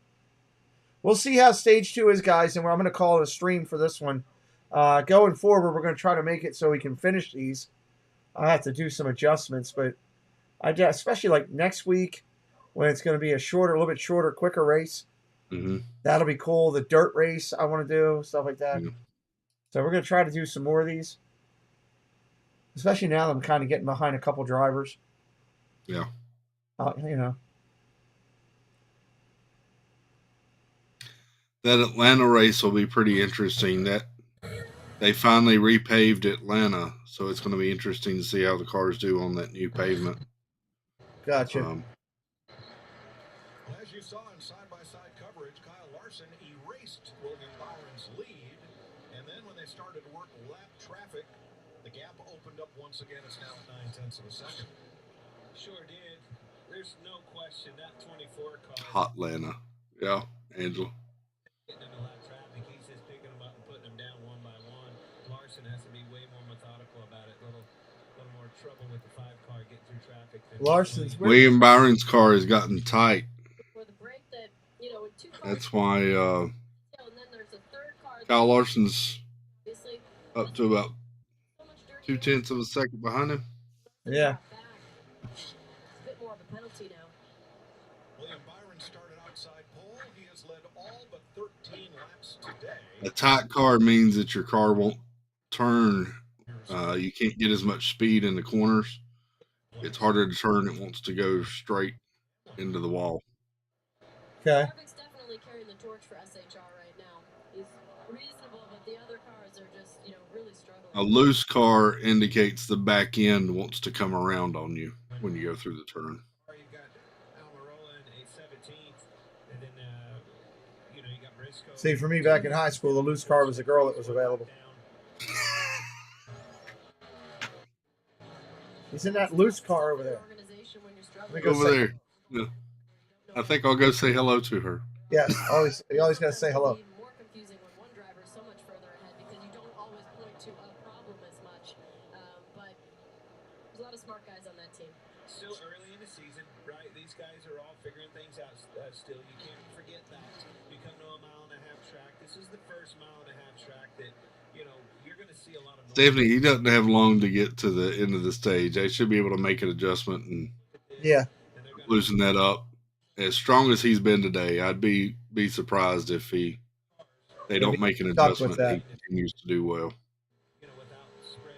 We'll see how stage 2 is, guys, and I'm going to call it a stream for this one. Going forward, we're going to try to make it so we can finish these. I have to do some adjustments, but especially like next week when it's going to be a little bit shorter, quicker race. Mm-hmm. That'll be cool. The dirt race I want to do, stuff like that. Yeah. So we're going to try to do some more of these, especially now that I'm kind of getting behind a couple drivers. Yeah. That Atlanta race will be pretty interesting. That they finally repaved Atlanta, so it's going to be interesting to see how the cars do on that new pavement. Gotcha. As you saw in side-by-side coverage, Kyle Larson erased William Byron's lead, and then when they started to work lap traffic, the gap opened up once again. It's now 9/10 of a second. Sure did. There's no question that 24 car. Hot Atlanta. Yeah, Angela. Getting into lap traffic, he's just picking them up and putting them down one by one. Larson has to be way more methodical about it. A little more trouble with the 5 car getting through traffic. William Byron's car has gotten tight. That's why Kyle Larson's up to about 0.2 of a second behind him. Yeah. It's a bit more of a penalty now. William Byron started outside pole. He has led all but 13 laps today. A tight car means that your car won't turn. You can't get as much speed in the corners. It's harder to turn. It wants to go straight into the wall. Okay. Harvick's definitely carrying the torch for SHR right now. He's reasonable, but the other cars are just, really struggling. A loose car indicates the back end wants to come around on you when you go through the turn. You've got Almirola in a 17th, and then, you got Briscoe. See, for me back in high school, the loose car was the girl that was available. He's in that loose car over there. Over there. Yeah. I think I'll go say hello to her. Yes, you always got to say hello. More confusing when one driver is so much further ahead because you don't always point to a problem as much. But there's a lot of smart guys on that team. Still early in the season, right? These guys are all figuring things out still. You can't forget that. You come to a 1.5 mile track. This is the first 1.5 mile track that, you're going to see a lot of noise. Stephanie, he doesn't have long to get to the end of the stage. They should be able to make an adjustment and loosen that up. As strong as he's been today, I'd be surprised if they don't make an adjustment and he continues to do well.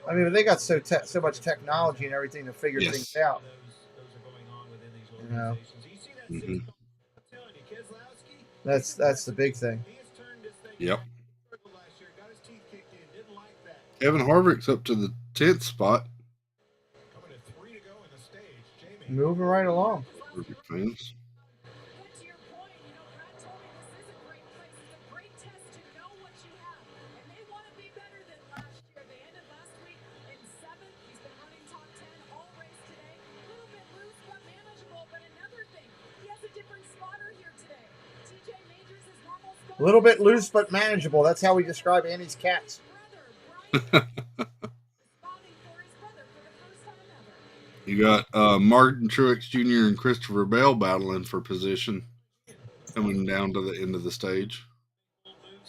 I mean, they got so much technology and everything to figure things out. Mm-hmm. That's the big thing. Yep. Kevin Harvick's up to the 10th spot. Moving right along. Harvick fans. A little bit loose but manageable. That's how we describe Annie's cats. You got Martin Truex Jr. and Christopher Bell battling for position, coming down to the end of the stage.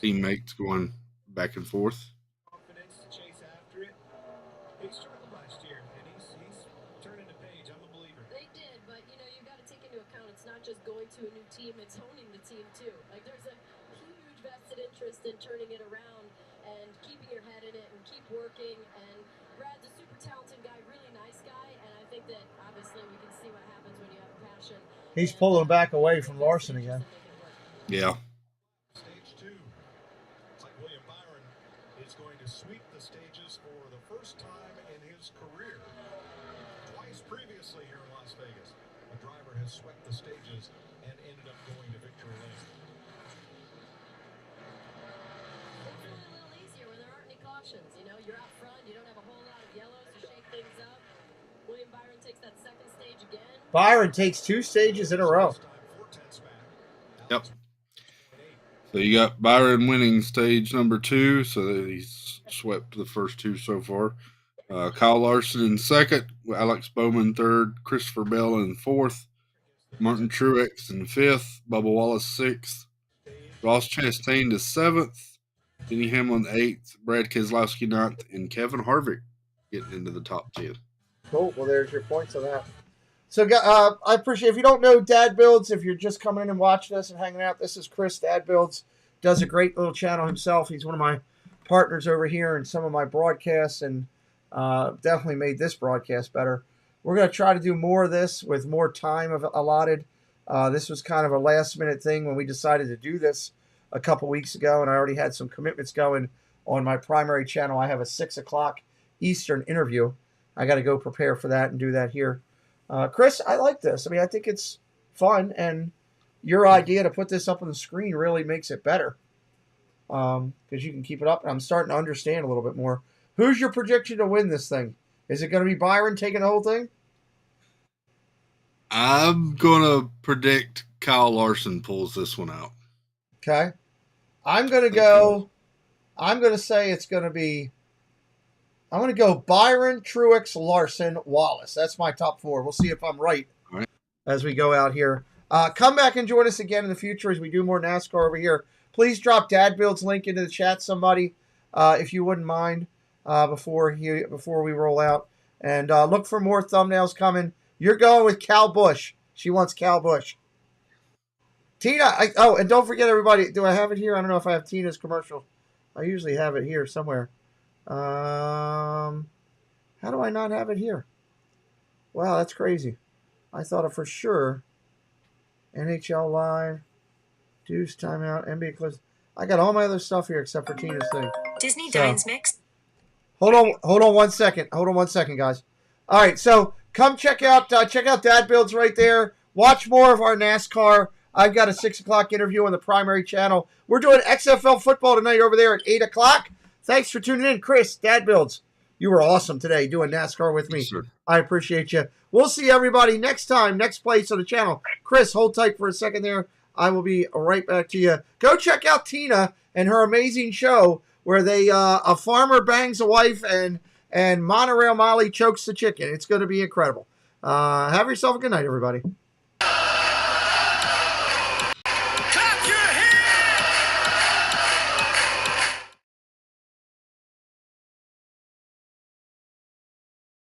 Teammates going back and forth. Confidence to chase after it. He struggled last year, and he's turning the page. I'm a believer. They did, but you know, you got to take into account it's not just going to a new team; it's honing the team too. Like there's a huge vested interest in turning it around and keeping your head in it and keep working. And Brad's a super talented guy, really nice guy, and I think that obviously we can see what happens when you have a passion. He's pulling back away from Larson again. Yeah. Stage 2. It's like William Byron is going to sweep the stages for the first time in his career. Twice previously here in Las Vegas, a driver has swept the stages and ended up going to victory lane. Hopefully a little easier when there aren't any cautions. You know, you're out front, you don't have a whole lot of yellows to shake things up. William Byron takes that second stage again. Byron takes 2 stages in a row. Yep. So you got Byron winning stage number 2, so he's swept the first 2 so far. Kyle Larson in second, Alex Bowman third, Christopher Bell in fourth, Martin Truex in fifth, Bubba Wallace sixth, Ross Chastain to seventh, Denny Hamlin eighth, Brad Keselowski ninth, and Kevin Harvick getting into the top 10. Cool. Well, there's your points on that. So, I appreciate, if you don't know Dad Builds, if you're just coming in and watching us and hanging out, this is Chris, Dad Builds. Does a great little channel himself. He's one of my partners over here in some of my broadcasts, and definitely made this broadcast better. We're going to try to do more of this with more time allotted. This was kind of a last-minute thing when we decided to do this a couple weeks ago, and I already had some commitments going on my primary channel. I have a 6 o'clock Eastern interview. I got to go prepare for that and do that here. Chris, I like this. I mean, I think it's fun, and your idea to put this up on the screen really makes it better because you can keep it up. And I'm starting to understand a little bit more. Who's your prediction to win this thing? Is it going to be Byron taking the whole thing? I'm going to predict Kyle Larson pulls this one out. Okay. I'm going to say it's going to be, I'm going to go Byron, Truex, Larson, Wallace. That's my top 4. We'll see if I'm right as we go out here. Come back and join us again in the future as we do more NASCAR over here. Please drop Dad Build's link into the chat, somebody, if you wouldn't mind, before we roll out. And look for more thumbnails coming. You're going with Cal Busch. She wants Cal Busch. Tina, and don't forget, everybody, do I have it here? I don't know if I have Tina's commercial. I usually have it here somewhere. How do I not have it here? Wow, that's crazy. I thought it for sure. NHL Live, Deuce Timeout, NBA Clips. I got all my other stuff here except for Tina's thing. Disney Dines Mix. Hold on 1 second. Hold on 1 second, guys. All right, so come check out Dad Builds right there. Watch more of our NASCAR. I've got a 6 o'clock interview on the primary channel. We're doing XFL football tonight over there at 8 o'clock. Thanks for tuning in, Chris, Dad Builds. You were awesome today doing NASCAR with me. Yes, I appreciate you. We'll see everybody next time, next place on the channel. Chris, hold tight for a second there. I will be right back to you. Go check out Tina and her amazing show where a farmer bangs a wife and Monorail Molly chokes the chicken. It's going to be incredible. Have yourself a good night, everybody.